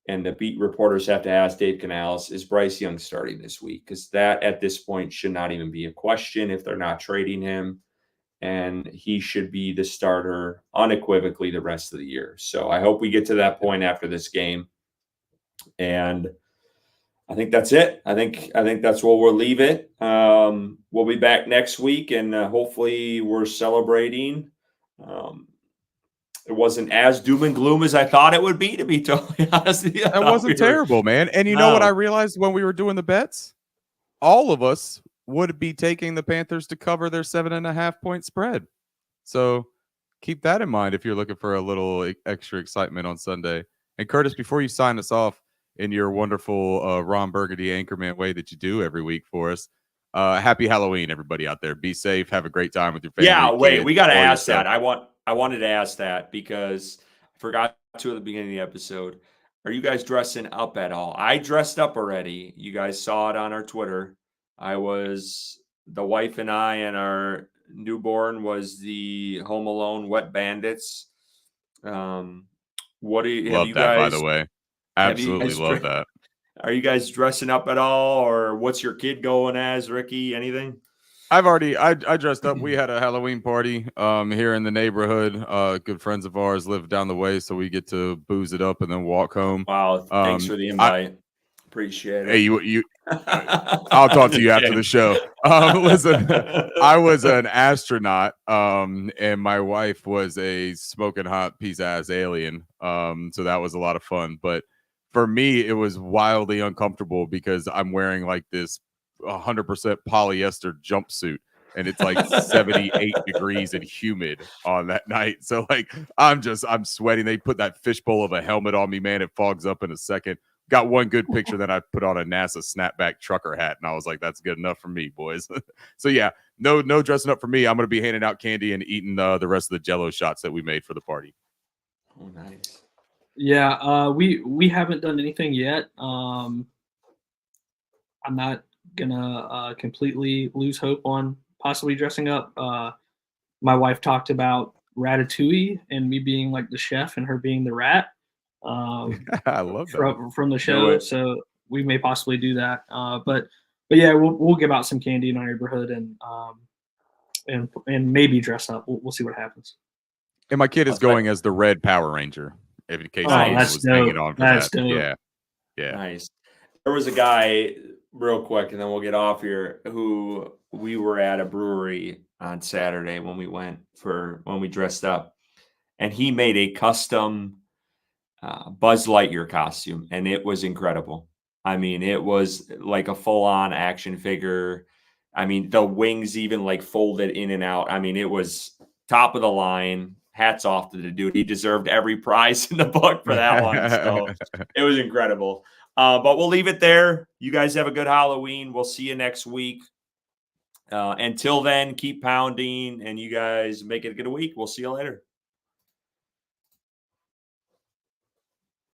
Speaker 1: And the beat reporters have to ask Dave Canales, is Bryce Young starting this week? Because that at this point should not even be a question if they're not trading him. And he should be the starter unequivocally the rest of the year. So I hope we get to that point after this game. And I think that's it. I think that's where we'll leave it. We'll be back next week, and hopefully we're celebrating. It wasn't as doom and gloom as I thought it would be, to be totally honest with you.
Speaker 3: That wasn't terrible, man. And you know what I realized when we were doing the bets? All of us would be taking the Panthers to cover their 7.5-point spread. So keep that in mind if you're looking for a little extra excitement on Sunday. And Curtis, before you sign us off in your wonderful Ron Burgundy Anchorman way that you do every week for us, happy Halloween, everybody out there. Be safe. Have a great time with your family.
Speaker 1: Yeah, wait,
Speaker 3: kids,
Speaker 1: we got to ask
Speaker 3: yourself.
Speaker 1: that. I wanted to ask that because I forgot to at the beginning of the episode. Are you guys dressing up at all? I dressed up already. You guys saw it on our Twitter. The wife and I and our newborn was the Home Alone Wet Bandits. What do you
Speaker 3: love
Speaker 1: have you
Speaker 3: that,
Speaker 1: guys,
Speaker 3: by the way? Absolutely love that.
Speaker 1: Are you guys dressing up at all, or what's your kid going as, Ricky? Anything?
Speaker 3: I dressed up. We had a Halloween party here in the neighborhood. Good friends of ours live down the way, so we get to booze it up and then walk home.
Speaker 1: Wow, thanks for the invite. Appreciate it.
Speaker 3: Hey, you I'll talk to you after the show. Listen, I was an astronaut, and my wife was a smoking hot piece of ass alien. So that was a lot of fun. But for me, it was wildly uncomfortable because I'm wearing like this 100% polyester jumpsuit, and it's like 78 degrees and humid on that night. So like I'm sweating. They put that fishbowl of a helmet on me, man. It fogs up in a second. Got one good picture that I put on a NASA snapback trucker hat, and I was like, that's good enough for me, boys. So yeah, no dressing up for me. I'm gonna be handing out candy and eating the rest of the Jell-O shots that we made for the party.
Speaker 1: Oh, nice.
Speaker 2: Yeah, we haven't done anything yet. I'm not gonna completely lose hope on possibly dressing up. My wife talked about Ratatouille and me being like the chef and her being the rat.
Speaker 3: I love that
Speaker 2: from the show, so we may possibly do that. But yeah, we'll give out some candy in our neighborhood and maybe dress up. We'll see what happens.
Speaker 3: And my kid is going as the Red Power Ranger. If in case
Speaker 2: was hanging on for that.
Speaker 3: Yeah.
Speaker 1: Nice. There was a guy, real quick, and then we'll get off here, who we were at a brewery on Saturday when we dressed up, and he made a custom Buzz Lightyear costume, and it was incredible. I mean, it was like a full-on action figure. I mean, the wings even like folded in and out. I mean, it was top of the line. Hats off to the dude. He deserved every prize in the book for that one. So it was incredible. But we'll leave it there. You guys have a good Halloween. We'll see you next week. Until then, keep pounding, and you guys make it a good week. We'll see you later.